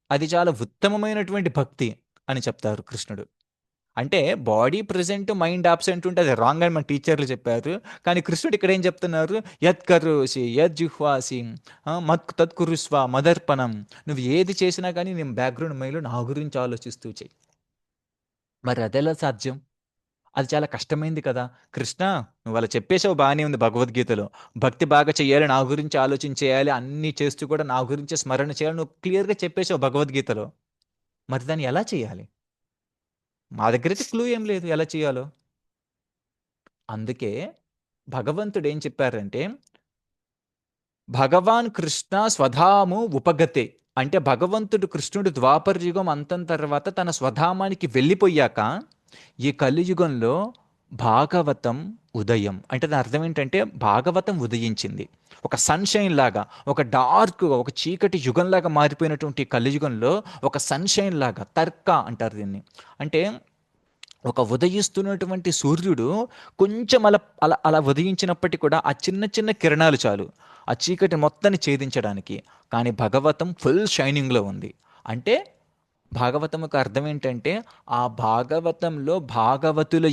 అది చాలా ఉత్తమమైనటువంటి భక్తి అని చెప్తారు కృష్ణుడు. అంటే బాడీ ప్రెజెంట్, మైండ్ ఆబ్సెంట్ ఉంటే అది రాంగ్ అని మన టీచర్లు చెప్పారు. కానీ కృష్ణుడు ఇక్కడ ఏం చెప్తున్నారు? యత్ కరోసి యత్ జిహ్వాసి మత్ తత్కురుస్వ మదర్పణం. నువ్వు ఏది చేసినా కానీ నేను బ్యాక్గ్రౌండ్ మైండ్లో నా గురించి ఆలోచిస్తూ చెయ్యి. మరి అదెలా సాధ్యం? అది చాలా కష్టమైంది కదా! కృష్ణ, నువ్వు అలా చెప్పేసావు బానే ఉంది భగవద్గీతలో. భక్తి బాగా చెయ్యాలి, నా గురించి ఆలోచించేయాలి, అన్నీ చేస్తూ కూడా నా గురించే స్మరణ చేయాలి. నువ్వు క్లియర్‌గా చెప్పేసావు భగవద్గీతలో. మరి దాన్ని ఎలా చేయాలి? మా దగ్గరైతే క్లూ ఏం లేదు ఎలా చేయాలో. అందుకే భగవంతుడు ఏం చెప్పారంటే, భగవాన్ కృష్ణ స్వధాము ఉపగతే. అంటే భగవంతుడు కృష్ణుడు ద్వాపర యుగం అంతం తర్వాత తన స్వధామానికి వెళ్ళిపోయాక, ఈ కలియుగంలో భాగవతం ఉదయం. అంటే దాని అర్థం ఏంటంటే భాగవతం ఉదయించింది. ఒక సన్‌షైన్ లాగా, ఒక డార్క్‌గా, ఒక చీకటి యుగంలాగా మారిపోయినటువంటి ఈ కలియుగంలో ఒక సన్‌షైన్ లాగా తర్క అంటారు దీన్ని. అంటే ఒక ఉదయిస్తున్నటువంటి సూర్యుడు కొంచెం అలా అలా అలా ఉదయించినప్పటికీ కూడా ఆ చిన్న చిన్న కిరణాలు చాలు ఆ చీకటి మొత్తాన్ని ఛేదించడానికి. కానీ భగవతం ఫుల్ షైనింగ్లో ఉంది. అంటే భాగవతముకు అర్థం ఏంటంటే ఆ భాగవతంలో భాగవతులు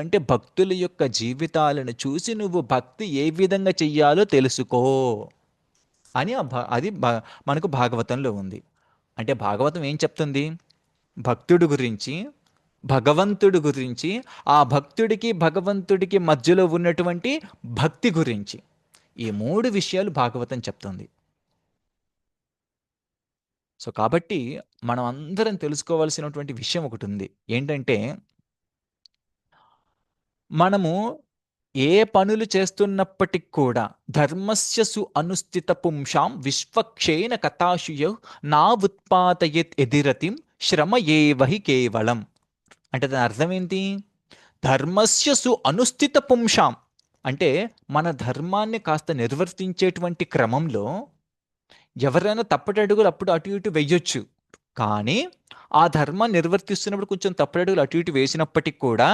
అంటే భక్తుల యొక్క జీవితాలను చూసి నువ్వు భక్తి ఏ విధంగా చెయ్యాలో తెలుసుకో అని మనకు భాగవతంలో ఉంది. అంటే భాగవతం ఏం చెప్తుంది? భక్తుడి గురించి, భగవంతుడి గురించి, ఆ భక్తుడికి భగవంతుడికి మధ్యలో ఉన్నటువంటి భక్తి గురించి. ఈ 3 విషయాలు భాగవతం చెప్తుంది. సో, కాబట్టి మనం అందరం తెలుసుకోవాల్సినటువంటి విషయం ఒకటుంది. ఏంటంటే, మనము ఏ పనులు చేస్తున్నప్పటికి కూడా ధర్మస్య అనుస్థిత పుంషాం విశ్వక్షేణ కథాశుయౌ నా ఉత్పాదయేత్ ఎదిరతిం శ్రమ ఏవహి కేవలం. అంటే దాని అర్థం ఏంటి? ధర్మస్య అనుస్థిత పుంషాం అంటే మన ధర్మాన్ని కాస్త నిర్వర్తించేటువంటి క్రమంలో ఎవరైనా తప్పటడుగులు అప్పుడు అటు ఇటు వెయ్యొచ్చు. కానీ ఆ ధర్మాన్ని నిర్వర్తిస్తున్నప్పుడు కొంచెం తప్పటడుగులు అటు ఇటు వేసినప్పటికి కూడా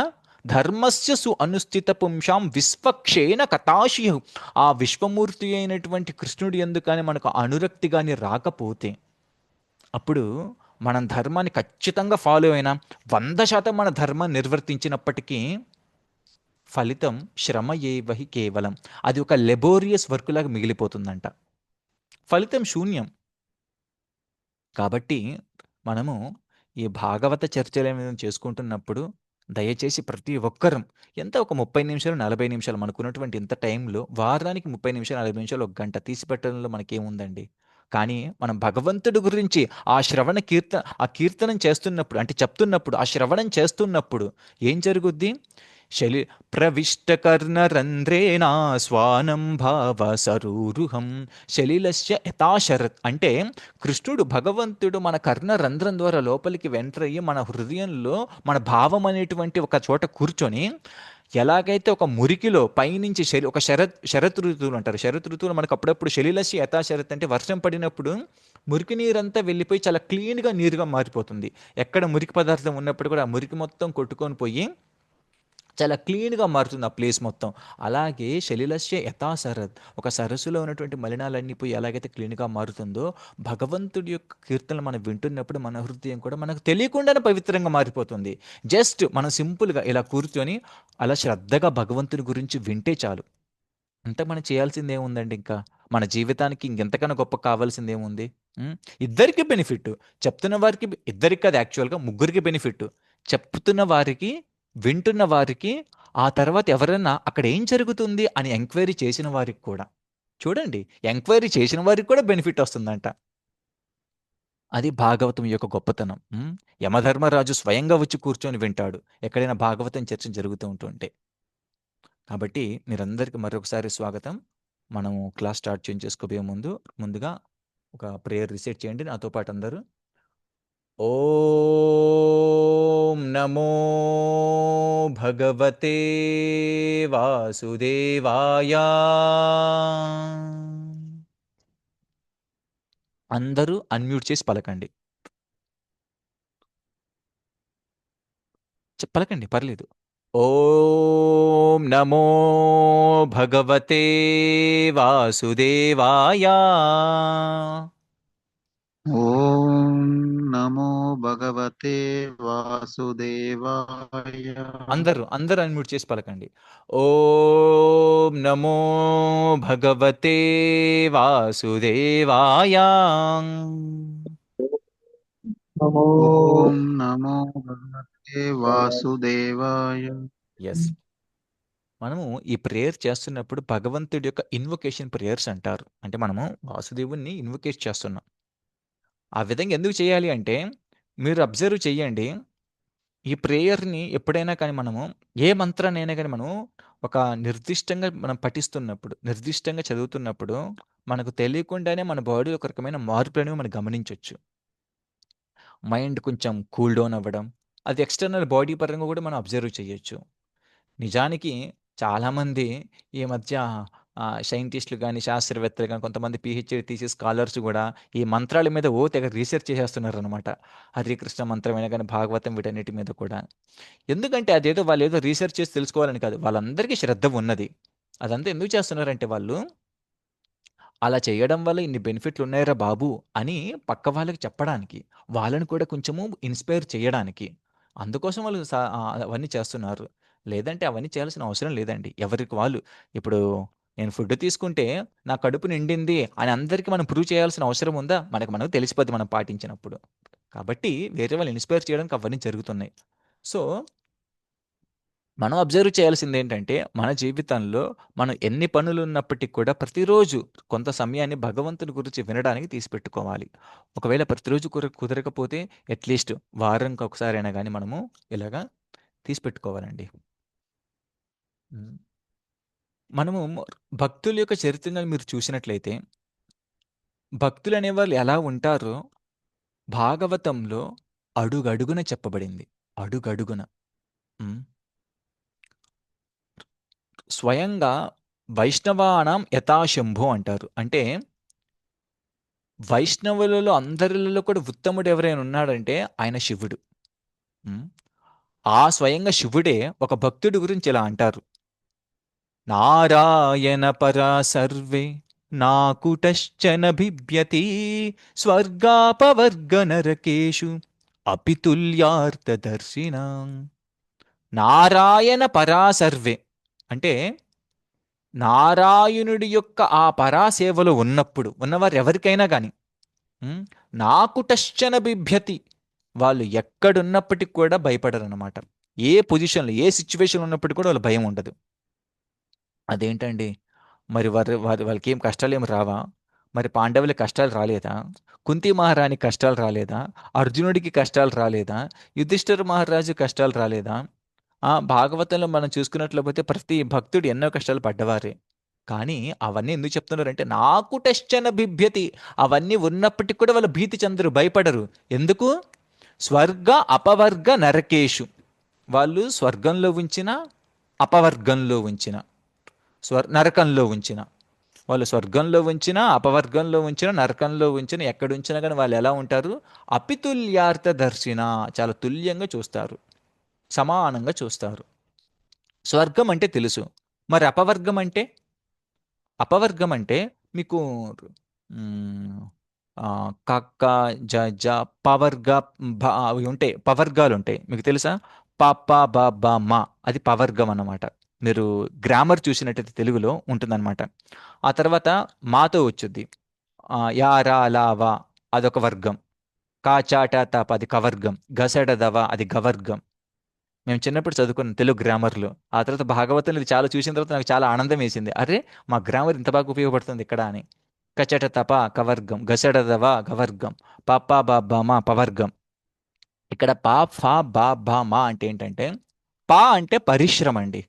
ధర్మస్య అనుస్థిత పుంషాం విశ్వక్షేణ కథాశియు. ఆ విశ్వమూర్తి అయినటువంటి కృష్ణుడి యందు కానీ మనకు అనురక్తి కానీ రాకపోతే అప్పుడు మనం ధర్మాన్ని ఖచ్చితంగా ఫాలో అయినా 100% మన ధర్మాన్ని నిర్వర్తించినప్పటికీ ఫలితం శ్రమ ఏవహి కేవలం. అది ఒక లెబోరియస్ వర్క్ లాగా మిగిలిపోతుందంట. ఫలితం శూన్యం. కాబట్టి మనము ఈ భాగవత చర్చలనేవి చేసుకుంటున్నప్పుడు దయచేసి ప్రతి ఒక్కరం ఎంత ఒక 30 నిమిషాలు, 40 నిమిషాలు మనకున్నటువంటి ఇంత టైంలో వారానికి 30 నిమిషాలు, 40 నిమిషాలు, ఒక గంట తీసి పెట్టడంలో మనకేముందండి? కానీ మనం భగవంతుడి గురించి ఆ కీర్తనం చేస్తున్నప్పుడు అంటే చెప్తున్నప్పుడు, ఆ శ్రవణం చేస్తున్నప్పుడు ఏం జరుగుద్ది? శలి ప్రవిష్టకర్ణరంధ్రేనా స్వానం భావ సరూరుహం శలిలస్య యథాశరత్. అంటే కృష్ణుడు భగవంతుడు మన కర్ణరంధ్రం ద్వారా లోపలికి ఎంటర్ అయ్యి మన హృదయంలో మన భావం అనేటువంటి ఒక చోట కూర్చొని ఎలాగైతే ఒక మురికిలో పైనుంచి ఒక శరత్ ఋతువులు అంటారు. శరత్ ఋతువులు మనకు అప్పుడప్పుడు శలిలస్య యథాశరత్ అంటే వర్షం పడినప్పుడు మురికి నీరంతా వెళ్ళిపోయి చాలా క్లీన్గా నీరుగా మారిపోతుంది. ఎక్కడ మురికి పదార్థం ఉన్నప్పుడు కూడా ఆ మురికి మొత్తం కొట్టుకొని పోయి చాలా క్లీన్‌గా మారుతుంది ఆ ప్లేస్ మొత్తం. అలాగే శలిలస్య యథా సరత్. ఒక సరస్సులో ఉన్నటువంటి మలినాలన్నీ పోయి ఎలాగైతే క్లీన్‌గా మారుతుందో, భగవంతుడి యొక్క కీర్తనలు మనం వింటున్నప్పుడు మన హృదయం కూడా మనకు తెలియకుండానే పవిత్రంగా మారిపోతుంది. జస్ట్ మనం సింపుల్‌గా ఇలా కూర్చొని అలా శ్రద్ధగా భగవంతుడి గురించి వింటే చాలు. అంతే మనం చేయాల్సిందేముందండి ఇంకా? మన జీవితానికి ఇంకెంతకన్నా గొప్ప కావాల్సిందేముంది? హ్మ్. ఇద్దరికీ బెనిఫిట్. చెప్తున్న వారికి ఇద్దరికి కాదు యాక్చువల్‌గా ముగ్గురికి బెనిఫిట్. చెప్తున్న వారికి, వింటున్న వారికి, ఆ తర్వాత ఎవరన్నా అక్కడ ఏం జరుగుతుంది అని ఎంక్వైరీ చేసిన వారికి కూడా. చూడండి, ఎంక్వైరీ చేసిన వారికి కూడా బెనిఫిట్ వస్తుందంట. అది భాగవతం యొక్క గొప్పతనం. యమధర్మరాజు స్వయంగా వచ్చి కూర్చొని వింటాడు. ఎక్కడైనా భాగవతం చర్చ జరుగుతూ ఉంటుంటే. కాబట్టి మీరందరికీ మరొకసారి స్వాగతం. మనము క్లాస్ స్టార్ట్ చేసుకోబోయే ముందుగా ఒక ప్రేయర్ రిసైట్ చేయండి నాతో పాటు అందరూ. ఓం నమో భగవతే వాసుదేవాయ. అందరూ అన్మ్యూట్ చేసి పలకండి. పలకండి పర్లేదు. ఓం నమో భగవతే వాసుదేవాయ. భగవతే వాసుదేవాయ. అందరూ అందరూ అన్మ్యూట్ చేసి పలకండి. ఓం నమో భగవతే వాసుదేవాయ. నమో ఓం నమో భగవతే వాసుదేవాయ. ఎస్, మనము ఈ ప్రేయర్ చేస్తున్నప్పుడు భగవంతుడి యొక్క ఇన్వొకేషన్ ప్రేయర్స్ అంటారు. అంటే మనము వాసుదేవుణ్ణి ఇన్వొకేట్ చేస్తున్నాం. ఆ విధంగా ఎందుకు చేయాలి అంటే, మీరు అబ్జర్వ్ చేయండి, ఈ ప్రేయర్‌ని ఎప్పుడైనా కానీ మనము ఏ మంత్రాన్నైనా గాని మనం ఒక నిర్దిష్టంగా మనం పఠిస్తున్నప్పుడు, నిర్దిష్టంగా చదువుతున్నప్పుడు మనకు తెలియకుండానే మన బాడీలో ఒక రకమైన మార్పులనేవి మనం గమనించొచ్చు. మైండ్ కొంచెం కూల్ డౌన్ అవ్వడం, అది ఎక్స్‌టర్నల్ బాడీ పరంగా కూడా మనం అబ్జర్వ్ చేయొచ్చు. నిజానికి చాలామంది ఈ మధ్య సైంటిస్టులు గాని, శాస్త్రవేత్తలు గాని, కొంతమంది పీహెచ్‌డీ థీసిస్ స్కాలర్స్ గూడా ఈ మంత్రాల మీద తెగ రీసెర్చ్ చేసేస్తున్నారనమాట. హరికృష్ణ మంత్రమైనా గాని, భాగవతం వీటన్నిటి మీద కూడా. ఎందుకంటే అదేదో వాళ్ళేదో రీసెర్చ్ చేసి తెలుసుకోవాలని కాదు. వాళ్ళందరికీ శ్రద్ధ ఉన్నది. అదంతా ఎందుకు చేస్తున్నారంటే వాళ్ళు, అలా చేయడం వల్ల ఇన్ని బెనిఫిట్లున్నాయిరా బాబు అని పక్క వాళ్ళకి చెప్పడానికి. వాళ్ళని కూడా కొంచెము ఇన్‌స్పైర్ చేయడానికి. అందుకోసం వాళ్ళు అవన్నీ చేస్తున్నారు. లేదంటే అవన్నీ చేయాల్సిన అవసరం లేదండి. ఎవరికి వాళ్ళు ఇప్పుడు నేను ఫుడ్ తీసుకుంటే నా కడుపు నిండింది అని అందరికి మనం ప్రూవ్ చేయాల్సిన అవసరం ఉందా? మనకు తెలిసిపోద్ది మనం పాటించినప్పుడు. కాబట్టి వేరే వాళ్ళని ఇన్‌స్పైర్ చేయడానికి అవన్నీ జరుగుతున్నాయి. సో, మనం అబ్జర్వ్ చేయాల్సిందేంటంటే, మన జీవితంలో మనం ఎన్ని పనులున్నప్పటికి కూడా ప్రతిరోజు కొంత సమయాన్ని భగవంతుని గురించి వినడానికి తీసిపెట్టుకోవాలి. ఒకవేళ ప్రతిరోజు కుదరకపోతే అట్‌లీస్ట్ వారానికొకసారైనా గానీ మనము ఇలాగా తీసిపెట్టుకోవాలండి. హ్మ్. మనము భక్తుల యొక్క చరిత్రను మీరు చూసినట్లయితే, భక్తులనేవాళ్ళు ఎలా ఉంటారో భాగవతంలో అడుగడుగున చెప్పబడింది. అడుగడుగున. హ్మ్. స్వయంగా వైష్ణవానాం యథాశంభో అంటారు. అంటే వైష్ణవులలో అందరిలో కూడా ఉత్తముడు ఎవరైనా ఉన్నాడంటే ఆయన శివుడు. హ్మ్. ఆ స్వయంగా శివుడే ఒక భక్తుడి గురించి ఇలా అంటారు. నారాయణ పరా సర్వే నాకుటశ్చన బిభ్యతి స్వర్గాపవర్గ నరకేషు అపితుల్యార్థదర్శినాం. నారాయణ పరా సర్వే అంటే నారాయణుడి యొక్క ఆ పరాసేవలో ఉన్నవారు ఎవరికైనా గాని హ్మ్. నాకుటశ్చన బిభ్యతి. వాళ్ళు ఎక్కడున్నప్పటికి కూడా భయపడరనమాట. ఏ పొజిషన్‌లో, ఏ సిట్యుయేషన్‌లో ఉన్నప్పటికి కూడా వాళ్ళకి భయం ఉండదు. అదేంటండి? మరి వాళ్ళకేం కష్టాలేమి రావా? మరి పాండవులకి కష్టాలు రాలేదా? కుంతి మహారాణికి కష్టాలు రాలేదా? అర్జునుడికి కష్టాలు రాలేదా? యుధిష్ఠిర మహారాజు కష్టాలు రాలేదా? భాగవతంలో మనం చూసుకున్నట్లయితే ప్రతి భక్తుడు ఎన్నో కష్టాలు పడ్డవారే. కానీ అవన్నీ ఎందుకు చెప్తున్నారంటే నాకు టశ్చన బిభ్యతి. అవన్నీ ఉన్నప్పటికి కూడా వాళ్ళు భీతి చెందరు, భయపడరు. ఎందుకు? స్వర్గ అపవర్గ నరకేషు. వాళ్ళు స్వర్గంలో ఉంచిన, అపవర్గంలో ఉంచిన, నరకంలో ఉంచిన. వాళ్ళు స్వర్గంలో ఉంచిన, అపవర్గంలో ఉంచిన, నరకంలో ఉంచిన, ఎక్కడ ఉంచినా కానీ వాళ్ళు ఎలా ఉంటారు? అపితుల్యార్థ దర్శిన. చాలా తుల్యంగా చూస్తారు. సమానంగా చూస్తారు. స్వర్గం అంటే తెలుసు. మరి అపవర్గం అంటే? అపవర్గం అంటే మీకు హ్మ్, కక్క, జ, జ, పవర్గ, అవి ఉంటాయి. పవర్గాలు ఉంటాయి. మీకు తెలుసా? ప, ప, బ, బ, మ. అది పవర్గం అన్నమాట. మీరు గ్రామర్ చూసినట్టయితే తెలుగులో ఉంటుందన్నమాట. ఆ తర్వాత మాతో వచ్చుద్ది. యా, రా, లా, వా అదొక వర్గం. కా, చా, టా, తా, ప అది కవర్గం. గసడ, దవ అది గవర్గం. మేము చిన్నప్పుడు చదువుకున్నాం తెలుగు గ్రామర్‌లో. ఆ తర్వాత భాగవతంలో ఇది చాలా చూసిన తర్వాత నాకు చాలా ఆనందం వేసింది. అరే! మా గ్రామర్ ఇంత బాగా ఉపయోగపడుతుంది ఇక్కడ అని. కచట తప కవర్గం, గసడదవ గవర్గం, పప బ మ పవర్గం. ఇక్కడ ప, ఫ, బ, భ, మ అంటే ఏంటంటే, ప అంటే పరిశ్రమ అండి.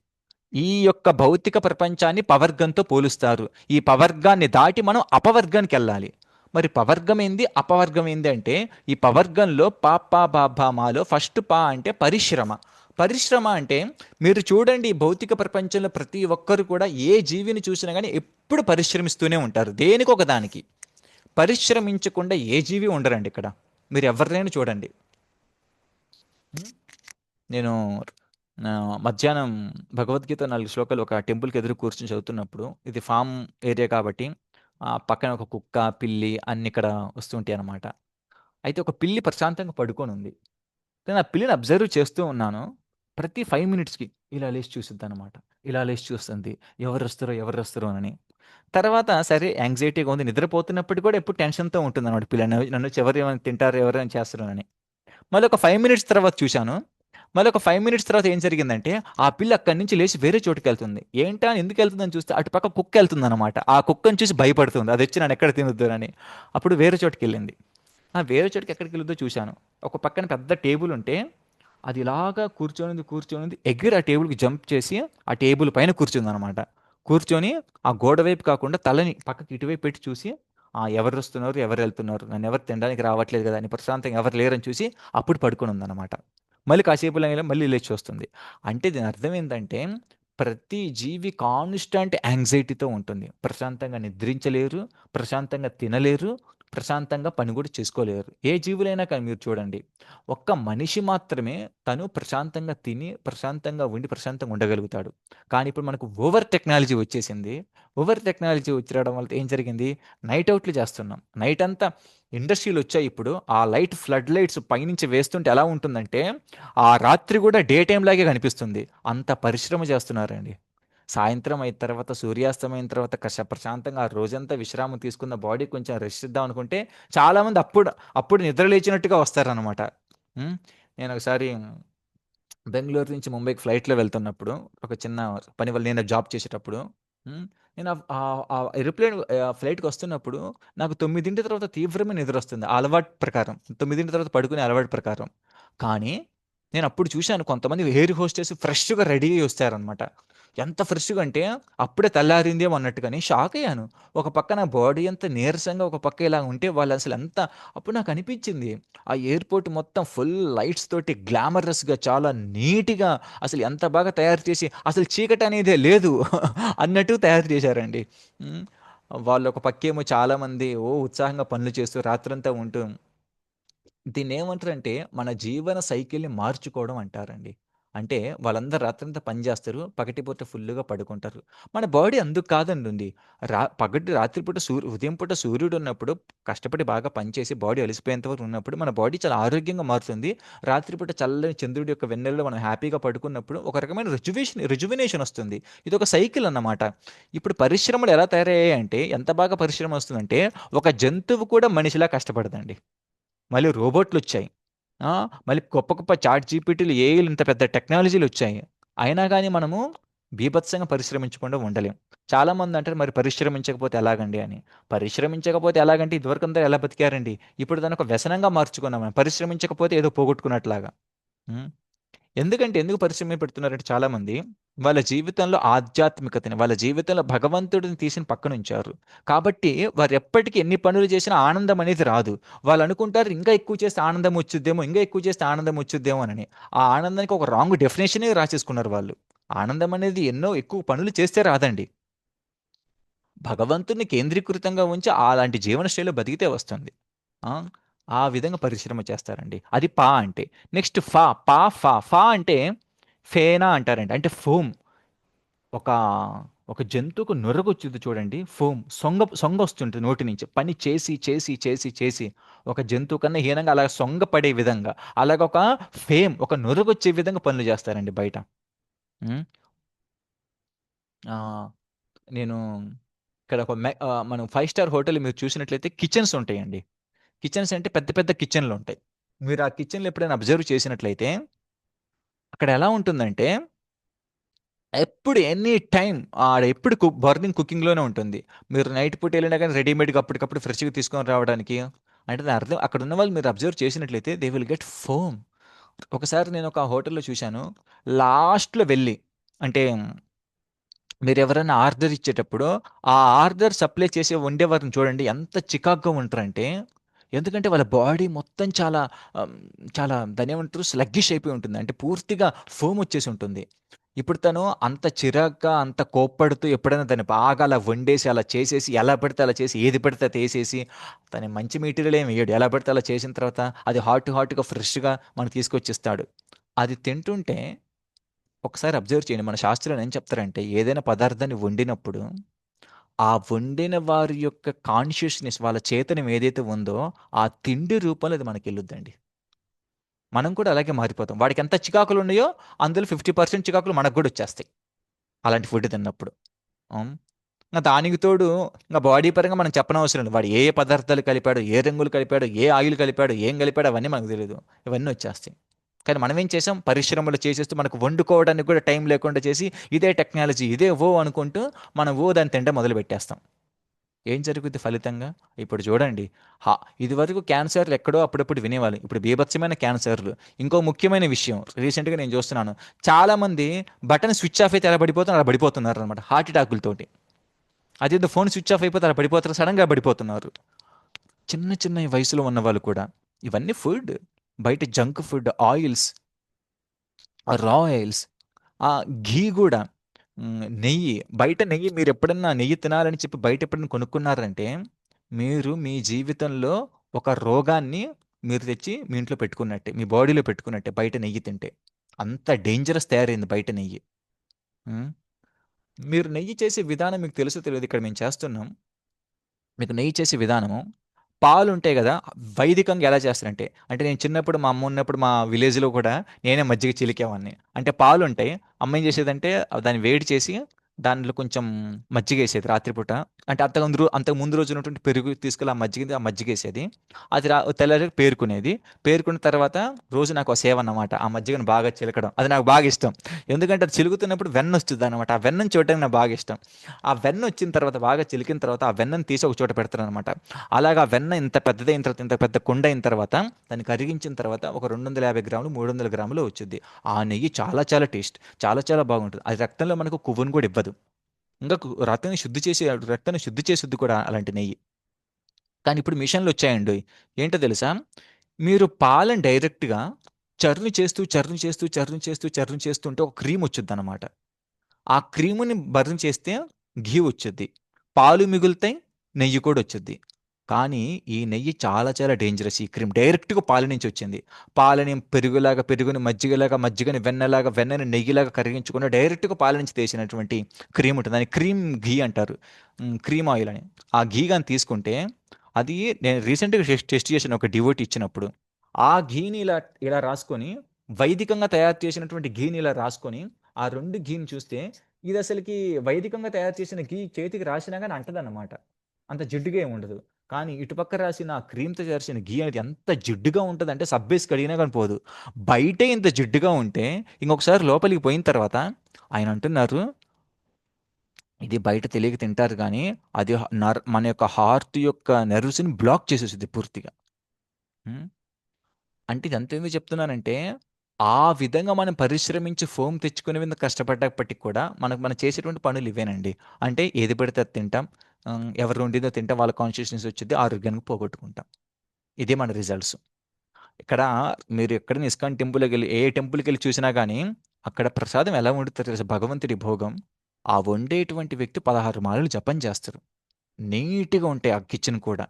ఈ యొక్క భౌతిక ప్రపంచాన్ని పవర్గంతో పోలుస్తారు. ఈ పవర్గాన్ని దాటి మనం అపవర్గానికెళ్ళాలి. మరి పవర్గం ఏంది? అపవర్గం ఏంది అంటే, ఈ పవర్గంలో ప, ప, బ, భ, మాలో ఫస్ట్ ప అంటే పరిశ్రమ. పరిశ్రమ అంటే మీరు చూడండి ఈ భౌతిక ప్రపంచంలో ప్రతి ఒక్కరు కూడా ఏ జీవిని చూసినా గానీ ఎప్పుడు పరిశ్రమిస్తూనే ఉంటారు. దేనికొక దానికి. పరిశ్రమించకుండా ఏ జీవి ఉండరండి ఇక్కడ. మీరు ఎవరినైనా చూడండి. నేను మధ్యాహ్నం భగవద్గీత 4 శ్లోకాలు ఒక టెంపుల్‌కి ఎదురు కూర్చొని చదువుతున్నప్పుడు, ఇది ఫార్మ్ ఏరియా కాబట్టి పక్కన ఒక కుక్క, పిల్లి అన్నీ ఇక్కడ వస్తూ ఉంటాయన్నమాట. అయితే ఒక పిల్లి ప్రశాంతంగా పడుకొనుంది. నేను ఆ పిల్లిని అబ్జర్వ్ చేస్తూ ఉన్నాను. ప్రతి 5 మినిట్స్‌కి ఇలా లేసి చూసిద్దనమాట. ఇలా లేసి చూస్తుంది. ఎవరొస్తారో, ఎవరొస్తారో అని. తర్వాత సరే యాంక్సైటీగా ఉంది. నిద్రపోతున్నప్పుడు కూడా ఎప్పుడు టెన్షన్‌తో ఉంటుందనమాట పిల్ల. నన్నొచ్చి ఎవరు ఏమైనా తింటారో, ఎవరేమైనా చేస్తారో అని. మళ్ళీ ఒక 5 మినిట్స్ తర్వాత చూశాను. మళ్ళీ ఒక 5 మినిట్స్ తర్వాత ఏం జరిగిందంటే, ఆ పిల్ల అక్కడి నుంచి లేచి వేరే చోటుకెళ్తుంది. ఏంటా అని ఎందుకెళ్తుందని చూస్తే అటుపక్క కుక్కెళ్తుందనమాట. ఆ కుక్కని చూసి భయపడుతుంది. అదొచ్చి నన్నెక్కడ తినొద్దునని. అప్పుడు వేరే చోటుకెళ్ళింది. ఆ! వేరే చోటుకి ఎక్కడికెళ్ళిద్దో చూశాను. ఒక పక్కన పెద్ద టేబుల్ ఉంటే, అది ఇలాగా కూర్చొనుంది. ఎగిరి ఆ టేబుల్‌కి జంప్ చేసి, ఆ టేబుల్ పైన కూర్చుందనమాట. కూర్చొని ఆ గోడ వైపు కాకుండా తలని పక్కకి ఇటువైపు పెట్టి చూసి, ఎవరొస్తున్నారు? ఎవరెళ్తున్నారు? నన్నెవరు తినడానికి రావట్లేదు గదా! అని ప్రశాంతంగా ఎవరు లేరని చూసి, అప్పుడు పడుకొనుందనమాట. మళ్ళీ కాసేపులో మళ్ళీ లేచి చూస్తుంది. అంటే దీని అర్థం ఏంటంటే, ప్రతి జీవి కాన్‌స్టాంట్ యాంక్సైటీతో ఉంటుంది. ప్రశాంతంగా నిద్రించలేరు, ప్రశాంతంగా తినలేరు, ప్రశాంతంగా పని కూడా చేసుకోలేరు. ఏ జీవులైనా కానీ మీరు చూడండి. ఒక్క మనిషి మాత్రమే తను ప్రశాంతంగా తిని, ప్రశాంతంగా ఉండి, ప్రశాంతంగా ఉండగలుగుతాడు. కానీ ఇప్పుడు మనకు ఓవర్ టెక్నాలజీ వచ్చేసింది. ఓవర్ టెక్నాలజీ వచ్చి రావడం వల్ల ఏం జరిగింది? నైట్ ఔట్‌లు చేస్తున్నాం. నైట్ అంతా ఇండస్ట్రీలొచ్చాయి ఇప్పుడు. ఆ లైట్ ఫ్లడ్ లైట్స్ పైనుంచి వేస్తుంటే ఎలా ఉంటుందంటే, ఆ రాత్రి కూడా డే టైమ్ లాగే కనిపిస్తుంది. అంత పరిశ్రమ చేస్తున్నారండి. సాయంత్రం అయిన తర్వాత, సూర్యాస్తమయం తర్వాత ప్రశాంతంగా ఆ రోజంతా విశ్రామం తీసుకున్న బాడీ కొంచెం రెస్ట్ ఇద్దాం అనుకుంటే, చాలామంది అప్పుడు నిద్ర లేచినట్టుగా వస్తారనమాట. హ్మ్. నేనొకసారి బెంగుళూరు నుంచి ముంబైకి ఫ్లైట్‌లో వెళ్తున్నప్పుడు, ఒక చిన్న పని వల్ల నేను జాబ్ చేసేటప్పుడు, హ్మ్. నేను ఏరోప్లేన్ ఫ్లైట్‌కొస్తున్నప్పుడు నాకు 9 తర్వాత తీవ్రమైన నిద్రొస్తుంది. ఆ అలవాటు ప్రకారం. 9 తర్వాత పడుకునే అలవాటు ప్రకారం. కానీ నేనప్పుడు చూశాను కొంతమంది ఎయిర్ హోస్టెస్ ఫ్రెష్‌గా రెడీ అయ్యి వస్తారనమాట. ఎంత ఫ్రెష్‌గా అంటే అప్పుడే తెల్లారిందేమో అన్నట్టుగాని షాకయ్యాను. ఒక పక్క నా బాడీ అంతా నీరసంగా, ఒక పక్క ఇలా ఉంటే వాళ్ళసలు ఎంత అప్పుడు నాకనిపించింది. ఆ ఎయిర్‌పోర్ట్ మొత్తం ఫుల్ లైట్స్ తోటి గ్లామరస్‌గా చాలా నీట్‌గా అసలు ఎంత బాగా తయారు చేసి అసలు చీకటనేదే లేదు అన్నట్టు తయారు చేశారండి. హ్మ్. వాళ్ళొక పక్కేమో చాలామంది ఉత్సాహంగా పనులు చేస్తూ రాత్రంతా ఉంటూ దీన్నేమంటారంటే, మన జీవన సైకిల్‌ని మార్చుకోవడం అంటారండి. అంటే వాళ్ళందరూ రాత్రంతా పని జేస్తారు. పగటిపూట ఫుల్లుగా పడుకుంటారు. మన బాడీ అందుకు కాదండుంది. రాత్రిపూట ఉదయం పూట సూర్యుడున్నప్పుడు కష్టపడి బాగా పనిచేసి బాడీ అలిసిపోయేంత వరకు ఉన్నప్పుడు మన బాడీ చాలా ఆరోగ్యంగా మారుతుంది. రాత్రిపూట చల్లని చంద్రుడి యొక్క వెన్నెలలో మనం హ్యాపీగా పడుకున్నప్పుడు ఒక రకమైన రిజువినేషన్ ఒస్తుంది. ఇదొక సైకిల్ అన్నమాట. ఇప్పుడు పరిశ్రమలు ఎలా తయారయ్యాయంటే ఎంత బాగా పరిశ్రమ ఒస్తుందంటే, ఒక జంతువు కూడా మనిషిలా కష్టపడదండి. మళ్ళీ రోబోట్‌లొచ్చాయి. ఆ! మళ్ళీ గొప్ప గొప్ప చాట్ జీపీటీలు, ఏఐలు ఇంత పెద్ద టెక్నాలజీలొచ్చాయి. అయినా గాని మనము బీభత్సంగా పరిశ్రమించకుండా ఉండలేం. చాలామందంటారు మరి పరిశ్రమించకపోతే ఎలాగండి అని. పరిశ్రమించకపోతే ఎలాగంటే ఇదివరకంతా ఎలా బతికారండి. ఇప్పుడు దాన్నొక వ్యసనంగా మార్చుకున్నాం మనం. పరిశ్రమించకపోతే ఏదో పోగొట్టుకున్నట్లాగా. హ్మ్. ఎందుకు పరిశ్రమ పెడుతున్నారంటే చాలామంది, వాళ్ళ జీవితంలో ఆధ్యాత్మికతని, వాళ్ళ జీవితంలో భగవంతుడిని తీసిన పక్కనుంచారు. కాబట్టి వారెప్పటికి ఎన్ని పనులు చేసినా ఆనందం అనేది రాదు. వాళ్ళనుకుంటారు ఇంకా ఎక్కువ చేస్తే ఆనందం వచ్చుద్దేమో, ఇంకా ఎక్కువ చేస్తే ఆనందం వచ్చుద్దేమో అనని. ఆ ఆనందానికి ఒక రాంగ్ డెఫినిషనే రాసేసుకున్నారు వాళ్ళు. ఆనందం అనేది ఎన్నో ఎక్కువ పనులు చేస్తే రాదండి. భగవంతుడిని కేంద్రీకృతంగా ఉంచి అలాంటి జీవన శైలిలో బతికితే వస్తుంది. ఆ! ఆ విధంగా పరిశ్రమ చేస్తారండి. అది పా అంటే. నెక్స్ట్ ఫా, ఫా అంటే ఫేనా అంటారండి. అంటే ఫోమ్. ఒక ఒక జంతువుకు నురగొచ్చుద్ది చూడండి. ఫోమ్ సొంగొస్తుంటది నోటి నుంచి. పని చేసి ఒక జంతువు కన్నా హీనంగా అలా సొంగ పడే విధంగా. అలాగొక ఒక నురగొచ్చే విధంగా పనులు చేస్తారండి బయట. హ్మ్. ఆహ్, నేను ఇక్కడ మనం 5 స్టార్ హోటల్ మీరు చూసినట్లయితే కిచెన్స్ ఉంటాయండి. కిచెన్స్ అంటే పెద్ద పెద్ద కిచెన్‌లుంటాయి. మీరు ఆ కిచెన్‌లో ఎప్పుడైనా అబ్జర్వ్ చేసినట్లయితే అక్కడ ఎలా ఉంటుందంటే ఎప్పుడు ఎనీ టైమ్ ఆడెప్పుడు బర్నింగ్ కుకింగ్‌లోనే ఉంటుంది. మీరు నైట్ పూట ఎళ్ళినా గాని రెడీమేడ్‌గా అప్పటికప్పుడు ఫ్రెష్‌గా తీసుకొని రావడానికి అంటే దాని అర్థం అక్కడున్న వాళ్ళు మీరు అబ్జర్వ్ చేసినట్లయితే దే విల్ గెట్ ఫోమ్. ఒకసారి నేను ఒక హోటల్‌లో చూశాను. లాస్ట్‌లో వెళ్ళి అంటే మీరెవరైనా ఆర్డర్ ఇచ్చేటప్పుడు, ఆ ఆర్డర్ సప్లై చేసే వండేవారిని చూడండి ఎంత చికాకుగా ఉంటారంటే, ఎందుకంటే వాళ్ళ బాడీ మొత్తం ఆహ్, చాలా దాన్నేమంటారు స్లగ్గిష్ అయిపోయి ఉంటుంది. అంటే పూర్తిగా ఫోమ్ వచ్చేసి ఉంటుంది. ఇప్పుడు తను అంత చిరాగ్గా, అంత కోప్పడుతూ ఎప్పుడైనా దాన్ని బాగా అలా వండేసి, అలా చేసేసి, ఎలా పడితే అలా చేసి, ఏది పడితే అది ఏసేసి, తను మంచి మెటీరియల్ ఏమి ఎయడు. ఎలా పడితే అలా చేసిన తర్వాత అది హాట్‌గా ఫ్రెష్‌గా మనకు తీసుకొచ్చిస్తాడు. అది తింటుంటే ఒకసారి అబ్జర్వ్ చేయండి. మన శాస్త్రాలు ఏం చెప్తారంటే, ఏదైనా పదార్థాన్ని వండినప్పుడు, ఆ వండిన వారి యొక్క కాన్షియస్‌నెస్ వాళ్ళ చేతనం ఏదైతే ఉందో, ఆ తిండి రూపంలో అది మనకెళ్ళుద్దండి. మనం కూడా అలాగే మారిపోతాం. వాడికెంత చికాకులున్నాయో, అందులో 50% చికాకులు మనకు గూడా వచ్చేస్తాయి. అలాంటి ఫుడ్ తిన్నప్పుడు. హ్మ్. దానికి తోడు బాడీ పరంగా మనం చెప్పనవసరం లేదు. వాడు ఏ ఏ పదార్థాలు కలిపాడు, ఏ రంగులు కలిపాడు, ఏ ఆయిల్ కలిపాడు, ఏం కలిపాడు అవన్నీ మనకు తెలీదు. ఇవన్నీ వచ్చేస్తాయి. కానీ మనమేం చేసాం, పరిశ్రమలు చేసేస్తూ మనకు వండుకోవడానికి కూడా టైం లేకుండా చేసి, ఇదే టెక్నాలజీ, ఇదే అనుకుంటూ మనం దాన్ని తినడం మొదలుపెట్టేస్తాం. ఏం జరుగుద్ది ఫలితంగా? ఇప్పుడు చూడండి. హ ఇదివరకు క్యాన్సర్‌లు ఎక్కడో అప్పుడప్పుడు వినేవాళ్ళం. ఇప్పుడు బీభత్సమైన క్యాన్సర్‌లు. ఇంకో ముఖ్యమైన విషయం రీసెంట్‌గా నేను చూస్తున్నాను. చాలామంది బటన్ స్విచ్ ఆఫ్ అయితే ఎలా పడిపోతారో అలా పడిపోతున్నారనమాట హార్ట్ అటాకులతోటి. అదేదో ఫోన్ స్విచ్ ఆఫ్ అయిపోతే అలా పడిపోతారు. సడెన్‌గా పడిపోతున్నారు. చిన్న చిన్న ఈ వయసులో ఉన్నవాళ్ళు కూడా. ఇవన్నీ ఫుడ్. బయట జంక్ ఫుడ్, ఆయిల్స్, రా ఆయిల్స్, ఘీ గూడా. నెయ్యి. బయట నెయ్యి మీరెప్పుడన్నా నెయ్యి తినాలని చెప్పి బయట ఎప్పుడైనా కొనుక్కున్నారంటే, మీరు మీ జీవితంలో ఒక రోగాన్ని మీరు తెచ్చి మీ ఇంట్లో పెట్టుకున్నట్టే. మీ బాడీలో పెట్టుకున్నట్టే బయట నెయ్యి తింటే. అంత డేంజరస్ తయారైంది బయట నెయ్యి. హ్మ్. మీరు నెయ్యి చేసే విధానం మీకు తెలుసో తెలీదో ఇక్కడ మేము చేస్తున్నాం. మీకు నెయ్యి చేసే విధానము, పాలుంటాయి గదా! వైదికంగా ఎలా చేస్తారంటే, అంటే నేను చిన్నప్పుడు మా అమ్మ ఉన్నప్పుడు మా విలేజ్‌లో కూడా నేనే మజ్జిగ చిలికేవాడిని. అంటే పాలుంటాయి. అమ్మ ఏం చేసేదంటే దాన్ని వేడి చేసి దాంట్లో కొంచెం మజ్జిగేసేది రాత్రిపూట. అంటే అంతకు ముందు రోజు ఉన్నటువంటి పెరుగు తీసుకెళ్ళి ఆ మజ్జిగేసేది. అది తెల్లారి పేరుకునేది. పేరుకున్న తర్వాత రోజు నాకో సేవన్నమాట. ఆ మజ్జిగను బాగా చిలకడం. అది నాకు బాగా ఇష్టం. ఎందుకంటే అది చిలుకుతున్నప్పుడు వెన్నొచ్చుద్దనమాట. ఆ వెన్నని చూడటానికి నాకు బాగా ఇష్టం. ఆ వెన్నొచ్చిన తర్వాత బాగా చిలికిన తర్వాత ఆ వెన్నని తీసి ఒక చోట పెడతారనమాట. అలాగా వెన్న ఇంత పెద్దదయిన తర్వాత, ఇంత పెద్ద కుండ అయిన తర్వాత, దాన్ని కరిగించిన తర్వాత ఒక 250 గ్రాములు, 300 గ్రాములు వచ్చిద్ది. ఆ నెయ్యి చాలా చాలా టేస్ట్. చాలా చాలా బాగుంటది. అది రక్తంలో మనకు కొవ్వుని కూడా ఇవ్వదు. ఇంకా రక్తాన్ని శుద్ధి చేసిద్ది కూడా అలాంటి నెయ్యి. కానీ ఇప్పుడు మిషన్‌లొచ్చాయండోయ్! ఏంటో తెలుసా? మీరు పాలను డైరెక్ట్‌గా చర్న్ చేస్తుంటే ఒక క్రీమ్ వచ్చుద్దనమాట. ఆ క్రీముని బర్న్ చేస్తే ఘీ వచ్చుద్ది. పాలు మిగులుతాయి. నెయ్యి కూడా వచ్చుద్ది. కానీ ఈ నెయ్యి చాలా చాలా డేంజరస్ ఈ క్రీమ్. డైరెక్ట్‌గా పాల నుంచి వచ్చింది. పాలని పెరుగులాగా, పెరుగుని మజ్జిగలాగా, మజ్జిగని వెన్నలాగా, వెన్నని నెయ్యిలాగా కరిగించకుండా డైరెక్ట్‌గా పాల నుంచి తీసినటువంటి క్రీమ్ ఉంటుంది. దాన్ని క్రీమ్ ఘీ అంటారు. క్రీమ్ ఆయిల్ అని. ఆ ఘీ గాని తీసుకుంటే అది నేను రీసెంట్‌గా టెస్ట్ చేశాను ఒక డివోటీ ఇచ్చినప్పుడు. ఆ ఘీని ఇలా ఇలా రాసుకొని వైదికంగా తయారు చేసినటువంటి ఘీని ఇలా రాసుకొని ఆ 2 ఘీని చూస్తే ఇదసలకి వైదికంగా తయారు చేసిన ఘీ చేతికి రాసినా గాని అంటదనమాట. అంత జిడ్డుగా ఏమి ఉండదు. కానీ ఇటుపక్క రాసిన ఆ క్రీమ్‌తో చేసిన ఘీ అనేది ఎంత జిడ్డుగా ఉంటదంటే సబ్బేసి కడిగినా గాని పోదు. బయటే ఇంత జిడ్డుగా ఉంటే ఇంకొకసారి లోపలికి పోయిన తర్వాత ఆయన అంటున్నారు, "ఇది బయట తెలియక తింటారు గానీ అది మన యొక్క హార్ట్ యొక్క నెర్వ్స్‌ని బ్లాక్ చేసేసిద్ది పూర్తిగా." హ్మ్. అంటే ఇదంతా ఎందుకు చెప్తున్నానంటే, ఆ విధంగా మనం పరిశ్రమించి ఫోమ్ తెచ్చుకునే విధంగా కష్టపడ్డప్పటికి కూడా, మనం చేసేటువంటి పనులు ఇవేనండి. అంటే ఏది పడితే అది తింటాం. ఎవరు వండిందో తింటాం. వాళ్ళ కాన్షియస్‌నెస్ వచ్చిద్ది. ఆరోగ్యాన్ని పోగొట్టుకుంటాం. ఇదే మన రిజల్ట్స్. ఇక్కడ మీరు ఎక్కడైనా ఇస్కాన్ టెంపుల్‌లోకెళ్ళి ఏ టెంపుల్‌కెళ్ళి చూసినా గానీ, అక్కడ ప్రసాదం ఎలా వండుతారో తెలుసా? భగవంతుడి భోగం. ఆ వండేటువంటి వ్యక్తి 16 మాలలు జపం చేస్తారు. నీట్‌గా ఉంటాయి ఆ కిచెన్ కూడా.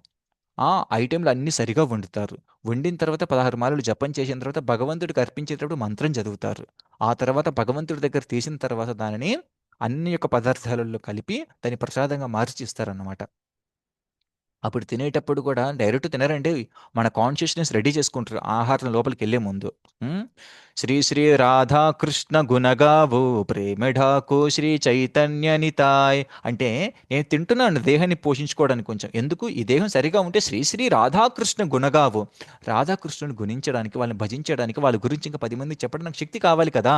ఐటెమ్‌లు అన్నీ సరిగా వండుతారు. వండిన తర్వాత 16 మాలలు జపం చేసిన తర్వాత భగవంతుడికి అర్పించేటప్పుడు మంత్రం చదువుతారు. ఆ తర్వాత భగవంతుడి దగ్గర తీసిన తర్వాత దానిని అన్ని యొక్క పదార్థాలలో కలిపి దాన్ని ప్రసాదంగా మార్చి ఇస్తారన్నమాట. అప్పుడు తినేటప్పుడు కూడా డైరెక్ట్ తినరండి. మన కాన్షియస్‌నెస్ రెడీ చేసుకుంటారు ఆహారం లోపలికెళ్ళే ముందు. హ్మ్. శ్రీ శ్రీ రాధాకృష్ణ గుణగావో ప్రేమ ఢాకో శ్రీ చైతన్య నితాయ్. అంటే నేను తింటున్నాను దేహాన్ని పోషించుకోవడానికి కొంచెం. ఎందుకు ఈ దేహం సరిగా ఉంటే శ్రీ శ్రీ రాధాకృష్ణ గుణగావు. రాధాకృష్ణుని గుణించడానికి, వాళ్ళని భజించడానికి, వాళ్ళ గురించి ఇంకా 10 మందికి చెప్పడానికి నాకు శక్తి కావాలి కదా!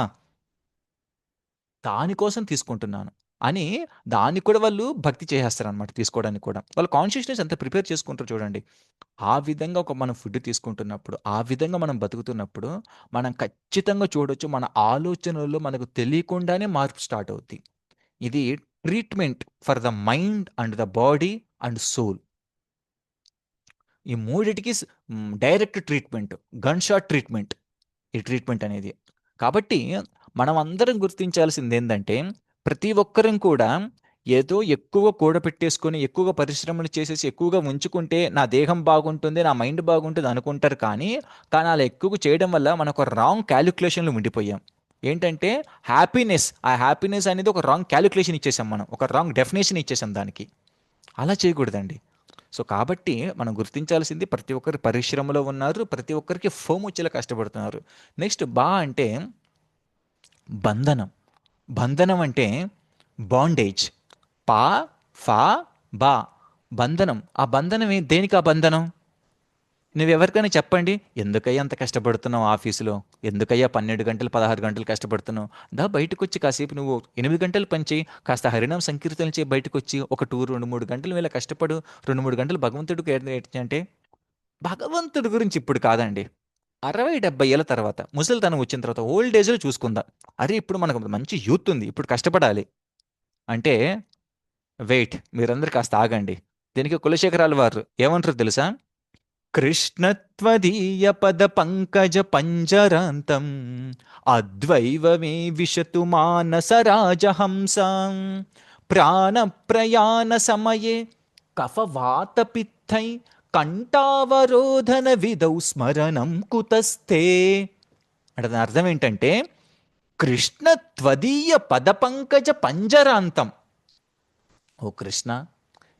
దానికోసం తీసుకుంటున్నాను. అని దానికి కూడా వాళ్ళు భక్తి చేసేస్తారనమాట తీసుకోవడానికి కూడా. వాళ్ళ కాన్షియస్‌నెస్ ఎంత ప్రిపేర్ చేసుకుంటారో చూడండి. ఆ విధంగా మనం ఫుడ్ తీసుకుంటున్నప్పుడు, ఆ విధంగా మనం బతుకుతున్నప్పుడు, మనం ఖచ్చితంగా చూడొచ్చు మన ఆలోచనల్లో మనకు తెలియకుండానే మార్పు స్టార్ట్ అవుద్ది. ఇది treatment for the mind and the body and soul. ఈ మూడిటికి direct treatment. Gun shot treatment. ఈ ట్రీట్మెంట్ అనేది. కాబట్టి మనమందరం గుర్తించాల్సిందేందంటే, ప్రతి ఒక్కరం కూడా ఏదో ఎక్కువ కూడపెట్టేసుకొని, ఎక్కువగా పరిశ్రమలు చేసేసి, ఎక్కువగా ఉంచుకుంటే నా దేహం బాగుంటుంది, నా మైండ్ బాగుంటుంది అనుకుంటారు కానీ, అలా ఎక్కువగా చేయడం వల్ల మనొక రాంగ్ కాలిక్యులేషన్‌లో ఉండిపోయాం. ఏంటంటే హ్యాపీనెస్. ఆ హ్యాపీనెస్ అనేది ఒక రాంగ్ క్యాలిక్యులేషన్ ఇచ్చేసాం మనం. ఒక రాంగ్ డెఫినేషన్ ఇచ్చేసాం దానికి. అలా చేయకూడదండి. సో, కాబట్టి మనం గుర్తించాల్సింది ప్రతి ఒక్కరు పరిశ్రమలో ఉన్నారు. ప్రతి ఒక్కరికి ఫోమ్ వచ్చేలా కష్టపడుతున్నారు. నెక్స్ట్ అంటే బంధనం. బంధనం అంటే బాండేజ్. పా, ఫా, బా. బంధనం. ఆ బంధనం దేనికి ఆ బంధనం? నువ్వెవరికైనా చెప్పండి, ఎందుకయ్యా అంత కష్టపడుతున్నావు ఆఫీసులో? ఎందుకయ్యా 12 గంటలు, 16 గంటలు కష్టపడుతున్నావు? బయటకొచ్చి కాసేపు నువ్వు 8 గంటలు పని చేయి, కాస్త హరినామ సంకీర్తనలు చేయి, బయటకొచ్చి ఒక 2, 3 గంటలు ఇలా కష్టపడు, 2, 3 గంటలు భగవంతుడికి అంటే భగవంతుడి గురించి ఇప్పుడు కాదండి. 60, 70 ఏళ్ళ తర్వాత, ముసలితనం వచ్చిన తర్వాత, ఓల్డ్ ఏజ్‌లో చూసుకుందాం. అరే! ఇప్పుడు మనకు మంచి యూత్ ఉంది. ఇప్పుడు కష్టపడాలి. అంటే వెయిట్, మీరందరూ కాస్త ఆగండి. దీనికి కులశేఖరాలు వారు ఏమంటారో తెలుసా? కృష్ణత్వదీయ పద పంకజ పంజరాంతం అద్వైవ మే విశతు మానస రాజహంసం ప్రాణ ప్రయాణ సమయే కఫవాత పిత్తై కంఠావరోధన విధౌ స్మరణం కుతస్థే. అంటే దాని అర్థం ఏంటంటే, కృష్ణ త్వదీయ పద పంకజ పంజరాంతం. ఓ కృష్ణ,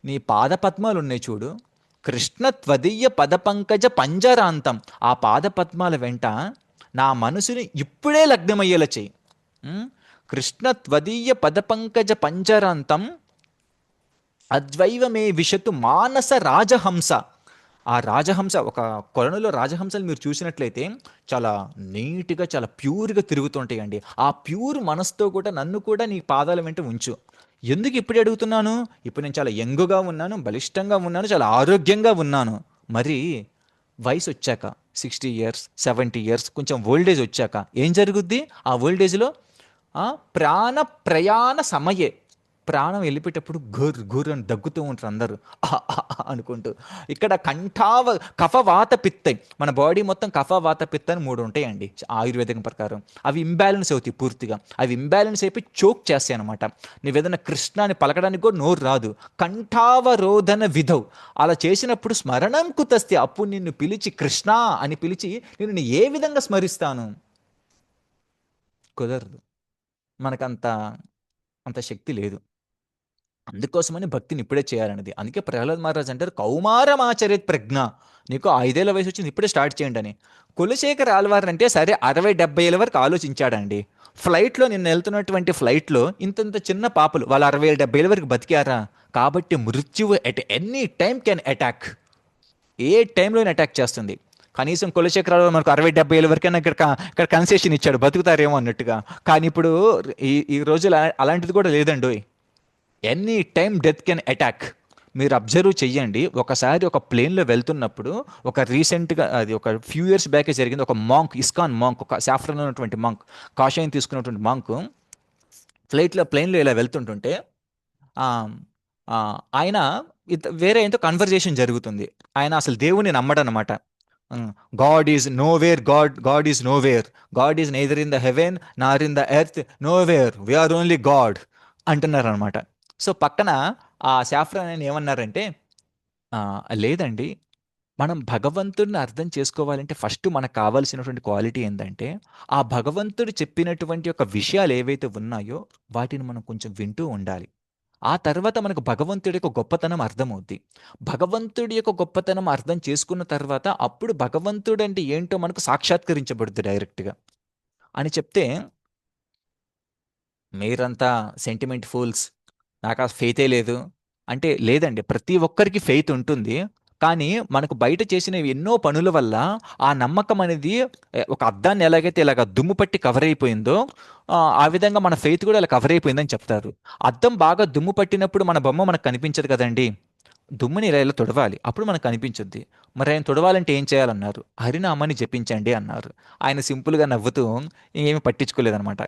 నీ పాద పద్మాలు ఉన్నాయి చూడు. కృష్ణ త్వదీయ పద పంకజ పంజరాంతం. ఆ పాద పద్మాల వెంట నా మనసుని ఇప్పుడే లగ్నమయ్యేలా చెయ్యి. ఉం? కృష్ణ త్వదీయ పద పంకజ పంజరాంతం అద్వైవ మే విశతు మానస రాజహంస. ఆ రాజహంస, ఒక కొలనులో రాజహంసలు మీరు చూసినట్లయితే చాలా నీట్గా, చాలా ప్యూర్గా తిరుగుతుంటాయండి. ఆ ప్యూర్ మనసుతో కూడా నన్ను కూడా నీ పాదాల వెంట ఉంచు. ఎందుకు ఇప్పుడు అడుగుతున్నాను? ఇప్పుడు నేను చాలా యంగుగా ఉన్నాను, బలిష్టంగా ఉన్నాను, చాలా ఆరోగ్యంగా ఉన్నాను. మరి వయసు వచ్చాక 60 ఇయర్స్, 70 ఇయర్స్, కొంచెం ఓల్డేజ్ వచ్చాక ఏం జరుగుద్ది? ఆ ఓల్డేజ్లో ప్రాణ ప్రయాణ సమయే, ప్రాణం వెళ్ళిపోయేటప్పుడు గుర్ గుర్ అని దగ్గుతూ ఉంటారు అందరూ, అనుకుంటూ. ఇక్కడ కఫ వాత పిత్తం. మన బాడీ మొత్తం కఫ వాత పిత్త అని 3 ఉంటాయండి ఆయుర్వేదం ప్రకారం. అవి ఇంబ్యాలెన్స్ అవుతాయి పూర్తిగా. అవి ఇంబ్యాలెన్స్ అయిపోయి చోక్ చేస్తాయి అనమాట. నువ్వేదైనా కృష్ణ అని పలకడానికి కూడా నోరు రాదు. కంఠావరోధన విధౌ. అలా చేసినప్పుడు స్మరణం కుతస్తి. అప్పుడు నిన్ను పిలిచి కృష్ణ అని పిలిచి నేను ఏ విధంగా స్మరిస్తాను? కుదరదు. మనకంత అంత శక్తి లేదు. అందుకోసమని భక్తిని ఇప్పుడే చేయాలన్నది. అందుకే ప్రహ్లాద్ మహారాజ్ అంటారు, కౌమారమాచరిత్ ప్రజ్ఞ. నీకు 5 ఏళ్ల వయసు వచ్చింది, ఇప్పుడే స్టార్ట్ చేయండి అని. కులశేఖర్ ఆల్వార్ అంటే సరే 60, 70 ఏళ్ళ వరకు ఆలోచించాడండి. ఫ్లైట్లో, నిన్న వెళ్తున్నటువంటి ఫ్లైట్లో ఇంతంత చిన్న పాపలు వాళ్ళు 60 ఏళ్ళు, 70 ఏళ్ళ వరకు బతికారా? కాబట్టి మృత్యువు at any time can attack. ఏ టైంలోనే అటాక్ చేస్తుంది. కనీసం కులశేఖరాలు మనకు 60, 70 ఏళ్ళ వరకైనా ఇక్కడ కన్సెషన్ ఇచ్చాడు, బతుకుతారేమో అన్నట్టుగా. కానీ ఇప్పుడు ఈ రోజులు అలాంటిది కూడా లేదండి. Any time death can attack. మీరు అబ్జర్వ్ చెయ్యండి. ఒకసారి ఒక ప్లేన్లో వెళ్తున్నప్పుడు, ఒక రీసెంట్గా, అది ఒక ఫ్యూ ఇయర్స్ బ్యాకే జరిగింది. ఒక మాంక్, ఇస్కాన్ మాంక్, ఒక సాఫ్రన్ ఉన్నటువంటి మాంక్, కాషాయం తీసుకున్నటువంటి మాంక్ ప్లేన్లో ఇలా వెళ్తుంటుంటే ఆ, ఆ, ఆయన వేరే ఏంటో కన్వర్జేషన్ జరుగుతుంది. ఆయన అసలు దేవుని నమ్మడనమాట. God is nowhere, God is nowhere, God is neither in the heaven nor in the earth, nowhere, we are only God అంటున్నారు అనమాట. సో పక్కన ఆ శాఫ్రాన్ ఆయన ఏమన్నారంటే, "ఆ, లేదండి, మనం భగవంతుడిని అర్థం చేసుకోవాలంటే ఫస్ట్ మనకు కావాల్సినటువంటి క్వాలిటీ ఏంటంటే, ఆ భగవంతుడు చెప్పినటువంటి యొక్క విషయాలు ఏవైతే ఉన్నాయో వాటిని మనం కొంచెం వింటూ ఉండాలి. ఆ తర్వాత మనకు భగవంతుడి యొక్క గొప్పతనం అర్థమవుద్ది. భగవంతుడి యొక్క గొప్పతనం అర్థం చేసుకున్న తర్వాత అప్పుడు భగవంతుడు అంటే ఏంటో మనకు సాక్షాత్కరించబడుద్ది డైరెక్ట్గా" అని చెప్తే, మీరంతా సెంటిమెంట్ ఫూల్స్, నాకు ఆ ఫెయితే లేదు అంటే, లేదండి, ప్రతి ఒక్కరికి ఫెయిత్ ఉంటుంది. కానీ మనకు బయట చేసిన ఎన్నో పనుల వల్ల ఆ నమ్మకం అనేది ఒక అద్దాన్ని ఎలాగైతే ఇలాగ దుమ్ము పట్టి కవర్ అయిపోయిందో, ఆ విధంగా మన ఫెయిత్ కూడా ఇలా కవర్ అయిపోయిందని చెప్తారు. అద్దం బాగా దుమ్ము పట్టినప్పుడు మన బొమ్మ మనకు కనిపించదు కదండి. దుమ్ముని ఇలా ఇలా తుడవాలి, అప్పుడు మనకు కనిపించుద్ది. మరి ఆయన తుడవాలంటే ఏం చేయాలన్నారు? హరినామాన్ని జపించండి అన్నారు. ఆయన సింపుల్గా నవ్వుతూ ఏమి పట్టించుకోలేదనమాట.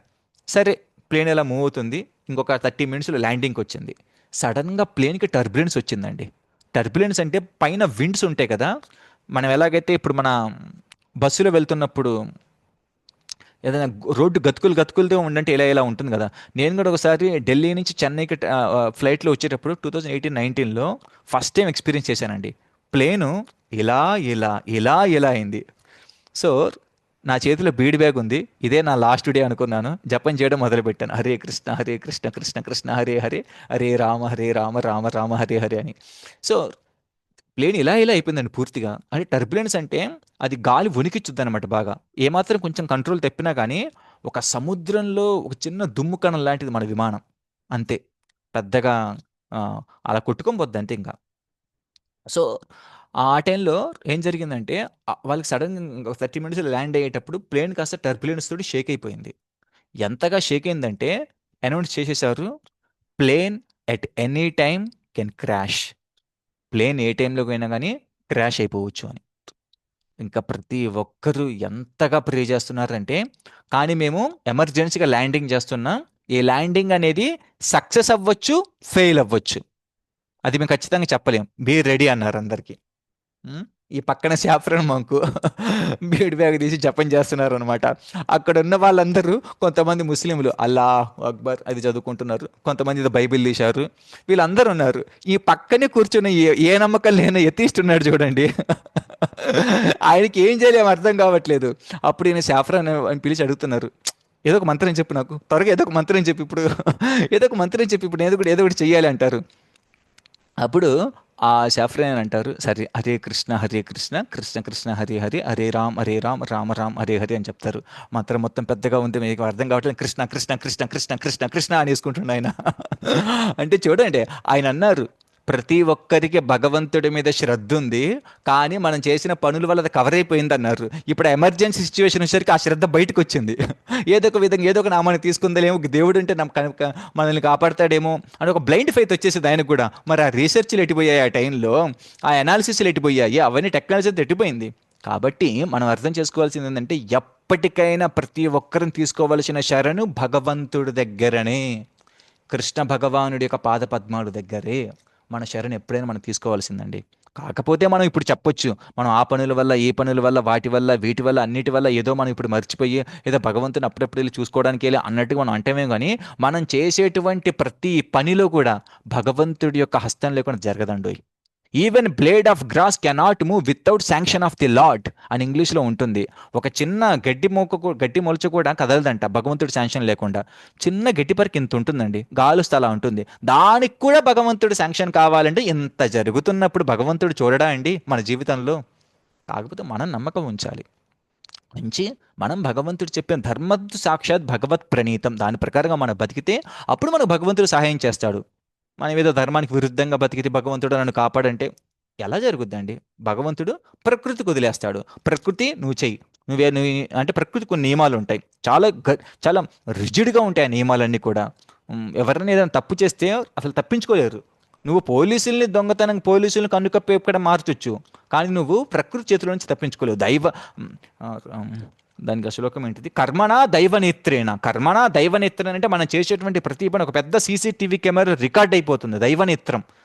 సరే, ప్లేన్ ఎలా మూవ్ అవుతుంది. ఇంకొక 30 మినిట్స్లో ల్యాండింగ్కి వచ్చింది. సడన్గా ప్లేన్కి టర్బులెన్స్ వచ్చిందండి. టర్బులెన్స్ అంటే పైన విండ్స్ ఉంటాయి కదా. మనం ఎలాగైతే ఇప్పుడు మన బస్సులో వెళ్తున్నప్పుడు ఏదైనా రోడ్డు గతుకులు గతుకులతో ఉండంటే ఇలా ఇలా ఉంటుంది కదా. నేను కూడా ఒకసారి ఢిల్లీ నుంచి చెన్నైకి ఫ్లైట్లో వచ్చేటప్పుడు 2018-19లో ఫస్ట్ టైం ఎక్స్పీరియన్స్ చేశానండి. ప్లేను ఇలా ఇలా ఇలా ఇలా అయింది. సో నా చేతిలో బీడ్ బ్యాగ్ ఉంది. ఇదే నా లాస్ట్ డే అనుకున్నాను. జపం చేయడం మొదలుపెట్టాను. హరే కృష్ణ హరే కృష్ణ కృష్ణ కృష్ణ హరే హరే, హరే రామ రామ రామ హరే హరే అని. సో ప్లేన్ ఇలా ఇలా అయిపోయిందండి పూర్తిగా. అంటే టర్బులెన్స్ అంటే అది గాలి వణికిచ్చుద్దనమాట బాగా. ఏమాత్రం కొంచెం కంట్రోల్ తప్పినా కానీ ఒక సముద్రంలో ఒక చిన్న దుమ్ము కణం లాంటిది మన విమానం. అంతే. పెద్దగా అలా కొట్టుకొని పోద్ది అంతే ఇంకా. సో ఆ టైంలో ఏం జరిగిందంటే వాళ్ళకి సడన్గా 30 మినిట్స్ ల్యాండ్ అయ్యేటప్పుడు ప్లేన్ కాస్త టర్బులెన్స్ తోటి షేక్ అయిపోయింది. ఎంతగా షేక్ అయిందంటే అనౌన్స్ చేసేసారు, plane at any time can crash. Plane ఏ టైంలోకి అయినా కానీ క్రాష్ అయిపోవచ్చు అని. ఇంకా ప్రతి ఒక్కరూ ఎంతగా ప్రే చేస్తున్నారంటే, కానీ మేము ఎమర్జెన్సీగా ల్యాండింగ్ చేస్తున్నాం. ఈ ల్యాండింగ్ అనేది సక్సెస్ అవ్వచ్చు, ఫెయిల్ అవ్వచ్చు. అది మేము ఖచ్చితంగా చెప్పలేం. బీ రెడీ అన్నారు అందరికీ. ఈ పక్కన సాఫ్రన్ మంకు బీడ్ బ్యాగ్ తీసి జపం చేస్తున్నారు అనమాట. అక్కడ ఉన్న వాళ్ళందరూ కొంతమంది ముస్లింలు అల్లా అక్బర్ అది చదువుకుంటున్నారు, కొంతమంది ఇది బైబిల్ తీశారు. వీళ్ళందరూ ఉన్నారు. ఈ పక్కనే కూర్చున్న ఏ నమ్మకం లేని ఎత్తిస్తున్నాడు చూడండి. ఆయనకి ఏం చేయలేము అర్థం కావట్లేదు. అప్పుడు ఈయన సాఫ్రాన్ అని పిలిచి అడుగుతున్నారు, ఏదో ఒక మంత్రం చెప్పు నాకు, త్వరగా ఏదో ఒక మంత్రం చెప్పి ఇప్పుడు, ఏదో ఒక మంత్రం చెప్పి ఇప్పుడు ఏదో ఒకటి చెయ్యాలి అంటారు. అప్పుడు ఆ సాఫ్రాన్ అంటారు, సరే హరే కృష్ణ కృష్ణ కృష్ణ హరే హరే, హరే రామ్ రామ రామ్ హరే హరే అని చెప్తారు. మంత్రం మొత్తం పెద్దగా ఉంది, మీకు అర్థం కావట్లేదు. కృష్ణ కృష్ణ కృష్ణ కృష్ణ కృష్ణ కృష్ణ అని వేసుకుంటుండే ఆయన. అంటే చూడండి, ఆయన అన్నారు ప్రతి ఒక్కరికి భగవంతుడి మీద శ్రద్ధ ఉంది, కానీ మనం చేసిన పనుల వల్ల అది కవర్ అయిపోయింది అన్నారు. ఇప్పుడు ఎమర్జెన్సీ సిచ్యువేషన్ వచ్చేసరికి ఆ శ్రద్ధ బయటకు వచ్చింది. ఏదో ఒక విధంగా ఏదో ఒక నామాన్ని తీసుకుందలేమో, దేవుడు అంటే మనల్ని కాపాడతాడేమో అని ఒక బ్లైండ్ ఫెయిత్ వచ్చేసింది ఆయన కూడా. మరి ఆ రీసెర్చ్లు ఎట్టిపోయాయి, ఆ టైంలో ఆ అనాలిసిస్లు ఎట్టిపోయాయి, అవన్నీ టెక్నాలజీ ఎట్టిపోయింది. కాబట్టి మనం అర్థం చేసుకోవాల్సింది ఏంటంటే, ఎప్పటికైనా ప్రతి ఒక్కరిని తీసుకోవలసిన శరణు భగవంతుడి దగ్గరనే, కృష్ణ భగవానుడి యొక్క పాద పద్మాలు దగ్గరే మన శరణు ఎప్పుడైనా మనం తీసుకోవాల్సిందండి. కాకపోతే మనం ఇప్పుడు చెప్పొచ్చు, మనం ఆ పనుల వల్ల, ఈ పనుల వల్ల, వాటి వల్ల, వీటి వల్ల, అన్నిటి వల్ల ఏదో మనం ఇప్పుడు మర్చిపోయి ఏదో భగవంతుని అప్పుడప్పుడు వెళ్ళి చూసుకోవడానికి వెళ్ళి అన్నట్టుగా మనం అంటమే కానీ, మనం చేసేటువంటి ప్రతి పనిలో కూడా భగవంతుడి యొక్క హస్తం లేకుండా జరగదండి. Even blade of grass cannot move without sanction of the lord అని ఇంగ్లీష్లో ఉంటుంది. ఒక చిన్న గడ్డి మొలచ కూడా కదలదంట భగవంతుడి శాంక్షన్ లేకుండా. చిన్న గడ్డి పరికి ఇంత ఉంటుందండి, గాలుస్తే అలా ఉంటుంది. దానికి కూడా భగవంతుడి శాంక్షన్ కావాలంటే ఇంత జరుగుతున్నప్పుడు భగవంతుడు చూడడా అండి మన జీవితంలో? కాకపోతే మనం నమ్మకం ఉంచాలి. మనం భగవంతుడు చెప్పిన ధర్మద్దు సాక్షాత్ భగవత్ ప్రణీతం, దాని ప్రకారంగా మనం బతికితే అప్పుడు మనకు భగవంతుడు సహాయం చేస్తాడు. మనం ఏదో ధర్మానికి విరుద్ధంగా బతికితే భగవంతుడు నన్ను కాపాడంటే ఎలా జరుగుద్దండి? భగవంతుడు ప్రకృతికి వదిలేస్తాడు. ప్రకృతి నువ్వు చెయ్యి, నువ్వు అంటే ప్రకృతి కొన్ని నియమాలు ఉంటాయి, చాలా రిజిడ్గా ఉంటాయి ఆ నియమాలన్నీ కూడా. ఎవరైనా ఏదైనా తప్పు చేస్తే అసలు తప్పించుకోలేరు. నువ్వు పోలీసుల్ని కన్నుకప్పి ఎక్కడ మార్చొచ్చు, కానీ నువ్వు ప్రకృతి చేతుల నుంచి తప్పించుకోలేవు. దానికి శ్లోకం ఏంటిది? కర్మణా దైవనేత్రేణ. కర్మణా దైవనేత్రం అంటే మనం చేసేటువంటి ప్రతి పని ఒక పెద్ద సీసీటీవీ కెమెరా రికార్డ్ అయిపోతుంది.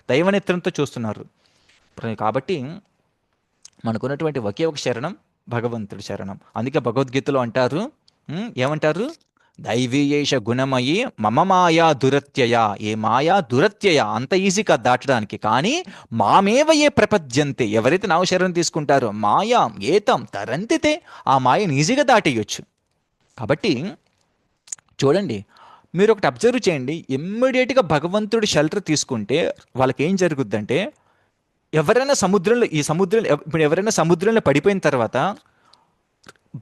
దైవనేత్రంతో చూస్తున్నారు. కాబట్టి మనకున్నటువంటి ఒకే ఒక శరణం భగవంతుడి శరణం. అందుకే భగవద్గీతలో అంటారు, ఏమంటారు? దైవీయేష గుణమయి మమ మాయా దురత్యయ. ఏ మాయా దురత్యయ, అంత ఈజీ కాదు దాటడానికి, కానీ మామేవ ఏ ప్రపద్యంతే, ఎవరైతే నావ శరణం తీసుకుంటారో మాయా ఏతం తరంతితే, ఆ మాయను ఈజీగా దాటేయచ్చు. కాబట్టి చూడండి, మీరు ఒకటి అబ్జర్వ్ చేయండి, ఇమ్మీడియట్గా భగవంతుడి షెల్టర్ తీసుకుంటే వాళ్ళకి ఏం జరుగుద్దంటే, ఎవరైనా ఇప్పుడు ఎవరైనా సముద్రంలో పడిపోయిన తర్వాత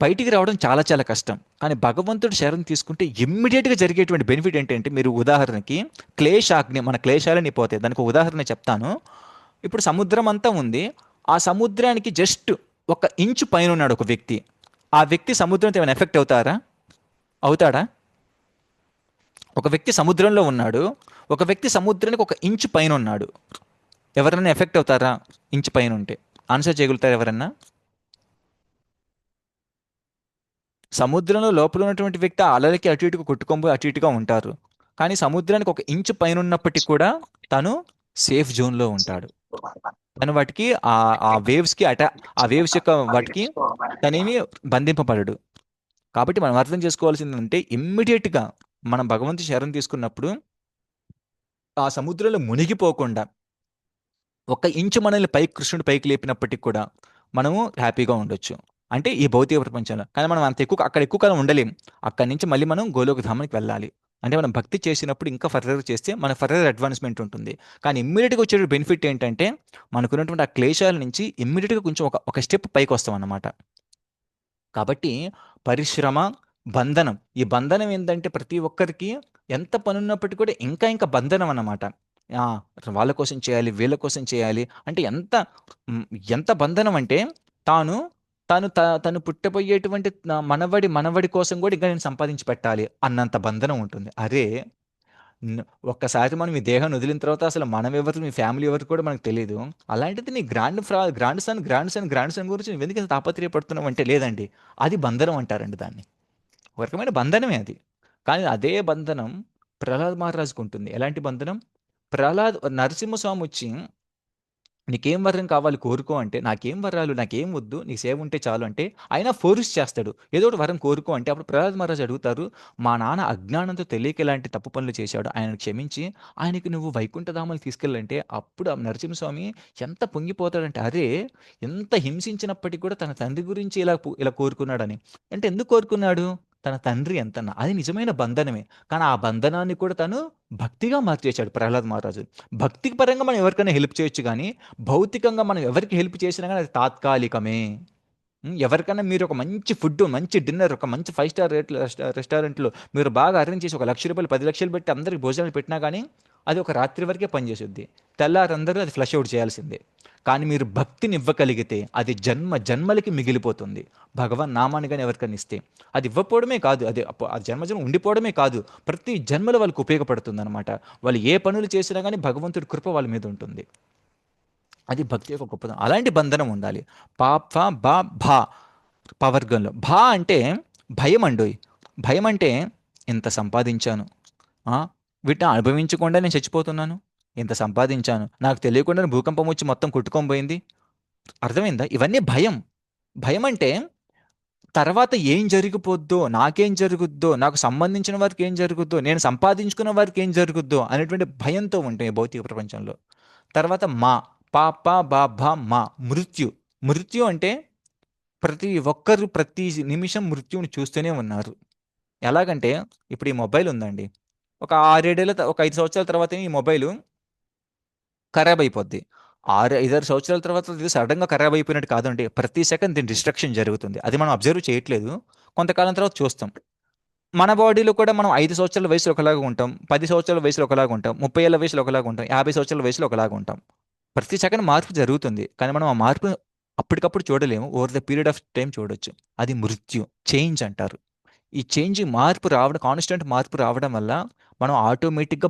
బయటికి రావడం చాలా చాలా కష్టం. కానీ భగవంతుడు శరణం తీసుకుంటే ఇమ్మీడియట్గా జరిగేటువంటి బెనిఫిట్ ఏంటంటే, మీరు ఉదాహరణకి క్లేశాగ్ని, మన క్లేశాలని పోతాయి. దానికి ఉదాహరణ చెప్తాను. ఇప్పుడు సముద్రం అంతా ఉంది, ఆ సముద్రానికి జస్ట్ 1 ఇంచు పైన ఉన్నాడు ఒక వ్యక్తి. ఆ వ్యక్తి సముద్రంతో ఏమైనా ఎఫెక్ట్ అవుతాడా? ఒక వ్యక్తి సముద్రంలో ఉన్నాడు, ఒక వ్యక్తి సముద్రానికి 1 ఇంచు పైన ఉన్నాడు. ఎవరైనా ఎఫెక్ట్ అవుతారా? ఇంచు పైన ఉంటే ఆన్సర్ చేయగలుగుతారు ఎవరన్నా? సముద్రంలో లోపల ఉన్నటువంటి వ్యక్తి అలలకి అటు ఇటుగా కొట్టుకొని అటు ఇటుగా ఉంటారు, కానీ సముద్రానికి 1 ఇంచు పైన ఉన్నప్పటికీ కూడా తను సేఫ్ జోన్లో ఉంటాడు. తను వాటికి ఆ వేవ్స్కి ఆ వేవ్స్ యొక్క వాటికి తనేమి బంధింపబడడు. కాబట్టి మనం అర్థం చేసుకోవాల్సింది అంటే, ఇమ్మీడియట్గా మనం భగవంతు శరణం తీసుకున్నప్పుడు ఆ సముద్రంలో మునిగిపోకుండా 1 ఇంచు మనల్ని కృష్ణుడు పైకి లేపినప్పటికి కూడా మనము హ్యాపీగా ఉండొచ్చు. అంటే ఈ భౌతిక ప్రపంచంలో. కానీ మనం అంత ఎక్కువ అక్కడ ఎక్కువ కాలం ఉండలేం. అక్కడి నుంచి మళ్ళీ మనం గోలోక ధామానికి వెళ్ళాలి. అంటే మనం భక్తి చేసినప్పుడు ఇంకా ఫర్దర్ చేస్తే మన ఫర్దర్ అడ్వాన్స్‌మెంట్ ఉంటుంది. కానీ ఇమ్మీడియేట్‌గా వచ్చే బెనిఫిట్ ఏంటంటే, మనకున్నటువంటి ఆ క్లేశాల నుంచి ఇమ్మీడియేట్‌గా కొంచెం ఒక స్టెప్ పైకొస్తామన్నమాట. కాబట్టి పరిశ్రమ, బంధనం. ఈ బంధనం ఏందంటే ప్రతి ఒక్కరికి ఎంత పనున్నప్పటికి కూడా ఇంకా ఇంకా బంధనం అన్నమాట. ఆ! వాళ్ళ కోసం చేయాలి, వీళ్ళ కోసం చేయాలి. అంటే హ్మ్, ఎంత బంధనం అంటే తాను తాను త తను పుట్టబోయేటువంటి మనవడి కోసం కూడా ఇంకా నేను సంపాదించి పెట్టాలి అన్నంత బంధనం ఉంటుంది. అరే! న్ ఒక్కసారి మనం ఈ దేహాన్ని వదిలిన తర్వాత అసలు మనమెవరు, మీ ఫ్యామిలీ ఎవరు కూడా మనకు తెలీదు. అలాంటిది నీ గ్రాండ్ సన్ గురించి నువ్వెందుకు ఇంత తాపత్రయపడుతున్నావు అంటే, లేదండి. అది బంధనం అంటారండి దాన్ని. ఒక రకమైన బంధనమే అది. కానీ అదే బంధనం ప్రహ్లాద్ మహారాజుకుంటుంది. ఎలాంటి బంధనం? నరసింహస్వామొచ్చి నీకేం వరం కావాలి కోరుకో అంటే, నాకేం వరాలు, నాకేం వద్దు, నీ సేవ ఉంటే చాలు అంటే, ఆయన ఫోర్స్ చేస్తాడు. ఏదో ఒకటి వరం కోరుకో అంటే, అప్పుడు ప్రహ్లాద్ మహారాజ్ అడుగుతారు, మా నాన్న అజ్ఞానంతో తెలియక ఇలాంటి తప్పు పనులు చేశాడు. ఆయనను క్షమించి, ఆయనకి నువ్వు వైకుంఠధామానికి తీసుకెళ్ళంటే, అప్పుడు ఆ నరసింహస్వామి ఎంత పొంగిపోతాడంటే, అరే! ఎంత హింసించినప్పటికి కూడా తన తండ్రి గురించి ఇలా కోరుకున్నాడని. అంటే ఎందుకు కోరుకున్నాడు? తన తండ్రి ఎంతన్నా. అది నిజమైన బంధనమే. కానీ ఆ బంధనాన్ని కూడా తను భక్తిగా మార్చేశాడు ప్రహ్లాద్ మహారాజు. భక్తి పరంగా మనం ఎవరికైనా హెల్ప్ చేయొచ్చు గానీ, భౌతికంగా మనం ఎవరికి హెల్ప్ చేసినా గాని అది తాత్కాలికమే. ఎవరికన్నా మీరు ఒక మంచి ఫుడ్, మంచి డిన్నర్, ఒక మంచి 5 స్టార్ రెస్టారెంట్‌లో మీరు బాగా అరేంజ్ చేసి ఒక రూ. 1,00,000, 10,00,000 పెట్టి అందరికి భోజనాలు పెట్టినా గానీ, అది ఒక రాత్రి వరకే పనిచేసుద్ది. తెల్లారి అందరూ అది ఫ్లష్ ఔట్ చేయాల్సిందే. కానీ మీరు భక్తినివ్వగలిగితే అది జన్మ జన్మలకి మిగిలిపోతుంది. భగవన్ నామాన్ని గాని ఎవరికన్నా ఇస్తే. అది ఇవ్వకపోవడమే కాదు, అది ఆ జన్మ జన్మ ఉండిపోవడమే కాదు, ప్రతి జన్మలో వాళ్ళకి ఉపయోగపడుతుందనమాట. వాళ్ళు ఏ పనులు చేసినా గానీ భగవంతుడి కృప వాళ్ళ మీద ఉంటుంది. అది భక్తి యొక్క గొప్పతనం. అలాంటి బంధనం ఉండాలి. ప, ఫ, బ, భ పవర్గంలో. భ అంటే భయమండోయ్. భయమంటే ఇంత సంపాదించాను. ఆ! వీటిని అనుభవించకుండా నేను చచ్చిపోతున్నాను. ఇంత సంపాదించాను. నాకు తెలియకుండానే భూకంపం వచ్చి మొత్తం కొట్టుకొని పోయింది. అర్థమైందా? ఇవన్నీ భయం. భయమంటే తర్వాత ఏం జరిగిపోద్దో, నాకేం జరుగుద్దో, నాకు సంబంధించిన వారికి ఏం జరుగుద్దో, నేను సంపాదించుకున్న వారికి ఏం జరుగుద్దో అనేటువంటి భయంతో ఉంటాం ఈ భౌతిక ప్రపంచంలో. తర్వాత మా, ప, ప, బ, భ, మా మృత్యు. మృత్యు అంటే ప్రతి ఒక్కరు ప్రతి నిమిషం మృత్యువుని చూస్తూనే ఉన్నారు. ఎలాగంటే ఇప్పుడు ఈ మొబైల్ ఉందండి. ఒక 6, 7 ఏళ్ల ఒక 5 సంవత్సరాల తర్వాత ఈ మొబైలు ఖరాబ్ అయిపోద్ది. 5, 6 సంవత్సరాల తర్వాత ఇది సడెన్‌గా ఖరాబ్ అయిపోయినట్టు కాదండి. ప్రతి సెకండ్ దీని డిస్ట్రక్షన్ జరుగుతుంది. అది మనం అబ్జర్వ్ చేయట్లేదు. కొంతకాలం తర్వాత చూస్తాం. మన బాడీలో కూడా మనం 5 సంవత్సరాల వయసులో ఒకలాగా ఉంటాం. 10 సంవత్సరాల వయసులో ఒకలాగా ఉంటాం. 30 ఏళ్ల వయసులో ఒకలాగా ఉంటాం. 50 సంవత్సరాల వయసులో ఒకలాగా ఉంటాం. ప్రతి సెకండ్ మార్పు జరుగుతుంది. కానీ మనం ఆ మార్పు అప్పటికప్పుడు చూడలేము. Over the period of time చూడొచ్చు. అది మృత్యు. చేంజ్ అంటారు. ఈ మార్పు రావడం, కాన్స్టెంట్ మార్పు రావడం వల్ల మనం ఆటోమేటిక్‌గా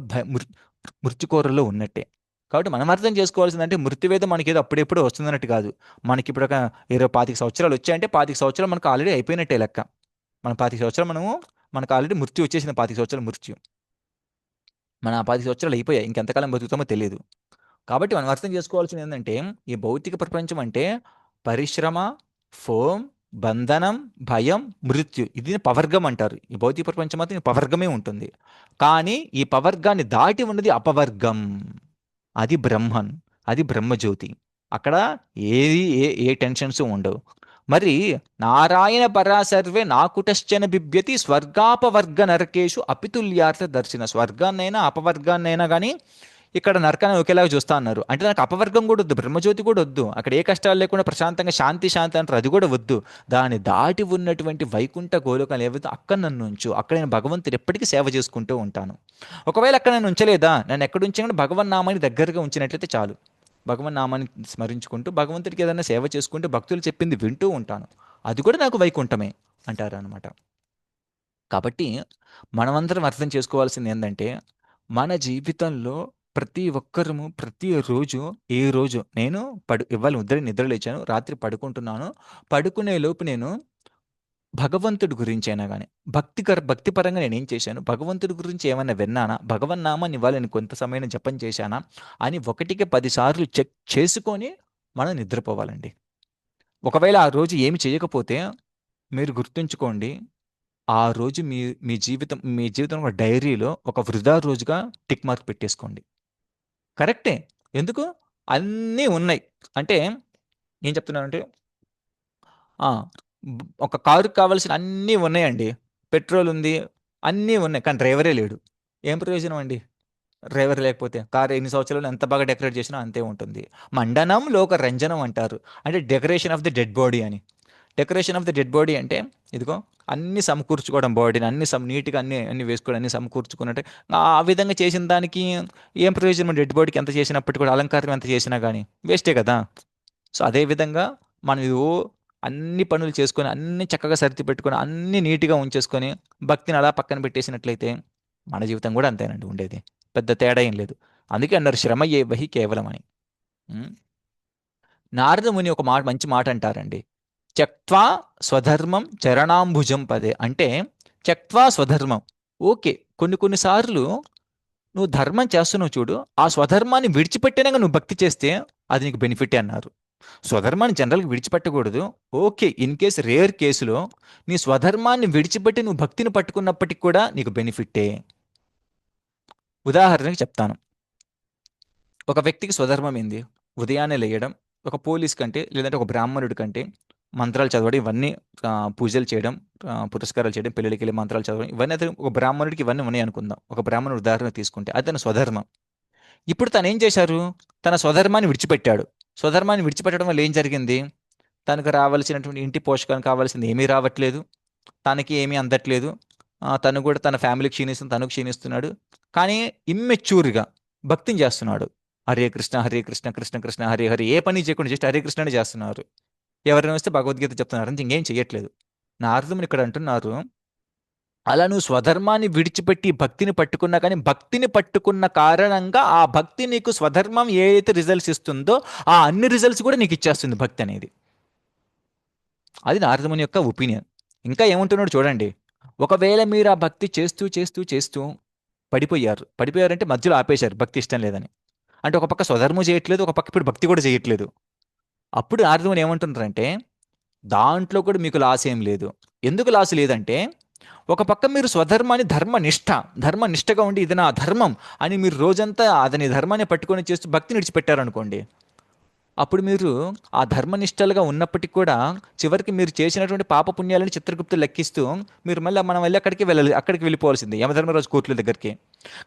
మృత్యుకోరల్లో ఉన్నట్టే. కాబట్టి మనం అర్థం చేసుకోవాల్సిందంటే మృత్యువేద మనకేదో అప్పుడెప్పుడో వస్తుందన్నట్టు కాదు. మనకిప్పుడు ఒక 20, 25 సంవత్సరాలు వచ్చాయంటే 25 సంవత్సరాలు మనకు ఆల్రెడీ అయిపోయినట్టే లెక్క. మనం 25 సంవత్సరాలు మనకు ఆల్రెడీ మృత్యు వచ్చేసింది, 25 సంవత్సరాల మృత్యు. మన ఆ 25 సంవత్సరాలు అయిపోయాయి. ఇంకెంతకాలం బతుకుతామో తెలీదు. కాబట్టి మనం అర్థం చేసుకోవాల్సింది ఏందంటే, ఈ భౌతిక ప్రపంచం అంటే పరిశ్రమ, ఫోమ్, బంధనం, భయం, మృత్యు. ఇది పవర్గం అంటారు. ఈ భౌతిక ప్రపంచం మాత్రం ఈ పవర్గమే ఉంటుంది. కానీ ఈ పవర్గాన్ని దాటి ఉన్నది అపవర్గం. అది బ్రహ్మన్. అది బ్రహ్మజ్యోతి. అక్కడ ఏది ఏ టెన్షన్స్ ఉండవు. మరి నారాయణ పరాసర్వే నాకుటశ్చన బిభ్యతి స్వర్గాపవర్గ నరకేషు అపితుల్యార్థ దర్శన. స్వర్గాన్నైనా అపవర్గాన్నైనా గానీ ఇక్కడ నరకాన్ని ఒకేలాగా చూస్తా అన్నారు. అంటే నాకు అపవర్గం కూడా వద్దు, బ్రహ్మజ్యోతి కూడా వద్దు. అక్కడ ఏ కష్టాలు లేకుండా ప్రశాంతంగా శాంతి శాంతి అంటారు, అది కూడా వద్దు. దాన్ని దాటి ఉన్నటువంటి వైకుంఠ గోలోకాలు ఏవైతే అక్కడ నన్ను ఉంచు. అక్కడ నేను భగవంతుడు ఎప్పటికీ సేవ చేసుకుంటూ ఉంటాను. ఒకవేళ అక్కడ నన్ను ఉంచలేదా, నన్ను ఎక్కడ ఉంచినా భగవన్ నామాన్ని దగ్గరగా ఉంచినట్లయితే చాలు. భగవన్ నామాన్ని స్మరించుకుంటూ భగవంతుడికి ఏదైనా సేవ చేసుకుంటూ భక్తులు చెప్పింది వింటూ ఉంటాను. అది కూడా నాకు వైకుంఠమే అంటారు అనమాట. కాబట్టి మనమందరం అర్థం చేసుకోవాల్సింది ఏంటంటే, మన జీవితంలో ప్రతి ఒక్కరము ప్రతిరోజు ఏ రోజు నేను ఇవాళ నిద్ర లేచాను, రాత్రి పడుకుంటున్నాను. పడుకునే లోపు నేను భగవంతుడి గురించైనా గాని, భక్తిపరంగా నేనేం చేశాను, భగవంతుడి గురించి ఏమన్నా విన్నానా, భగవన్నామాన్ని ఇవాళ నేను కొంత సమయం జపం చేశానా అని 1కి 10 సార్లు చెక్ చేసుకొని మనం నిద్రపోవాలండి. ఒకవేళ ఆ రోజు ఏమి చేయకపోతే మీరు గుర్తుంచుకోండి, ఆ రోజు మీ జీవితం ఒక డైరీలో ఒక వృధా రోజుగా టిక్ మార్క్ పెట్టేసుకోండి. కరెక్టే. ఎందుకు? అన్నీ ఉన్నాయి. అంటే ఏం చెప్తున్నానంటే ఆ! ఒక కారుకి కావాల్సిన అన్నీ ఉన్నాయండి. పెట్రోల్ ఉంది, అన్నీ ఉన్నాయి. కానీ డ్రైవరే లేడు. ఏం ప్రయోజనం అండి? డ్రైవర్ లేకపోతే కారు ఎన్ని సంవత్సరాలు ఎంత బాగా డెకరేట్ చేసినా అంతే ఉంటుంది. మండనం లోక రంజనం అంటారు. అంటే decoration of the dead body అని. Decoration of the dead body అంటే ఇదిగో అన్ని సమకూర్చుకోవడం, బాడీని అన్ని నీట్గా అన్ని అన్ని వేసుకోవడం, అన్ని సమకూర్చుకున్నట్టే ఆ విధంగా చేసిన దానికి ఏం ప్రయోజనం? డెడ్ బాడీకి ఎంత చేసినప్పటికీ కూడా, అలంకారం ఎంత చేసినా కానీ వేస్టే కదా. సో అదే విధంగా మనం ఇదో అన్ని పనులు చేసుకొని అన్ని చక్కగా సర్ది పెట్టుకొని అన్ని నీట్గా ఉంచేసుకొని భక్తిని అలా పక్కన పెట్టేసినట్లయితే మన జీవితం కూడా అంతేనండి ఉండేది. పెద్ద తేడా ఏం లేదు. అందుకే అన్నారు శ్రమ ఏ వహి కేవలం అని. ఉం? నారద ముని ఒక మాట, మంచి మాట అంటారండి. త్యక్త్వా స్వధర్మం చరణాంబుజం పదే. అంటే త్యక్త్వా స్వధర్మం. ఓకే, కొన్ని కొన్నిసార్లు నువ్వు ధర్మం చేస్తున్నావు చూడు, ఆ స్వధర్మాన్ని విడిచిపెట్టినాక నువ్వు భక్తి చేస్తే అది నీకు బెనిఫిటే అన్నారు. స్వధర్మాన్ని జనరల్గా విడిచిపెట్టకూడదు. ఓకే, ఇన్ కేస్ రేర్ కేసులో నీ స్వధర్మాన్ని విడిచిపెట్టి నువ్వు భక్తిని పట్టుకున్నప్పటికి కూడా నీకు బెనిఫిట్టే. ఉదాహరణకి చెప్తాను. ఒక వ్యక్తికి స్వధర్మం ఏంది? ఉదయాన్నే లేయడం, ఒక పోలీస్ కంటే లేదంటే ఒక బ్రాహ్మణుడి కంటే మంత్రాలు చదవడం, ఇవన్నీ పూజలు చేయడం, పురస్కారాలు చేయడం, పెళ్ళిళ్ళకి వెళ్ళి మంత్రాలు చదవడం, ఇవన్నీ అతను ఒక బ్రాహ్మణుడికి ఇవన్నీ ఉన్నాయి అనుకుందాం. ఒక బ్రాహ్మణుడు ఉదాహరణ తీసుకుంటే అది తన స్వధర్మం. ఇప్పుడు తను ఏం చేశారు? తన స్వధర్మాన్ని విడిచిపెట్టాడు. స్వధర్మాన్ని విడిచిపెట్టడం వల్ల ఏం జరిగింది? తనకు రావాల్సినటువంటి ఇంటి పోషకానికి కావాల్సింది ఏమీ రావట్లేదు, తనకి ఏమీ అందట్లేదు. తను కూడా తన ఫ్యామిలీ క్షీణిస్తుంది, తను క్షీణిస్తున్నాడు. కానీ ఇమ్మెచ్యూర్గా భక్తిని చేస్తున్నాడు. హరే కృష్ణ హరే కృష్ణ కృష్ణ కృష్ణ హరే హరే, ఏ పని చేయకుండా జస్ట్ హరే కృష్ణని చేస్తున్నారు. ఎవరైనా వస్తే భగవద్గీత చెప్తున్నారు అంతే, ఇంకేం చేయట్లేదు. నారదుని ఇక్కడ అంటున్నారు, అలా నువ్వు స్వధర్మాన్ని విడిచిపెట్టి భక్తిని పట్టుకున్నా కానీ భక్తిని పట్టుకున్న కారణంగా ఆ భక్తి నీకు స్వధర్మం ఏ అయితే రిజల్ట్స్ ఇస్తుందో ఆ అన్ని రిజల్ట్స్ కూడా నీకు ఇచ్చేస్తుంది భక్తి అనేది. అది నారదముని యొక్క ఒపీనియన్. ఇంకా ఏమంటున్నాడు చూడండి. ఒకవేళ మీరు ఆ భక్తి చేస్తూ చేస్తూ చేస్తూ పడిపోయారంటే మధ్యలో ఆపేశారు భక్తి ఇష్టం లేదని. అంటే ఒక పక్క స్వధర్మం చేయట్లేదు, ఒక పక్క ఇప్పుడు భక్తి కూడా చేయట్లేదు. అప్పుడు నారదముని ఏమంటున్నారంటే దాంట్లో కూడా మీకు లాస్ ఏం లేదు. ఎందుకు లాస్ లేదంటే ఒక పక్క మీరు స్వధర్మాన్ని ధర్మనిష్టగా ఉండి ఇది నా ధర్మం అని మీరు రోజంతా అతని ధర్మాన్ని పట్టుకొని చేస్తూ భక్తిని విడిచిపెట్టారనుకోండి, అప్పుడు మీరు ఆ ధర్మనిష్టలుగా ఉన్నప్పటికీ కూడా చివరికి మీరు చేసినటువంటి పాపపుణ్యాలని చిత్రగుప్తు లెక్కిస్తూ మీరు మళ్ళీ మనం వెళ్ళి అక్కడికి వెళ్ళిపోవాల్సింది యమధర్మరాజు కోర్టుల దగ్గరికి.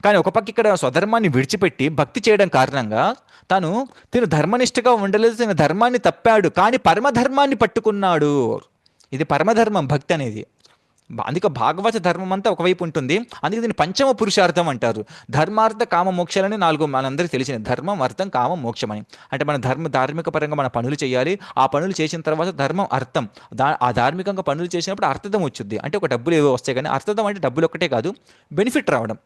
కానీ ఒక పక్క ఇక్కడ స్వధర్మాన్ని విడిచిపెట్టి భక్తి చేయడం కారణంగా తిను ధర్మనిష్టగా ఉండలేదు, తిన ధర్మాన్ని తప్పాడు, కానీ పరమధర్మాన్ని పట్టుకున్నాడు. ఇది పరమధర్మం భక్తి అనేది. అందుకే భాగవత ధర్మం అంతా ఒకవైపు ఉంటుంది. అందుకే దీన్ని పంచమ పురుషార్థం అంటారు. ధర్మార్థ కామ మోక్షాలని 4 మనందరికీ తెలిసినవి. ధర్మం, అర్థం, కామం, మోక్షం అని. అంటే మన ధార్మిక పరంగా మన పనులు చేయాలి. ఆ పనులు చేసిన తర్వాత ధర్మం, అర్థం, ఆ ధార్మికంగా పనులు చేసినప్పుడు అర్థం వచ్చుద్ది. అంటే ఒక డబ్బులు ఏవో వస్తాయి, కానీ అర్థం అంటే డబ్బులు ఒక్కటే కాదు, బెనిఫిట్ రావడం.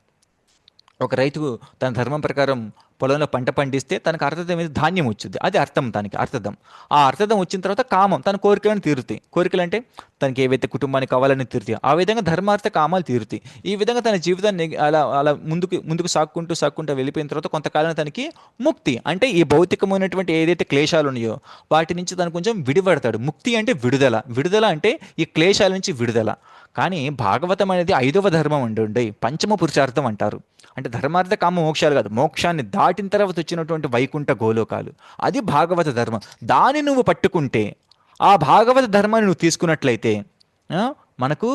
ఒక రైతు తన ధర్మం ప్రకారం పొలంలో పంట పండిస్తే తనకు అర్థం మీద ధాన్యం వచ్చింది, అది అర్థం, దానికి అర్థం. ఆ అర్థం వచ్చిన తర్వాత కామం, తన కోరికలను తీరుతాయి. కోరికలు అంటే తనకి ఏవైతే కుటుంబానికి కావాలని తీరుతాయి, ఆ విధంగా ధర్మార్థ కామాలు తీరుతాయి. ఈ విధంగా తన జీవితాన్ని అలా అలా ముందుకు సాక్కుంటూ వెళ్ళిపోయిన తర్వాత కొంతకాలం తనకి ముక్తి, అంటే ఈ భౌతికమైనటువంటి ఏదైతే క్లేశాలు ఉన్నాయో వాటి నుంచి తను కొంచెం విడిపడతాడు. ముక్తి అంటే విడుదల అంటే ఈ క్లేశాల నుంచి విడుదల. కానీ భాగవతం అనేది 5వ ధర్మం అండి, పంచమ పురుషార్థం అంటారు. అంటే ధర్మార్థ కామ మోక్షాలు కాదు, మోక్షాన్ని దాటిన తర్వాత వచ్చినటువంటి వైకుంఠ గోలోకాలు, అది భాగవత ధర్మం. దాన్ని నువ్వు పట్టుకుంటే, ఆ భాగవత ధర్మాన్ని నువ్వు తీసుకున్నట్లయితే మనకు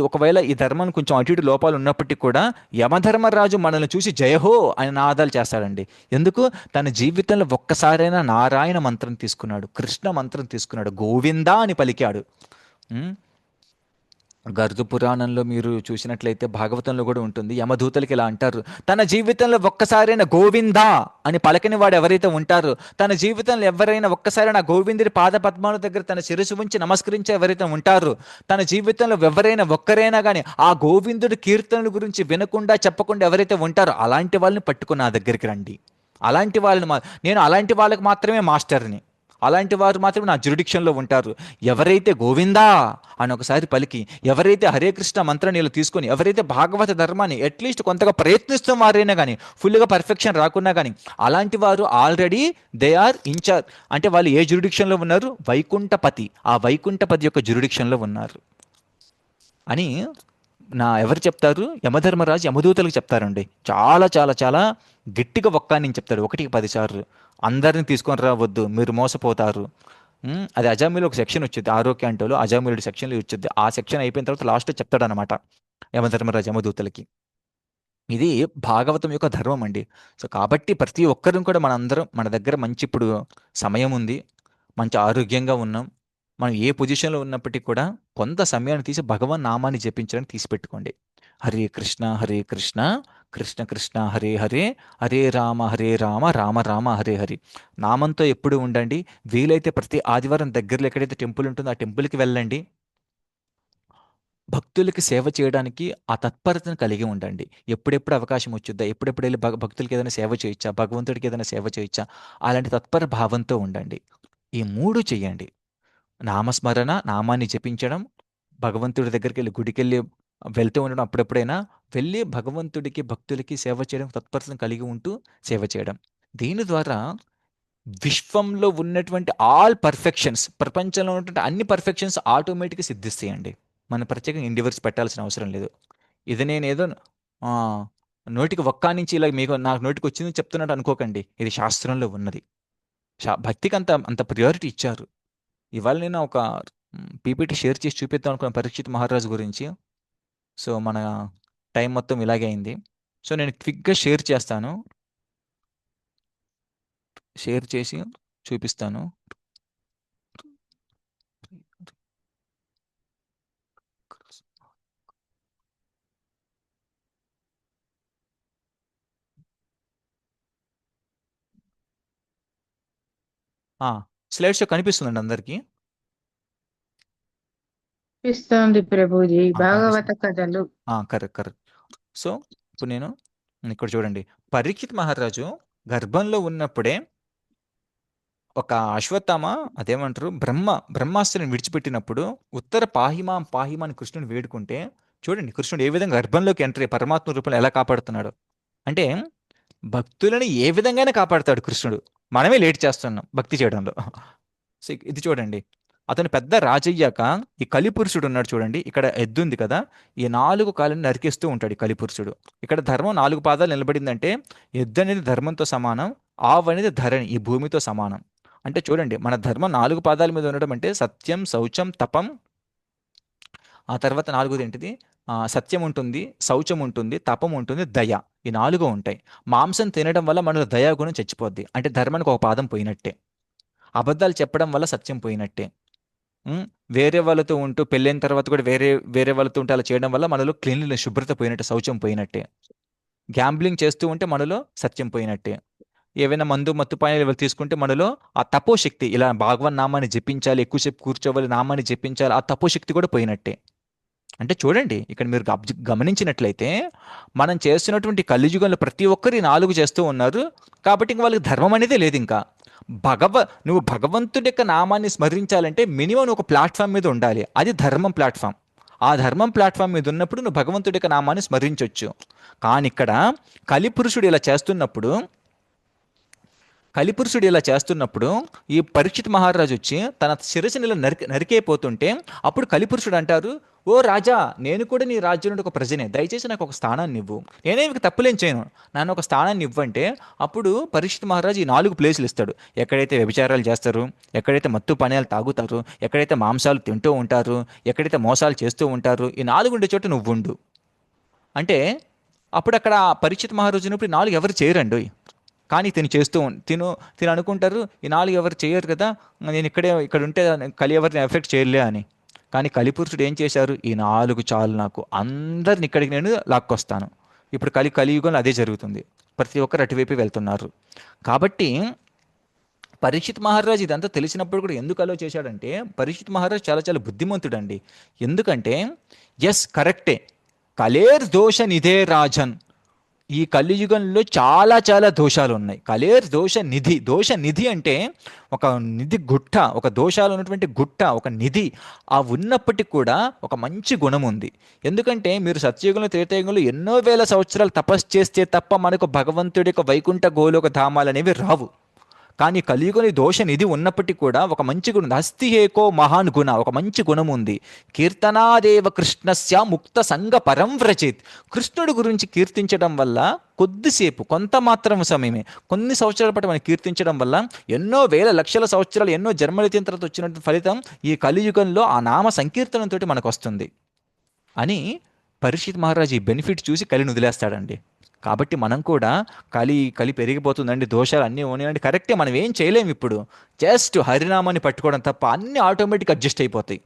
ఒకవేళ ఈ ధర్మాన్ని కొంచెం అటు ఇటు లోపాలు ఉన్నప్పటికీ కూడా యమధర్మరాజు మనల్ని చూసి జయహో అని నాదాలు చేస్తాడండి. ఎందుకు? తన జీవితంలో ఒక్కసారైనా నారాయణ మంత్రం తీసుకున్నాడు, కృష్ణ మంత్రం తీసుకున్నాడు, గోవిందా అని పలికాడు. గర్దు పురాణంలో మీరు చూసినట్లయితే భాగవతంలో కూడా ఉంటుంది. యమదూతలకి ఇలా అంటారు, తన జీవితంలో ఒక్కసారైనా గోవిందా అని పలకని వాడు ఎవరైతే ఉంటారో, తన జీవితంలో ఎవరైనా ఒక్కసారైనా గోవిందుడి పాద పద్మాల దగ్గర తన శిరసు ఉంచి నమస్కరించే ఎవరైతే ఉంటారో, తన జీవితంలో ఎవరైనా ఒక్కరైనా కానీ ఆ గోవిందుడి కీర్తనల గురించి వినకుండా చెప్పకుండా ఎవరైతే ఉంటారో అలాంటి వాళ్ళని పట్టుకుని నా దగ్గరికి రండి. అలాంటి వాళ్ళని నేను అలాంటి వాళ్ళకి మాత్రమే మాస్టర్ని, అలాంటి వారు మాత్రమే నా జ్యూరిడిక్షన్లో ఉంటారు. ఎవరైతే గోవిందా అని ఒకసారి పలికి, ఎవరైతే హరే కృష్ణ మంత్రాన్ని ఇలా తీసుకొని, ఎవరైతే భాగవత ధర్మాన్ని అట్లీస్ట్ కొంతగా ప్రయత్నిస్తున్న వారైనా కానీ, ఫుల్గా పర్ఫెక్షన్ రాకున్నా కానీ, అలాంటి వారు ఆల్రెడీ దే ఆర్ ఇన్చార్జ్. అంటే వాళ్ళు ఏ జ్యూరిడిక్షన్లో ఉన్నారు? వైకుంఠపతి, ఆ వైకుంఠపతి యొక్క జ్యూరిడిక్షన్లో ఉన్నారు అని ఎవరు చెప్తారు? యమధర్మరాజు యమదూతలకు చెప్తారండి. చాలా చాలా చాలా గట్టిగా ఒక్క నేను చెప్తాడు, 1కి 10 సార్లు. అందరిని తీసుకొని రావద్దు, మీరు మోసపోతారు. అది అజామిలో ఒక సెక్షన్ వచ్చింది, ఆరోగ్య అంటలో అజామిలుడి సెక్షన్లో వచ్చింది. ఆ సెక్షన్ అయిపోయిన తర్వాత లాస్ట్ చెప్తాడనమాట యమధర్మరాజు యమదూతలకి. ఇది భాగవతం యొక్క ధర్మం అండి. సో కాబట్టి ప్రతి ఒక్కరం కూడా మనందరం మన దగ్గర మంచి ఇప్పుడు సమయం ఉంది, మంచి ఆరోగ్యంగా ఉన్నాం. మనం ఏ పొజిషన్లో ఉన్నప్పటికీ కూడా కొంత సమయాన్ని తీసి భగవన్ నామాన్ని జపించడానికి తీసి పెట్టుకోండి. హరే కృష్ణ కృష్ణ కృష్ణ హరే హరే, హరే రామ రామ రామ హరే హరి. నామంతో ఎప్పుడు ఉండండి. వీలైతే ప్రతి ఆదివారం దగ్గరలో ఎక్కడైతే టెంపుల్ ఉంటుందో ఆ టెంపుల్కి వెళ్ళండి. భక్తులకి సేవ చేయడానికి ఆ తత్పరతను కలిగి ఉండండి. ఎప్పుడెప్పుడు అవకాశం వచ్చుద్దా, ఎప్పుడెప్పుడు వెళ్ళి భక్తులకి ఏదైనా సేవ చేయొచ్చా, భగవంతుడికి ఏదైనా సేవ చేయొచ్చా, అలాంటి తత్పర భావంతో ఉండండి. ఈ 3 చెయ్యండి. నామస్మరణ, నామాన్ని జపించడం, భగవంతుడి దగ్గరికెళ్ళి గుడికెళ్ళి వెళ్తూ ఉండడం, అప్పుడెప్పుడైనా వెళ్ళి భగవంతుడికి, భక్తులకి సేవ చేయడం, తత్పరతను కలిగి ఉంటూ సేవ చేయడం. దీని ద్వారా విశ్వంలో ఉన్నటువంటి ఆల్ పర్ఫెక్షన్స్, ప్రపంచంలో ఉన్నటువంటి అన్ని పర్ఫెక్షన్స్ ఆటోమేటిక్‌గా సిద్ధిస్తాయండి. మనం ప్రత్యేకంగా ఎండివర్స్ పెట్టాల్సిన అవసరం లేదు. ఇది నేనేదో ఆహ్, నోటికి వక్కా నుంచి ఇలా మీకు నాకు నోటికొచ్చింది చెప్తున్నట్టు అనుకోకండి. ఇది శాస్త్రంలో ఉన్నది. భక్తికి అంత ప్రియారిటీ ఇచ్చారు. ఇవాళ నేను ఒక పీపీటీ షేర్ చేసి చూపిద్దాం అనుకున్న పరీక్షిత్ మహారాజ్ గురించి. సో, మన టైం మొత్తం ఇలాగే అయింది. సో, నేను క్విక్‌గా షేర్ చేస్తాను. షేర్ చేసి చూపిస్తాను. ఆ! స్లైడ్ షో కనిపిస్తుందండి అందరికి? ఇస్తోంది ప్రభుజీ. భాగవత కనిపిస్తుంది. కథలు. కరెక్ట్. కరెక్ట్. సో, ఇప్పుడు నేను ఇక్కడ చూడండి. పరీక్షిత్ మహారాజు గర్భంలో ఉన్నప్పుడే ఒక అశ్వత్థామ అదేమంటారు బ్రహ్మాస్త్రాన్ని విడిచిపెట్టినప్పుడు ఉత్తర పాహిమాం పాహిమా అని కృష్ణుని వేడుకుంటే చూడండి కృష్ణుడు ఏ విధంగా గర్భంలోకి ఎంటర్ అయ్యి పరమాత్మ రూపంలో ఎలా కాపాడుతున్నాడు. అంటే భక్తులని ఏ విధంగానే కాపాడతాడు కృష్ణుడు. మనమే లేట్ చేస్తున్నాం భక్తి చేయడంలో. సో, ఇది చూడండి. అతను పెద్ద రాజయ్యాక ఈ కలిపురుషుడు ఉన్నాడు చూడండి. ఇక్కడ ఎద్దు ఉంది కదా! ఈ 4 కాళ్ళని నరికేస్తూ ఉంటాడు ఈ కలిపురుషుడు. ఇక్కడ ధర్మం 4 పాదాలు నిలబడిందంటే ఎద్దు అనేది ధర్మంతో సమానం. ఆవు అనేది ధరణి ఈ భూమితో సమానం. అంటే చూడండి మన ధర్మం 4 పాదాల మీద ఉండడం అంటే సత్యం, శౌచం, తపం. ఆ తర్వాత 4ది ఏంటిది? సత్యం ఉంటుంది, శౌచం ఉంటుంది, తపం ఉంటుంది, దయ. ఈ 4 ఉంటాయి. మాంసం తినడం వల్ల మనలో దయాగుణం చచ్చిపోద్ది. అంటే ధర్మానికి ఒక పాదం పోయినట్టే. అబద్ధాలు చెప్పడం వల్ల సత్యం పోయినట్టే. హ్మ్. వేరే వాళ్ళతో ఉంటూ పెళ్ళైన తర్వాత కూడా వేరే వాళ్ళతో ఉంటే అలా చేయడం వల్ల మనలో క్లీన్లీనెస్ శుభ్రత పోయినట్టే, శౌచం పోయినట్టే. గ్యాంబ్లింగ్ చేస్తూ ఉంటే మనలో సత్యం పోయినట్టే. ఏవైనా మందు మత్తుపానీయాలు తీసుకుంటే మనలో ఆ తపోశక్తి ఇలా భగవన్ నామాన్ని జపించాలి, ఎక్కువసేపు కూర్చోవాలి, నామాన్ని జపించాలి, ఆ తపోశక్తి కూడా పోయినట్టే. అంటే చూడండి ఇక్కడ మీరు గమనించినట్లయితే మనం చేస్తున్నటువంటి కలియుగంలో ప్రతి ఒక్కరు ఈ 4 చేస్తూ ఉన్నారు. కాబట్టి ఇంక వాళ్ళకి ధర్మం అనేదే లేదు ఇంకా. నువ్వు భగవంతుడి యొక్క నామాన్ని స్మరించాలంటే మినిమం నువ్వు ఒక ప్లాట్ఫామ్ మీద ఉండాలి. అది ధర్మం ప్లాట్ఫామ్. ఆ ధర్మం ప్లాట్ఫామ్ మీద ఉన్నప్పుడు నువ్వు భగవంతుడి యొక్క నామాన్ని స్మరించవచ్చు. కానీ ఇక్కడ కలిపురుషుడు ఇలా చేస్తున్నప్పుడు ఈ పరీక్షిత్ మహారాజు వచ్చి తన శిరస్సుని ఇలా నరికేపోతుంటే అప్పుడు కలిపురుషుడు అంటారు, ఓ రాజా, నేను కూడా నీ రాజ్యంలో ఒక ప్రజనే, దయచేసి నాకు ఒక స్థానాన్ని ఇవ్వు, నేనేమి తప్పులేం చేయను, నన్ను ఒక స్థానాన్ని ఇవ్వంటే అప్పుడు పరీక్షిత్ మహారాజు ఈ 4 ప్లేసులు ఇస్తాడు. ఎక్కడైతే వ్యభిచారాలు చేస్తారు, ఎక్కడైతే మత్తు పానీయాలు తాగుతారు, ఎక్కడైతే మాంసాలు తింటూ ఉంటారు, ఎక్కడైతే మోసాలు చేస్తూ ఉంటారు, ఈ 4 ఉండే చోట నువ్వు ఉండు అంటే అప్పుడు అక్కడ పరీక్షిత్ మహారాజు ఉన్నప్పుడు ఈ 4 ఎవరు చేయరండి. కానీ తిను అనుకుంటారు ఈ 4 ఎవరు చేయరు కదా, నేను ఇక్కడ ఉంటే కలి ఎవరిని ఎఫెక్ట్ చేయలే అని. కానీ కలిపురుషుడు ఏం చేశారు, ఈ 4 చాలు నాకు, అందరిని ఇక్కడికి నేను లాక్కొస్తాను. ఇప్పుడు కలియుగంలో అదే జరుగుతుంది. ప్రతి ఒక్కరు అటువైపు వెళ్తున్నారు. కాబట్టి పరీక్షిత్ మహారాజ్ ఇదంతా తెలిసినప్పుడు కూడా ఎందుకు అలో చేశాడంటే పరీక్షిత్ మహారాజ్ చాలా చాలా బుద్ధిమంతుడండి. ఎందుకంటే ఎస్ కరెక్టే, కలేర్ దోష నిధే రాజన్, ఈ కలియుగంలో చాలా చాలా దోషాలు ఉన్నాయి. కలేర్ దోష నిధి అంటే ఒక నిధి గుట్ట, ఒక దోషాలు ఉన్నటువంటి గుట్ట, ఒక నిధి. ఆ ఉన్నప్పటికీ కూడా ఒక మంచి గుణం ఉంది. ఎందుకంటే మీరు సత్యయుగంలో త్రేతాయుగంలో ఎన్నో వేల సంవత్సరాలు తపస్సు చేస్తే తప్ప మనకు భగవంతుడి యొక్క వైకుంఠ గోలోక ధామాలు అనేవి రావు. కానీ కలియుగని దోష నిధి ఉన్నప్పటికీ కూడా ఒక మంచి గుణం, అస్తి ఏకో మహాన్ గుణ, ఒక మంచి గుణం ఉంది. కీర్తనాదేవ కృష్ణస్య ముక్త సంగ పరం వ్రచేత్. కృష్ణుడి గురించి కీర్తించడం వల్ల కొద్దిసేపు, కొంత మాత్రం సమయమే, కొన్ని సంవత్సరాల పాటు మనం కీర్తించడం వల్ల ఎన్నో వేల లక్షల సంవత్సరాలు, ఎన్నో జన్మల తర్వాత వచ్చినటువంటి ఫలితం ఈ కలియుగంలో ఆ నామ సంకీర్తనంతో మనకు వస్తుంది అని పరీక్షిత్ మహారాజు ఈ బెనిఫిట్ చూసి కలిని వదిలేస్తాడండి. కాబట్టి మనం కూడా కలి పెరిగిపోతుందండి, దోషాలు అన్నీ ఉన్నాయండి, కరెక్టే, మనం ఏం చేయలేము. ఇప్పుడు జస్ట్ హరినామాన్ని పట్టుకోవడం తప్ప అన్నీ ఆటోమేటిక్ అడ్జస్ట్ అయిపోతాయి.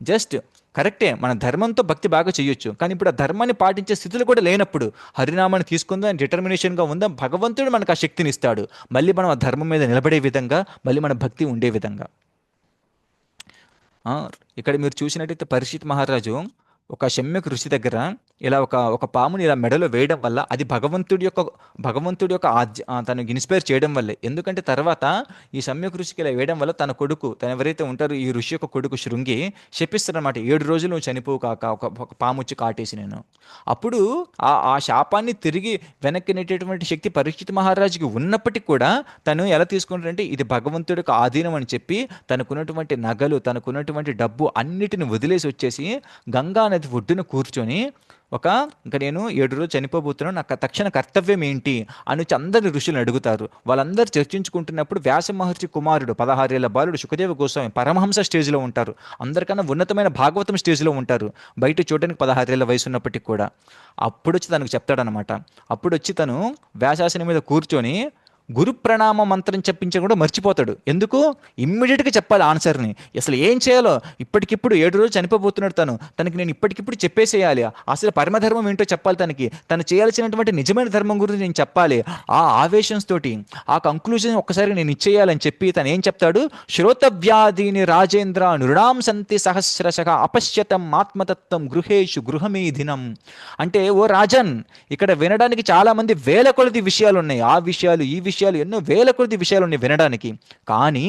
జస్ట్ కరెక్టే, మన ధర్మంతో భక్తి బాగా చేయొచ్చు, కానీ ఇప్పుడు ఆ ధర్మాన్ని పాటించే స్థితులు కూడా లేనప్పుడు హరినామాన్ని తీసుకుందాం, డిటర్మినేషన్గా ఉందాం, భగవంతుడు మనకు ఆ శక్తిని ఇస్తాడు. మళ్ళీ మనం ఆ ధర్మం మీద నిలబడే విధంగా, మళ్ళీ మన భక్తి ఉండే విధంగా. ఇక్కడ మీరు చూసినట్టయితే పరీక్షిత్ మహారాజు ఒక శమ్యక్ ఋషి దగ్గర ఇలా ఒక పాముని ఇలా మెడలో వేయడం వల్ల అది భగవంతుడి యొక్క తనకు ఇన్స్పైర్ చేయడం వల్లే. ఎందుకంటే తర్వాత ఈ శమ్యక్ ఋషికి ఇలా వేయడం వల్ల తన కొడుకు, తను ఎవరైతే ఉంటారో ఈ ఋషి యొక్క కొడుకు శృంగి చెప్పిస్తారనమాట, 7 రోజులు నువ్వు చనిపోవు కాక, ఒక పాము వచ్చి కాటేసి నేను. అప్పుడు ఆ శాపాన్ని తిరిగి వెనక్కి నెట్టేటువంటి శక్తి పరీక్షిత్ మహారాజుకి ఉన్నప్పటికీ కూడా తను ఎలా తీసుకుంటారంటే ఇది భగవంతుడి యొక్క ఆధీనం అని చెప్పి తనకున్నటువంటి నగలు, తనకున్నటువంటి డబ్బు అన్నిటిని వదిలేసి వచ్చేసి గంగా నది ఒడ్డున కూర్చొని ఇంకా నేను 7 రోజులు చనిపోబోతున్నాను, నాకు తక్షణ కర్తవ్యం ఏంటి అని అందరి ఋషులను అడుగుతారు. వాళ్ళందరూ చర్చించుకుంటున్నప్పుడు వ్యాస మహర్షి కుమారుడు 16 ఏళ్ల బాలుడు సుఖదేవ గోస్వామి పరమహంస స్టేజ్లో ఉంటారు, అందరికన్నా ఉన్నతమైన భాగవతం స్టేజ్లో ఉంటారు, బయట చూడడానికి 16 ఏళ్ల వయసు ఉన్నప్పటికీ కూడా. అప్పుడు వచ్చి తనకు చెప్తాడనమాట. అప్పుడు వచ్చి తను వ్యాసాసనం మీద కూర్చొని గురు ప్రణామ మంత్రం చెప్పించడం కూడా మర్చిపోతాడు. ఎందుకు? ఇమ్మీడియట్గా చెప్పాలి ఆన్సర్ని. అసలు ఏం చేయాలో ఇప్పటికిప్పుడు 7 రోజులు చనిపోబోతున్నాడు తనకి నేను ఇప్పటికిప్పుడు చెప్పేసేయాలి, అసలు పరమధర్మం ఏంటో చెప్పాలి, తను చేయాల్సినటువంటి నిజమైన ధర్మం గురించి నేను చెప్పాలి. ఆ ఆవేశంతో ఆ కంక్లూజన్ ఒక్కసారి నేను ఇచ్చేయాలని చెప్పి తను ఏం చెప్తాడు, శ్రోతవ్యాధీని రాజేంద్ర నృణాం సంతి సహస్రశః అపశ్యతం ఆత్మతత్వం గృహేషు గృహమేధినం. అంటే ఓ రాజన్, ఇక్కడ వినడానికి చాలామంది వేల కొలది విషయాలు ఉన్నాయి, ఆ విషయాలు ఈ విషయాలు ఎన్నో వేల కొద్ది విషయాలు ఉన్నాయి వినడానికి, కానీ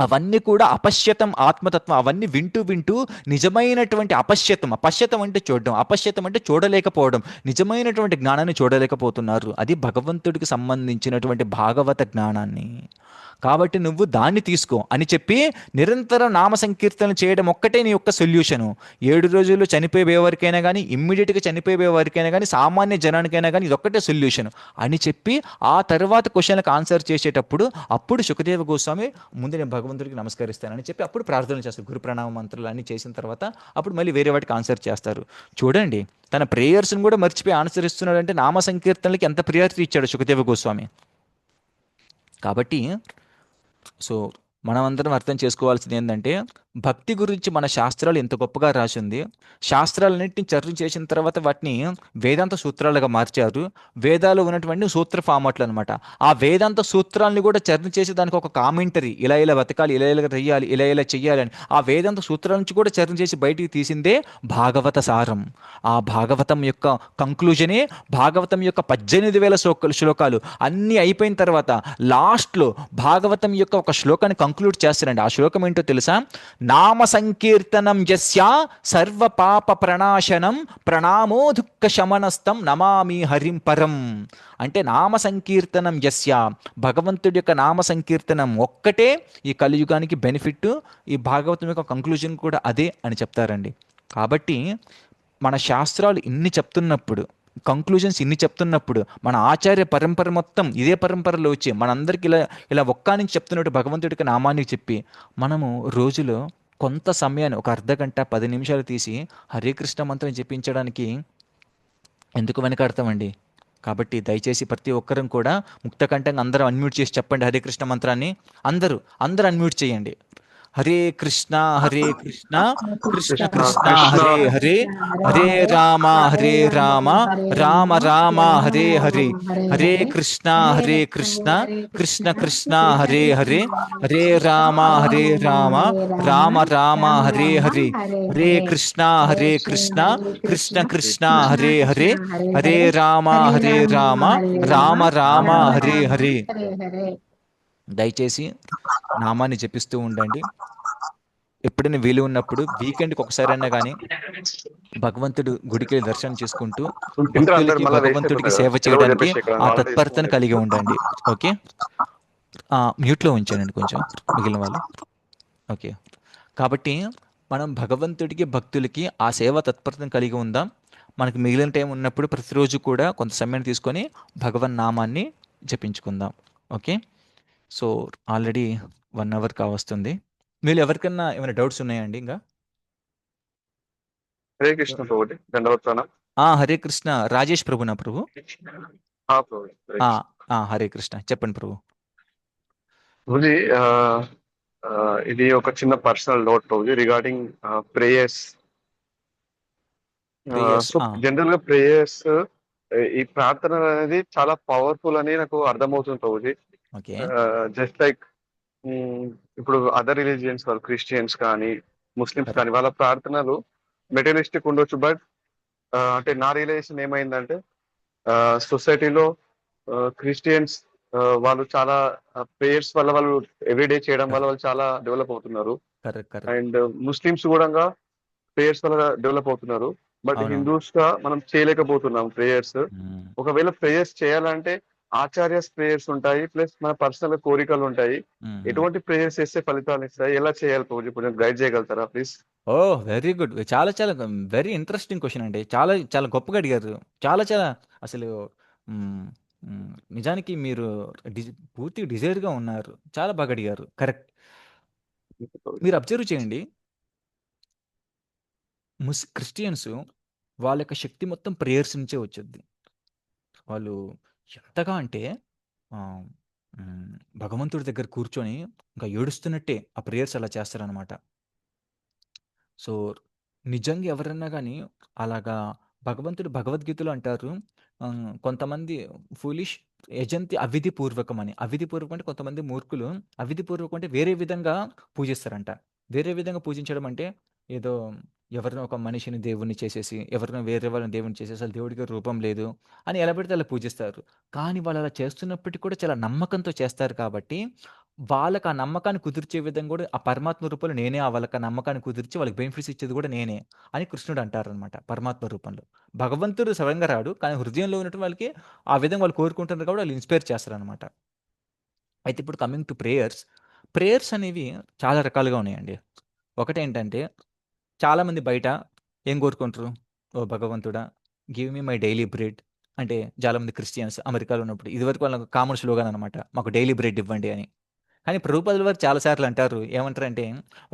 అవన్నీ కూడా అపశ్యతం ఆత్మతత్వం, అవన్నీ వింటూ నిజమైనటువంటి అపశ్యతం అంటే చూడడం, అపశ్యతం అంటే చూడలేకపోవడం, నిజమైనటువంటి జ్ఞానాన్ని చూడలేకపోతున్నారు. అది భగవంతుడికి సంబంధించినటువంటి భాగవత జ్ఞానాన్ని. కాబట్టి నువ్వు దాన్ని తీసుకో అని చెప్పి నిరంతరం నామ సంకీర్తన చేయడం ఒక్కటే నీ యొక్క సొల్యూషను. 7 రోజుల్లో చనిపోయే వారికైనా కానీ, ఇమ్మీడియట్గా చనిపోయే వారికైనా కానీ, సామాన్య జనానికైనా కానీ ఇదొక్కటే సొల్యూషన్ అని చెప్పి ఆ తర్వాత క్వశ్చన్లకు ఆన్సర్ చేసేటప్పుడు అప్పుడు సుఖదేవ గోస్వామి ముందు నేను భగవంతుడికి నమస్కరిస్తానని చెప్పి అప్పుడు ప్రార్థనలు చేస్తారు. గురు ప్రణామ మంత్రాలు అన్నీ చేసిన తర్వాత అప్పుడు మళ్ళీ వేరే వాటికి ఆన్సర్ చేస్తారు. చూడండి, తన ప్రేయర్స్ని కూడా మర్చిపోయి ఆన్సర్ ఇస్తున్నాడంటే నామ సంకీర్తనలకి ఎంత ప్రియారిటీ ఇచ్చాడు సుఖదేవ గోస్వామి. కాబట్టి మనమందరం అర్థం చేసుకోవాల్సింది ఏంటంటే భక్తి గురించి మన శాస్త్రాలు ఎంత గొప్పగా రాసింది. శాస్త్రాలన్నింటినీ చర్చ చేసిన తర్వాత వాటిని వేదాంత సూత్రాలుగా మార్చారు. వేదాలు ఉన్నటువంటి సూత్ర ఫార్మాట్లు అనమాట. ఆ వేదాంత సూత్రాలని కూడా చర్చ చేసి దానికి ఒక కామెంటరీ, ఇలా బతకాలి, ఇలా చెయ్యాలి, ఇలా చెయ్యాలి అని ఆ వేదాంత సూత్రాల నుంచి కూడా చర్చ చేసి బయటికి తీసిందే భాగవత సారం. ఆ భాగవతం యొక్క కంక్లూజనే భాగవతం యొక్క 18,000 శ్లోకాలు అన్నీ అయిపోయిన తర్వాత లాస్ట్లో భాగవతం యొక్క ఒక శ్లోకాన్ని కంక్లూడ్ చేస్తారండి. ఆ శ్లోకం ఏంటో తెలుసా? నామ సంకీర్తనం యస్య సర్వ పాప ప్రణాశనం ప్రణామో దుఃఖ శమనస్తం నమామి హరిం పరం. అంటే నామ సంకీర్తనం యస్య, భగవంతుడి యొక్క నామ సంకీర్తనం ఒక్కటే ఈ కలియుగానికి బెనిఫిట్. ఈ భాగవతం యొక్క కంక్లూజన్ కూడా అదే అని చెప్తారండి. కాబట్టి మన శాస్త్రాలు ఇన్ని చెప్తున్నప్పుడు, కంక్లూజన్స్ ఇన్ని చెప్తున్నప్పుడు, మన ఆచార్య పరంపర మొత్తం ఇదే పరంపరలో వచ్చి మనందరికీ ఇలా ఒక్క నుంచి చెప్తున్నట్టు భగవంతుడికి నామాన్ని చెప్పి మనము రోజులో కొంత సమయాన్ని ఒక అర్ధ గంట 10 నిమిషాలు తీసి హరే కృష్ణ మంత్రం జపించడానికి ఎందుకు వెనకాడతామండి? కాబట్టి దయచేసి ప్రతి ఒక్కరం కూడా ముక్తకంఠంగా అందరూ అన్మ్యూట్ చేసి చెప్పండి హరే కృష్ణ మంత్రాన్ని. అందరూ అన్మ్యూట్ చేయండి. హరే కృష్ణ కృష్ణ కృష్ణ హరే హరే, హరే రామ రామ రామ హరే హరే, హరే కృష్ణ కృష్ణ కృష్ణ హరే హరే, హరే రామ రామ రామ హరే హరే, హరే కృష్ణ కృష్ణ కృష్ణ హరే హరే, హరే రామ రామ రామ హరే హరే. దయచేసి నామాన్ని జపిస్తూ ఉండండి. ఎప్పుడైనా వీలు ఉన్నప్పుడు వీకెండ్కి ఒకసారైనా కానీ భగవంతుడు గుడికి దర్శనం చేసుకుంటూ భక్తులకి భగవంతుడికి సేవ చేయడానికి ఆ తత్పరతను కలిగి ఉండండి. ఓకే. మ్యూట్లో ఉంచానండి కొంచెం మిగిలిన వాళ్ళు. ఓకే. కాబట్టి మనం భగవంతుడికి, భక్తులకి ఆ సేవా తత్పరతను కలిగి ఉందాం. మనకు మిగిలిన టైం ఉన్నప్పుడు ప్రతిరోజు కూడా కొంత సమయం తీసుకొని భగవన్ నామాన్ని జపించుకుందాం. ఓకే. సో, ఆల్రెడీ 1 అవర్ కావస్తుంది. మీలో ఎవరికన్నా ఏమైనా డౌట్స్ ఉన్నాయండి ఇంకా? హరే కృష్ణ ప్రభుజీ, దండవత్ ప్రణామ్. హరే కృష్ణ. రాజేష్ ప్రభునా ప్రభు? ప్రభుజీ, హరే ఆ, కృష్ణ. హరే కృష్ణ. చెప్పండి ప్రభు. ప్రభుజీ, ఇది ఒక చిన్న personal note Prabhuji regarding prayers. Prayers. So general గా ప్రేయర్స్, ఈ ప్రార్థన అనేది చాలా పవర్ఫుల్ అని నాకు అర్థమవుతుంది ప్రభుజీ. ఓకే. జస్ట్ లైక్ ఇప్పుడు అదర్ రిలీజియన్స్ వాళ్ళు, క్రిస్టియన్స్ కానీ ముస్లిమ్స్ Correct. కానీ, వాళ్ళ ప్రార్థనలు మెటీరియలిస్టిక్ ఉండొచ్చు. బట్ అంటే నా రియలైజేషన్ ఏమైందంటే, సొసైటీలో క్రిస్టియన్స్ వాళ్ళు చాలా ప్రేయర్స్ వల్ల వాళ్ళు ఎవ్రీడే చేయడం వల్ల వాళ్ళు చాలా డెవలప్ అవుతున్నారు. Correct, correct. అండ్ ముస్లిమ్స్ కూడా ప్రేయర్స్ వల్ల డెవలప్ అవుతున్నారు. బట్ అవునవును. హిందూస్ గా మనం చేయలేకపోతున్నాం ప్రేయర్స్. మ్మ్. ఒకవేళ ప్రేయర్స్ చేయాలంటే ఆచార్యస్ ప్రేయర్స్ ఉంటాయి, ప్లస్ మన పర్సనల్ కోరికలు ఉంటాయి. మ్మ్. ఎటువంటి ప్రేయర్స్ చేస్తే ఫలితాలు ఇస్తాయి, ఎలా చేయాలి ప్రభుజీ, కొంచెం గైడ్ చేయగలుగుతారా ప్లీజ్? Oh, very good. చాలా చాలా వెరీ ఇంట్రెస్టింగ్ క్వశ్చన్ అండి. చాలా చాలా గొప్పగా అడిగారు. చాలా చాలా అసలు మ్, నిజానికి మీరు పూర్తిగా డిజైర్గా ఉన్నారు. చాలా బాగా అడిగారు. కరెక్ట్. మీరు అబ్జర్వ్ చేయండి, క్రిస్టియన్స్ వాళ్ళ యొక్క శక్తి మొత్తం ప్రేయర్స్ నుంచే వచ్చుద్ది. వాళ్ళు ఎంతగా అంటే ఆ, భగవంతుడి దగ్గర కూర్చొని ఇంకా ఏడుస్తున్నట్టే ఆ ప్రేయర్స్ అలా చేస్తారనమాట. సో, నిజంగా ఎవరన్నా గానీ అలాగా భగవంతుడు భగవద్గీతలో అంటారు, కొంతమంది ఫూలిష్ యజంతి అవిధిపూర్వకం అని. అవిధిపూర్వకం అంటే కొంతమంది మూర్ఖులు అవిధిపూర్వకం అంటే వేరే విధంగా పూజిస్తారంట. వేరే విధంగా పూజించడం అంటే ఏదో ఎవరినో ఒక మనిషిని దేవుడిని చేసేసి, ఎవరినో వేరే వాళ్ళని దేవుడిని చేసేసి, అసలు దేవుడికి రూపం లేదు అని ఎలా పెడితే అలా పూజిస్తారు. కానీ వాళ్ళు అలా చేస్తున్నప్పటికీ కూడా చాలా నమ్మకంతో చేస్తారు కాబట్టి వాళ్ళకి ఆ నమ్మకాన్ని కుదిర్చే విధంగా కూడా ఆ పరమాత్మ రూపంలో నేనే వాళ్ళకి ఆ నమ్మకాన్ని కుదిర్చి వాళ్ళకి బెనిఫిట్స్ ఇచ్చేది కూడా నేనే అని కృష్ణుడు అంటారనమాట పరమాత్మ రూపంలో. భగవంతుడు స్వయంగా రాడు, కానీ హృదయంలో ఉన్నటువంటి వాళ్ళకి ఆ విధంగా వాళ్ళు కోరుకుంటున్నారు కాబట్టి వాళ్ళు ఇన్స్పైర్ చేస్తారనమాట. అయితే ఇప్పుడు కమింగ్ టు ప్రేయర్స్. ప్రేయర్స్ అనేవి చాలా రకాలుగా ఉన్నాయండి. ఒకటేంటంటే చాలామంది బయట ఏం కోరుకుంటారు? ఓ భగవంతుడా, give me my daily bread. అంటే చాలామంది క్రిస్టియన్స్ అమెరికాలో ఉన్నప్పుడు ఇదివరకు వాళ్ళకి కామన్ స్లోగాన్ అనమాట, మాకు డైలీ బ్రెడ్ ఇవ్వండి అని. కానీ ప్రభుపాదుల వారు చాలాసార్లు అంటారు, ఏమంటారంటే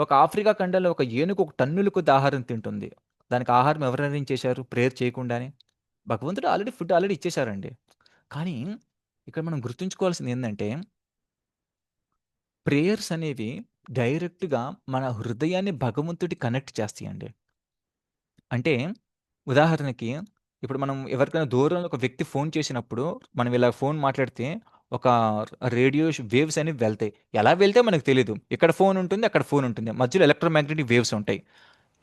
ఒక ఆఫ్రికా ఖండంలో ఒక ఏనుగు ఒక టన్నుల కొద్ది ఆహారం తింటుంది. దానికి ఆహారం ఎవరు అరేంజ్ చేశారు? ప్రేయర్ చేయకుండానే. భగవంతుడు ఫుడ్ ఆల్రెడీ ఇచ్చేశారండి. కానీ ఇక్కడ మనం గుర్తుంచుకోవాల్సింది ఏంటంటే ప్రేయర్స్ అనేవి డైరెక్ట్గా మన హృదయాన్ని భగవంతుడి కనెక్ట్ చేస్తాయండి. అంటే ఉదాహరణకి ఇప్పుడు మనం ఎవరికైనా దూరంలో ఒక వ్యక్తి ఫోన్ చేసినప్పుడు మనం ఇలా ఫోన్ మాట్లాడితే ఒక రేడియో వేవ్స్ అనేవి వెళ్తాయి. ఎలా వెళ్తే మనకు తెలీదు. ఇక్కడ ఫోన్ ఉంటుంది, అక్కడ ఫోన్ ఉంటుంది. మధ్యలో ఎలక్ట్రోమాగ్నెటిక్ వేవ్స్ ఉంటాయి.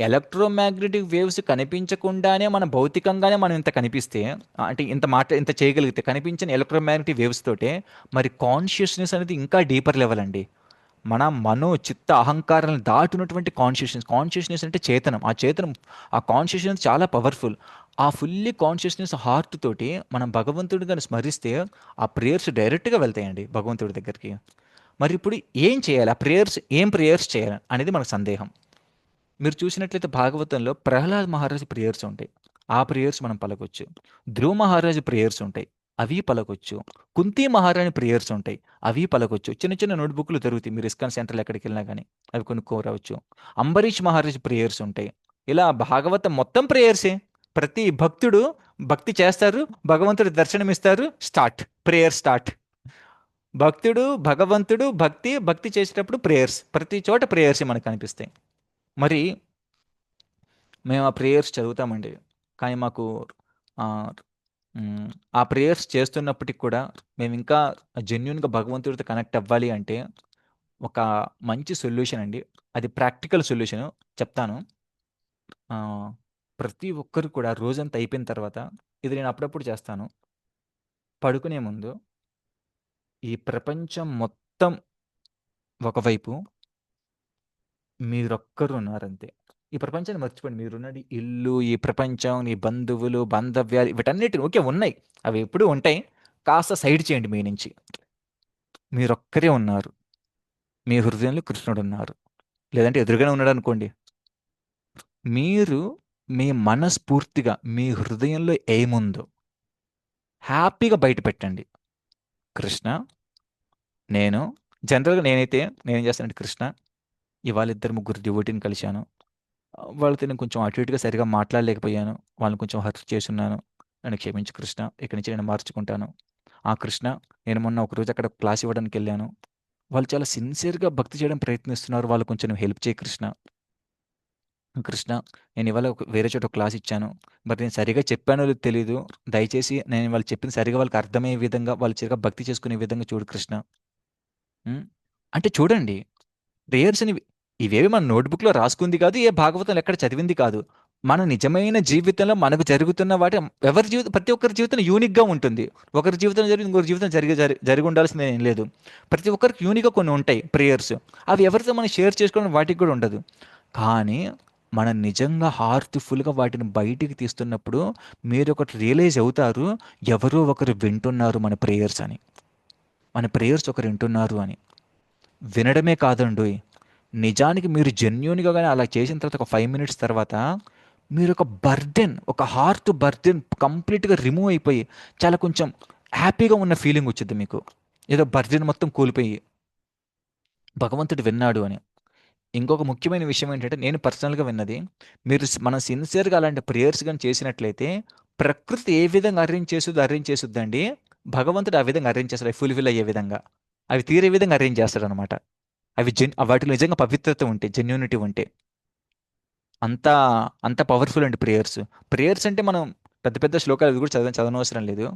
ఎలక్ట్రోమాగ్నెటిక్ వేవ్స్ కనిపించకుండానే మన భౌతికంగానే మనం ఇంత కనిపిస్తే, అంటే ఇంత చేయగలిగితే కనిపించిన ఎలక్ట్రోమాగ్నెటిక్ వేవ్స్ తోటే మరి కాన్షియస్నెస్ అనేది ఇంకా డీపర్ లెవెల్ అండి. మన మనో చిత్త అహంకారాలను దాటున్నటువంటి కాన్షియస్నెస్ అంటే చేతనం. ఆ కాన్షియస్నెస్ చాలా పవర్ఫుల్. ఆ ఫుల్లీ కాన్షియస్నెస్ హార్ట్ తోటి మనం భగవంతుడి గారిని స్మరిస్తే ఆ ప్రేయర్స్ డైరెక్ట్గా వెళ్తాయండి భగవంతుడి దగ్గరికి. మరి ఇప్పుడు ఏం చేయాలి? ఏం ప్రేయర్స్ చేయాలి అనేది మనకు సందేహం. మీరు చూసినట్లయితే భాగవతంలో ప్రహ్లాద్ మహారాజు ప్రేయర్స్ ఉంటాయి. ఆ ప్రేయర్స్ మనం పలకొచ్చు. ధ్రువ మహారాజు ప్రేయర్స్ ఉంటాయి. అవి పలకొచ్చు. కుంతి మహారాణి ప్రేయర్స్ ఉంటాయి. అవి పలకొచ్చు. చిన్న చిన్న నోట్బుక్లు దొరుకుతాయి. మీరు ఇస్కాన్ సెంటర్లు ఎక్కడికి వెళ్ళినా కానీ అవి కొనుక్కోరావచ్చు. అంబరీష్ మహారాజు ప్రేయర్స్ ఉంటాయి. ఇలా భాగవతం మొత్తం ప్రేయర్సే. ప్రతి భక్తుడు భక్తి చేస్తారు, భగవంతుడు దర్శనమిస్తారు, ప్రేయర్ స్టార్ట్. భగవంతుడు భక్తి చేసేటప్పుడు ప్రేయర్స్, ప్రతి చోట ప్రేయర్సే మనకు కనిపిస్తాయి. మరి మేము ఆ ప్రేయర్స్ చదువుతామండి. కానీ మాకు ఆ ప్రేయర్స్ చేస్తున్నప్పటికి కూడా మేము ఇంకా జెన్యూన్గా భగవంతుడితో కనెక్ట్ అవ్వాలి అంటే ఒక మంచి సొల్యూషన్ అండి. అది ప్రాక్టికల్ సొల్యూషను చెప్తాను. ప్రతి ఒక్కరు కూడా రోజంతా అయిపోయిన తర్వాత, ఇది నేను అప్పుడప్పుడు చేస్తాను, పడుకునే ముందు ఈ ప్రపంచం మొత్తం ఒకవైపు, మీరొక్కరు ఉన్నారంతే. ఈ ప్రపంచాన్ని మర్చిపోండి. మీరున్నది ఇల్లు, ఈ ప్రపంచం, ఈ బంధువులు, బాంధవ్యాలు వీటన్నిటిని ఓకే ఉన్నాయి. అవి ఎప్పుడూ ఉంటాయి. కాస్త సైడ్ చేయండి మీ నుంచి. మీరొక్కరే ఉన్నారు. మీ హృదయంలో కృష్ణుడున్నారు. లేదంటే ఎదురుగానే ఉన్నాడనుకోండి. మీరు మీ మనస్ఫూర్తిగా మీ హృదయంలో ఏముందో హ్యాపీగా బయట పెట్టండి. కృష్ణ, నేను జనరల్‌గా నేనేం చేస్తానంటే, కృష్ణ ఇవాళ ఇద్దరు ముగ్గురు డివోటీని కలిశాను. వాళ్ళతో నేను కొంచెం అటు ఇటుగా సరిగ్గా మాట్లాడలేకపోయాను. వాళ్ళని కొంచెం హర్ట్ చేసున్నాను. నన్ను క్షమించు కృష్ణ. ఇక్కడి నుంచి నేను మార్చుకుంటాను. ఆ! కృష్ణ, నేను మొన్న ఒకరోజు అక్కడ క్లాస్ ఇవ్వడానికెళ్ళాను. వాళ్ళు చాలా సిన్సియర్‌గా భక్తి చేయడం ప్రయత్నిస్తున్నారు. వాళ్ళకి కొంచెం నువ్వు హెల్ప్ చేయి కృష్ణ. కృష్ణ, నేను ఇవాళ వేరే చోట ఒక క్లాస్ ఇచ్చాను. మరి నేను సరిగ్గా చెప్పానో లేదో తెలీదు. దయచేసి నేను వాళ్ళు చెప్పింది సరిగ్గా వాళ్ళకి అర్థమయ్యే విధంగా, వాళ్ళు సరిగ్గా భక్తి చేసుకునే విధంగా చూడు కృష్ణ. హ్మ్. అంటే చూడండి, ప్రేయర్స్ అనేవి ఇవేవి మన నోట్‌బుక్‌లో రాసుకుంది కాదు. ఏ భాగవతంలో ఎక్కడ చదివింది కాదు. మన నిజమైన జీవితంలో మనకు జరుగుతున్న వాటి ఎవరి జీవితం, ప్రతి ఒక్కరి జీవితం యూనిక్‌గా ఉంటుంది. ఒకరి జీవితంలో జరిగింది ఇంకొకరి జీవితం జరిగి ఉండాల్సింది ఏం లేదు. ప్రతి ఒక్కరికి యూనిక్‌గా కొన్ని ఉంటాయి ప్రేయర్స్. అవి ఎవరితో మనం షేర్ చేసుకోవడం వాటికి కూడా ఉండదు. కానీ మనం నిజంగా హార్ట్‌ఫుల్‌గా వాటిని బయటికి తీస్తున్నప్పుడు మీరొకటి రియలైజ్ అవుతారు. ఎవరో ఒకరు వింటున్నారు మన ప్రేయర్స్ అని. మన ప్రేయర్స్ ఒకరు వింటున్నారు అని. వినడమే కాదండోయ్! నిజానికి మీరు జెన్యూన్‌గా గాని అలా చేసిన తర్వాత ఒక 5 మినిట్స్ తర్వాత మీరొక బర్డెన్, ఒక హార్ట్ బర్డెన్ కంప్లీట్‌గా రిమూవ్ అయిపోయి చాలా కొంచెం హ్యాపీగా ఉన్న ఫీలింగ్ వచ్చిద్ది మీకు. ఏదో బర్డెన్ మొత్తం కూలిపోయి భగవంతుడు విన్నాడు అని. ఇంకొక ముఖ్యమైన విషయం ఏంటంటే, నేను పర్సనల్‌గా విన్నది, మనం సిన్సియర్‌గా అలాంటి ప్రేయర్స్ గాని చేసినట్లయితే ప్రకృతి ఏ విధంగా అరేంజ్ చేసుద్దండి. భగవంతుడు ఆ విధంగా అరేంజ్ చేస్తాడు. అవి ఫుల్‌ఫిల్ అయ్యే విధంగా. అవి తీరే విధంగా అరేంజ్ చేస్తాడనమాట. వాటిలో నిజంగా పవిత్రత ఉంటే, జెన్యూనిటీ ఉంటే. అంత అంత పవర్‌ఫుల్ అండి ప్రేయర్స్. ప్రేయర్స్ అంటే మనం పెద్ద పెద్ద శ్లోకాలు అవి కూడా చదవనవసరం లేదు.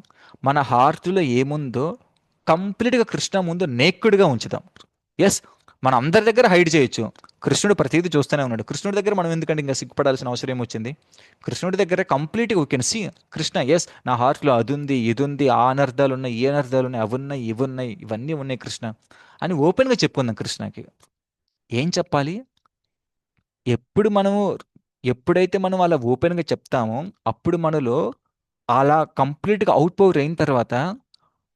మన హార్ట్‌లో ఏముందో కంప్లీట్‌గా కృష్ణ ముందు నేక్‌డ్‌గా ఉంచుదాం. యెస్, మనం అందరి దగ్గర హైడ్ చేయొచ్చు. కృష్ణుడు ప్రతీదీ చూస్తూనే ఉన్నాడు. కృష్ణుడి దగ్గర మనం ఎందుకంటే ఇంకా సిగ్గుపడాల్సిన అవసరం ఏమొచ్చింది? కృష్ణుడి దగ్గర కంప్లీట్‌గా we can see Krishna, yes, నా హార్ట్‌లో అదుంది, ఇదుంది, ఆ అనర్థాలున్నాయి, ఈ అనర్థాలున్నాయి, అవున్నాయి, ఇవున్నాయి, ఇవన్నీ ఉన్నాయి కృష్ణ అని ఓపెన్‌గా చెప్పుకుందాం కృష్ణకి. ఏం చెప్పాలి? ఎప్పుడు మనము ఎప్పుడైతే మనం అలా ఓపెన్‌గా చెప్తామో, అప్పుడు మనలో అలా కంప్లీట్‌గా ఔట్ పౌర్ అయిన తర్వాత,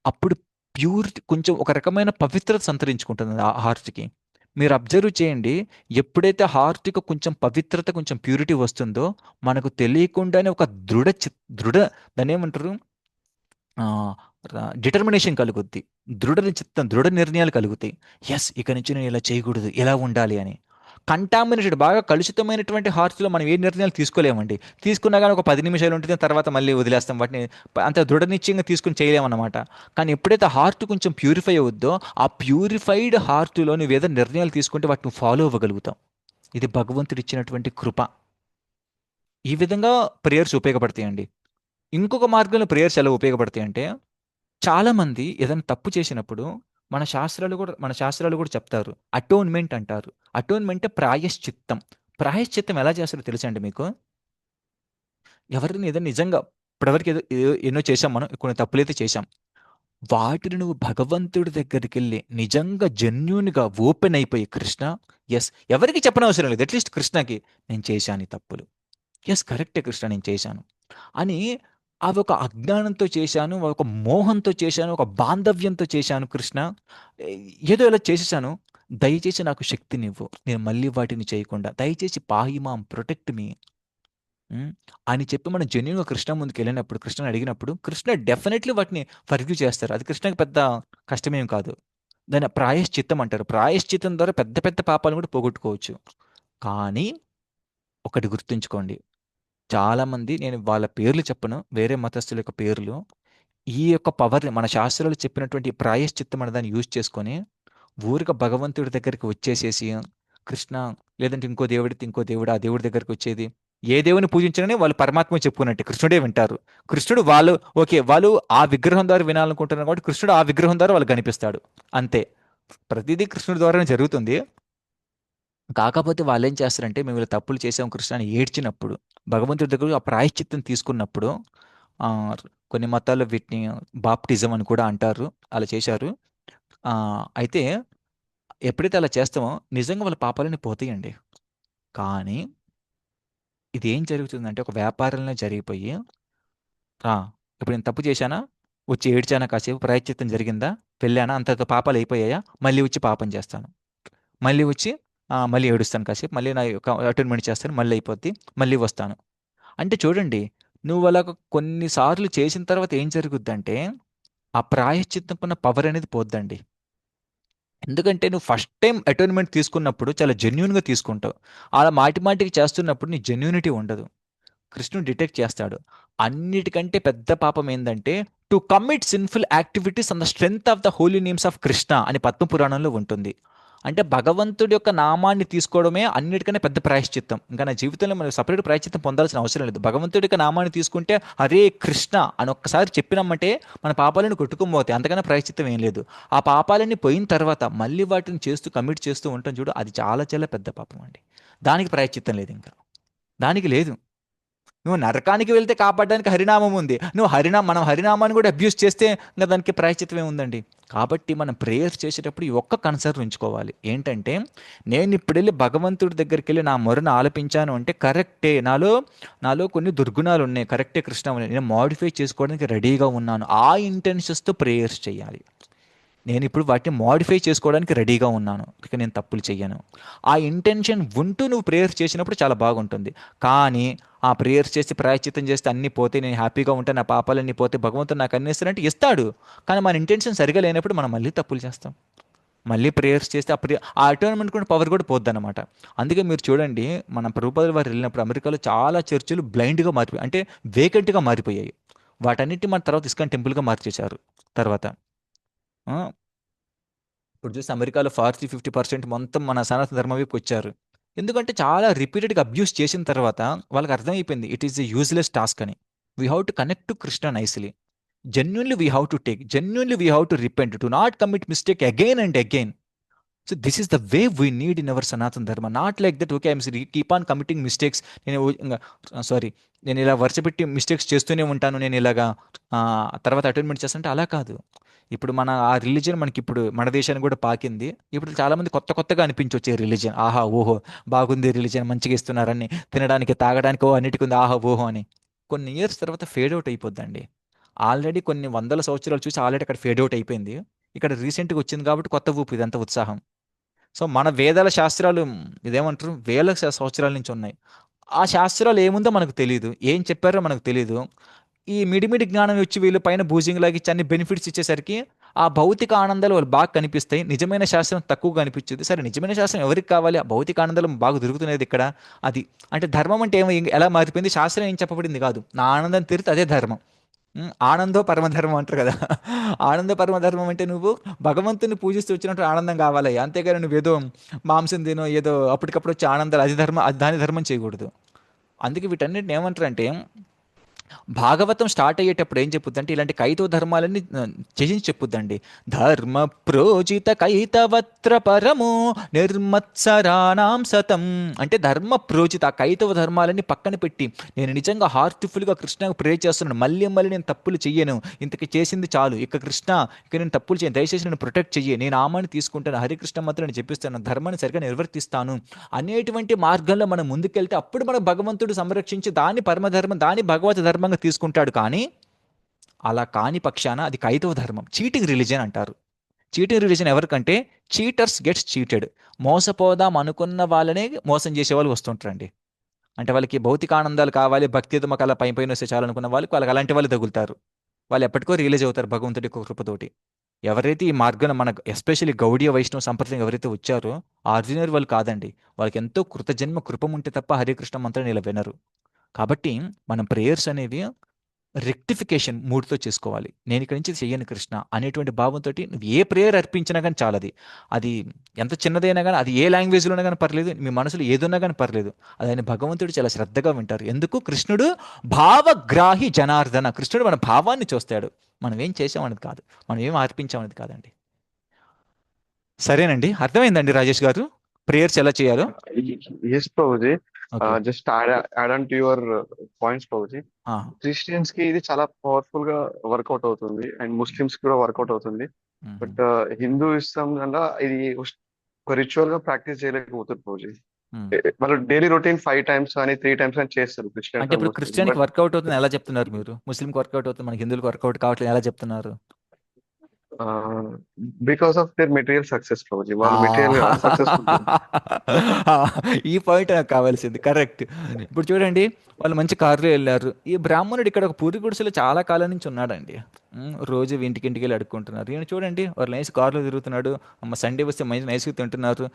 అప్పుడు ప్యూరిటీ కొంచెం ఒక రకమైన పవిత్రత సంతరించుకుంటుంది ఆ హార్ట్‌కి. మీరు అబ్జర్వ్ చేయండి. ఎప్పుడైతే హార్ట్‌కి కొంచెం పవిత్రత, కొంచెం ప్యూరిటీ వస్తుందో, మనకు తెలియకుండానే ఒక దృఢ దాన్నేమంటారు? ఆహ్, డిటర్మినేషన్ కలుగుద్ది. దృఢ నిర్ణయాలు కలుగుతాయి. యెస్, ఇక నుంచి నేను ఇలా చేయకూడదు, ఇలా ఉండాలి అని. కంటామినేటెడ్ బాగా కలుషితమైనటువంటి హార్ట్స్‌లో మనం ఏ నిర్ణయాలు తీసుకోలేమండి. తీసుకున్నా గాని ఒక 10 నిమిషాలు ఉంటుంది. తర్వాత మళ్ళీ వదిలేస్తాం. వాటిని అంత దృఢ నిశ్చయంగా తీసుకొని చేయలేమన్నమాట. కానీ ఎప్పుడైతే హార్ట్ కొంచెం ప్యూరిఫై అవుద్దో, ఆ ప్యూరిఫైడ్ హార్ట్‌లో నువ్వేదైనా నిర్ణయాలు తీసుకుంటే వాటిని ఫాలో అవ్వగలుగుతాం. ఇది భగవంతుడిచ్చినటువంటి కృప. ఈ విధంగా ప్రేయర్స్ ఉపయోగపడతాయండి. ఇంకొక మార్గంలో ప్రేయర్స్ ఎలా ఉపయోగపడతాయంటే, చాలామంది ఏదైనా తప్పు చేసినప్పుడు మన శాస్త్రాలు కూడా చెప్తారు. అటోన్‌మెంట్ అంటారు. అటోన్‌మెంట్ ప్రాయశ్చిత్తం. ప్రాయశ్చిత్తం ఎలా చేస్తారో తెలుసా అండి మీకు? ఎవరైనా ఏదో నిజంగా ఇప్పటివరకు ఎన్నో చేశాం మనం. కొన్ని తప్పులైతే చేశాం. వాటిని నువ్వు భగవంతుడి దగ్గరికెళ్ళి నిజంగా జెన్యూన్‌గా ఓపెన్ అయిపోయి, కృష్ణ, యెస్, ఎవరికీ చెప్పనవసరం లేదు. అట్‌లీస్ట్ కృష్ణకి నేను చేశాను ఈ తప్పులు. యెస్, కరెక్టే కృష్ణ, నేను చేశాను అని. అవి ఒక అజ్ఞానంతో చేశాను, ఒక మోహంతో చేశాను, ఒక బాంధవ్యంతో చేశాను కృష్ణ. ఏ ఏదో ఇలా చేసేసాను. దయచేసి నాకు శక్తినివ్వు. నేను మళ్ళీ వాటిని చేయకుండా. దయచేసి పాహి మాం, ప్రొటెక్ట్ మీ. హ్మ్. అని చెప్పి మనం జెన్యూన్‌గా కృష్ణ ముందుకెళ్ళినప్పుడు, కృష్ణని అడిగినప్పుడు, కృష్ణ డెఫినైట్‌లీ వాటిని ఫర్‌గివ్ చేస్తారు. అది కృష్ణకి పెద్ద కష్టమేం కాదు. దాన్ని ప్రాయశ్చిత్తం అంటారు. ప్రాయశ్చిత్తం ద్వారా పెద్ద పెద్ద పాపాలను కూడా పోగొట్టుకోవచ్చు. కానీ ఒకటి గుర్తుంచుకోండి. చాలామంది, నేను వాళ్ళ పేర్లు చెప్పను, వేరే మతస్థుల యొక్క పేర్లు. ఈ యొక్క పవర్‌ని మన శాస్త్రాలు చెప్పినటువంటి ఈ ప్రాయశ్చిత్తం అనే దాన్ని యూజ్ చేసుకొని, ఊరికే భగవంతుడి దగ్గరికి వచ్చేసేసి, కృష్ణ, లేదంటే ఇంకో దేవుడు, ఆ దేవుడి దగ్గరికొచ్చేది. ఏ దేవుడిని పూజించినని వాళ్ళు పరమాత్మ చెప్పుకున్నట్టే. కృష్ణుడే వింటారు. కృష్ణుడు వాళ్ళు ఆ విగ్రహం ద్వారా వినాలనుకుంటున్నారు కాబట్టి కృష్ణుడు ఆ విగ్రహం ద్వారా వాళ్ళకి కనిపిస్తాడు. అంతే. ప్రతీదీ కృష్ణుడి ద్వారానే జరుగుతుంది. కాకపోతే వాళ్ళేం చేస్తారంటే, మేము ఇలా తప్పులు చేసాం కృష్ణ అని ఏడ్చినప్పుడు, భగవంతుడి దగ్గర ఆ ప్రాయశ్చిత్తం తీసుకున్నప్పుడు, ఆహ్, కొన్ని మతాల్లో వీటిని బాప్టిజం అని కూడా అంటారు. అలా చేశారు. అయితే ఎప్పుడైతే అలా చేస్తామో నిజంగా వాళ్ళ పాపాలన్నీ పోతాయండి. కానీ ఇదేం జరుగుతుందంటే, ఒక వ్యాపారంలో జరిగిపోయి, ఆ! ఇప్పుడు నేను తప్పు చేశానా? వచ్చి ఏడ్చానా కాసేపు, ప్రాయశ్చిత్తం జరిగిందా, వెళ్ళానా, అంతతో పాపాలు అయిపోయాయా, మళ్ళీ వచ్చి పాపం చేస్తాను, మళ్ళీ వచ్చి మళ్ళీ ఏడుస్తాను కాసేపు, మళ్ళీ నా యొక్క అటెండ్మెంట్ చేస్తాను, మళ్ళీ అయిపోద్ది, మళ్ళీ వస్తాను. అంటే చూడండి, నువ్వు అలా కొన్నిసార్లు చేసిన తర్వాత ఏం జరుగుద్దంటే ఆ ప్రాయశ్చిత్తంకున్న పవర్ అనేది పోద్దండి. ఎందుకంటే నువ్వు ఫస్ట్ టైం అటోన్మెంట్ తీసుకున్నప్పుడు చాలా జెన్యున్గా తీసుకుంటావు. అలా మాటి మాటికి చేస్తున్నప్పుడు నీ జెన్యూనిటీ ఉండదు. కృష్ణుడు డిటెక్ట్ చేస్తాడు. అన్నిటికంటే పెద్ద పాపం ఏందంటే to commit sinful activities on the strength of the holy names of Krishna అని పద్మపురాణంలో ఉంటుంది. అంటే భగవంతుడి యొక్క నామాన్ని తీసుకోవడమే అన్నిటికన్నా పెద్ద ప్రాయశ్చిత్తం. ఇంకా నా జీవితంలో మనం సపరేట్ ప్రాయశ్చిత్తం పొందాల్సిన అవసరం లేదు. భగవంతుడి యొక్క నామాన్ని తీసుకుంటే హరే కృష్ణ అని ఒక్కసారి చెప్పినామంటే మన పాపాలను కొట్టుకుపోతాయి. అంతకన్నా ప్రాయశ్చిత్తం ఏం లేదు. ఆ పాపాలన్నీ పోయిన తర్వాత మళ్ళీ వాటిని చేస్తూ కమిట్ చేస్తూ ఉంటాం చూడు, అది చాలా చాలా పెద్ద పాపం అండి. దానికి ప్రాయశ్చిత్తం లేదు, ఇంకా దానికి లేదు. నువ్వు నరకానికి వెళ్తే కాపాడడానికి హరినామం ఉంది. మనం హరినామాన్ని కూడా అబ్యూస్ చేస్తే ఇంకా దానికి ప్రాయశ్చిత్తం ఏముందండి. కాబట్టి మనం ప్రేయర్స్ చేసేటప్పుడు ఈ ఒక్క కన్సర్న్ ఉంచుకోవాలి. ఏంటంటే నేను ఇప్పుడు వెళ్ళి భగవంతుడి దగ్గరికి వెళ్ళి నా మొరను ఆలపించాను అంటే కరెక్టే, నాలో కొన్ని దుర్గుణాలు ఉన్నాయి, కరెక్టే కృష్ణ, నేను మాడిఫై చేసుకోవడానికి రెడీగా ఉన్నాను. ఆ ఇంటెన్షన్స్తో ప్రేయర్స్ చేయాలి. నేను ఇప్పుడు వాటిని మాడిఫై చేసుకోవడానికి రెడీగా ఉన్నాను, ఇక నేను తప్పులు చెయ్యను. ఆ ఇంటెన్షన్ ఉంటూ నువ్వు ప్రేయర్స్ చేసినప్పుడు చాలా బాగుంటుంది. కానీ ఆ ప్రేయర్స్ చేసి ప్రాయశ్చిత్తం చేస్తే అన్నీ పోతే నేను హ్యాపీగా ఉంటాను, నా పాపాలన్నీ పోతే భగవంతుడు నాకు అన్ని ఇస్తాడంటే ఇస్తాడు. కానీ మన ఇంటెన్షన్ సరిగా లేనప్పుడు మనం మళ్ళీ తప్పులు చేస్తాం. మళ్ళీ ప్రేయర్స్ చేస్తే ఆ అటోన్మెంట్ కూడా పవర్ కూడా పోద్ది అనమాట. అందుకే మీరు చూడండి, మన ప్రభుపాదుల వారు వెళ్ళినప్పుడు అమెరికాలో చాలా చర్చిలు బ్లైండ్గా మారిపోయాయి, అంటే వేకెంట్గా మారిపోయాయి. వాటన్నిటి మన తర్వాత ఇస్కాన్ టెంపుల్గా మార్చేశారు తర్వాత. ఆ, ఇప్పుడు చూస్తే అమెరికాలో 40-50% మొత్తం మన సనాతన ధర్మం వైపుకి వచ్చారు. ఎందుకంటే చాలా రిపీటెడ్గా అబ్యూస్ చేసిన తర్వాత వాళ్ళకి అర్థమైపోయింది it is a useless task అని. We have to connect to Krishna nicely. Genuinely we have to take, genuinely we have to repent, to not commit mistake again and again. So this is the way we need in our Sanatana Dharma. Not like that okay I'm keep on committing mistakes, నేను ఇలా వరుసపెట్టి mistakes చేస్తూనే ఉంటాను, నేను ఇలాగా తర్వాత అటెండ్మెంట్ చేస్తుంటే అలా కాదు. ఇప్పుడు మన ఆ రిలీజియన్ మనకి ఇప్పుడు మన దేశానికి కూడా పాకింది. ఇప్పుడు చాలామంది కొత్తగా అనిపించవచ్చు ఈ రిలీజియన్, ఆహా ఓహో బాగుంది రిలీజియన్, మంచిగా ఇస్తున్నారని, తినడానికి తాగడానికి అన్నిటికీ ఉంది ఆహా ఓహో అని. కొన్ని ఇయర్స్ తర్వాత ఫేడ్ అవుట్ అయిపోద్దండి. ఆల్రెడీ కొన్ని వందల సంవత్సరాలు చూసి ఆల్రెడీ అక్కడ ఫేడ్ అవుట్ అయిపోయింది. ఇక్కడ రీసెంట్గా వచ్చింది కాబట్టి కొత్త ఊపు, ఇదంతా ఉత్సాహం. సో మన వేదాల శాస్త్రాలు ఇదేమంటారు వేల సంవత్సరాల నుంచి ఉన్నాయి. ఆ శాస్త్రాలు ఏముందో మనకు తెలియదు, ఏం చెప్పారో మనకు తెలియదు. ఈ మిడిమిడి జ్ఞానం వచ్చి వీళ్ళు పైన బూజింగ్ లాగిచ్చి అన్ని బెనిఫిట్స్ ఇచ్చేసరికి ఆ భౌతిక ఆనందాలు వాళ్ళు బాగా కనిపిస్తాయి, నిజమైన శాస్త్రం తక్కువగా అనిపించింది. సరే నిజమైన శాస్త్రం ఎవరికి కావాలి, ఆ భౌతిక ఆనందాలు బాగా దొరుకుతున్నది ఇక్కడ. అది అంటే ధర్మం అంటే ఎలా మారిపోయింది, శాస్త్రం ఏం చెప్పబడింది కాదు, నా ఆనందం తీరితే అదే ధర్మం. ఆనందో పరమధర్మం అంటారు కదా. ఆనంద పరమధర్మం అంటే నువ్వు భగవంతుని పూజిస్తూ వచ్చినట్టు ఆనందం కావాలి, అంతేగాని నువ్వు ఏదో మాంసం తినో ఏదో అప్పటికప్పుడు వచ్చే ఆనందాలు అది దాని ధర్మం చేయకూడదు. అందుకే వీటన్నిటిని ఏమంటారంటే భాగవతం స్టార్ట్ అయ్యేటప్పుడు ఏం చెప్పుద్దంటే ఇలాంటి కైతవ ధర్మాలన్నీ చేసి చెప్పుద్దండి. ధర్మ ప్రోజిత కైతవత్ర పరమో నిర్మత్సరాణం సతం. అంటే ధర్మ ప్రోజిత ఆ కైతవ ధర్మాలన్నీ పక్కన పెట్టి నేను నిజంగా హార్ట్ఫుల్గా కృష్ణకు ప్రే చేస్తున్నాను, మళ్ళీ నేను తప్పులు చెయ్యను, ఇంతకి చేసింది చాలు, ఇక కృష్ణ ఇక నేను తప్పులు చేయను, దయచేసి నేను ప్రొటెక్ట్ చెయ్యి, నేను ఆమాన్ని తీసుకుంటాను, హరికృష్ణ మాత్రం నేను చెప్పిస్తాను, ధర్మాన్ని సరిగ్గా నిర్వర్తిస్తాను అనేటువంటి మార్గంలో మనం ముందుకెళ్తే అప్పుడు మన భగవంతుడు సంరక్షించి దాన్ని పరమధర్మం, దాన్ని భగవత్ ధర్మంగా తీసుకుంటాడు. కానీ అలా కాని పక్షాన అది కైతవ ధర్మం, చీటింగ్ రిలీజియన్ అంటారు. చీటింగ్ రిలీజియన్ ఎవరికంటే చీటర్స్ గెట్స్ చీటెడ్. మోసపోదాం అనుకున్న వాళ్ళనే మోసం చేసే వాళ్ళు వస్తుంటారండి. అంటే వాళ్ళకి భౌతిక ఆనందాలు కావాలి, భక్తి తుమకల పైన వస్తే చాలనుకున్న వాళ్ళకి అలాంటి వాళ్ళు తగులుతారు. వాళ్ళు ఎప్పటికో రియలైజ్ అవుతారు భగవంతుడి యొక్క కృపతోటి. ఎవరైతే ఈ మార్గాన మనకు ఎస్పెషల్లీ గౌడీయ వైష్ణవ సంప్రదాయం ఎవరైతే వచ్చారో ఆర్డినరీ వాళ్ళు కాదండి. వాళ్ళకి ఎంతో కృతజన్మ కృపం ఉంటే తప్ప హరికృష్ణ మంత్రాన్ని ఇలా వినరు. కాబట్టి మనం ప్రేయర్స్ అనేవి రెక్టిఫికేషన్ మూడ్తో చేసుకోవాలి. నేను ఇక్కడి నుంచి చెయ్యను కృష్ణ అనేటువంటి భావంతో నువ్వు ఏ ప్రేయర్ అర్పించినా కానీ చాలది. అది ఎంత చిన్నదైనా కానీ, అది ఏ లాంగ్వేజ్లోనే కానీ పర్లేదు, మీ మనసులో ఏదున్నా కానీ పర్లేదు, అది ఆయన భగవంతుడు చాలా శ్రద్ధగా వింటారు. ఎందుకు? కృష్ణుడు భావగ్రాహి జనార్దన. కృష్ణుడు మన భావాన్ని చూస్తాడు, మనం ఏం చేసామనేది కాదు, మనం ఏం అర్పించామనేది కాదండి. సరేనండి, అర్థమైందండి రాజేష్ గారు ప్రేయర్స్ ఎలా చేయాలో? Yes Prabhuji, okay. Just add on to your points Prabhuji. Christians కి ఇది చాలా పవర్ఫుల్ గా వర్కౌట్ అవుతుంది అండ్ ముస్లిమ్స్ కూడా వర్కౌట్ అవుతుంది. బట్ హిందూయిజం వల్ల ఇది ఒక రిచువల్ గా ప్రాక్టీస్ చేయలేకపోతుంది ప్రభుజీ. ఉమ్. వాళ్ళు డైలీ రొటీన్ 5 టైమ్స్ అని 3 టైమ్స్ అని చేస్తారు క్రిస్టియన్స్ అంటే ఇప్పుడు ముస్లిమ్స్. క్రిస్టియన్కి బట్ వర్కౌట్ అవుతుంది ఎలా చెప్తున్నారు మీరు? ముస్లింకి వర్కౌట్ అవుతుంది, మనకి హిందువులకు వర్కౌట్ కావట్లేదు ఎలా చెప్తున్నారు? Because of their material success Prabhuji, ఆ, వాళ్ళు మెటీరియల్ అన్సక్సెస్ఫుల్. ఈ పాయింట్ నాకు కావాల్సింది, కరెక్ట్. ఇప్పుడు చూడండి, వాళ్ళు మంచి కారులో వెళ్ళారు. ఈ బ్రాహ్మణుడు ఇక్కడ ఒక పూరి గుడిసెలో చాలా కాలం నుంచి ఉన్నాడండి. రోజు ఇంటికి వెళ్ళి అడుక్కుంటున్నారు. ఈయన చూడండి, వాళ్ళు నైస్ కారులో తిరుగుతున్నాడు. అమ్మ సండే వస్తే మంచి నైస్గా తింటున్నారు.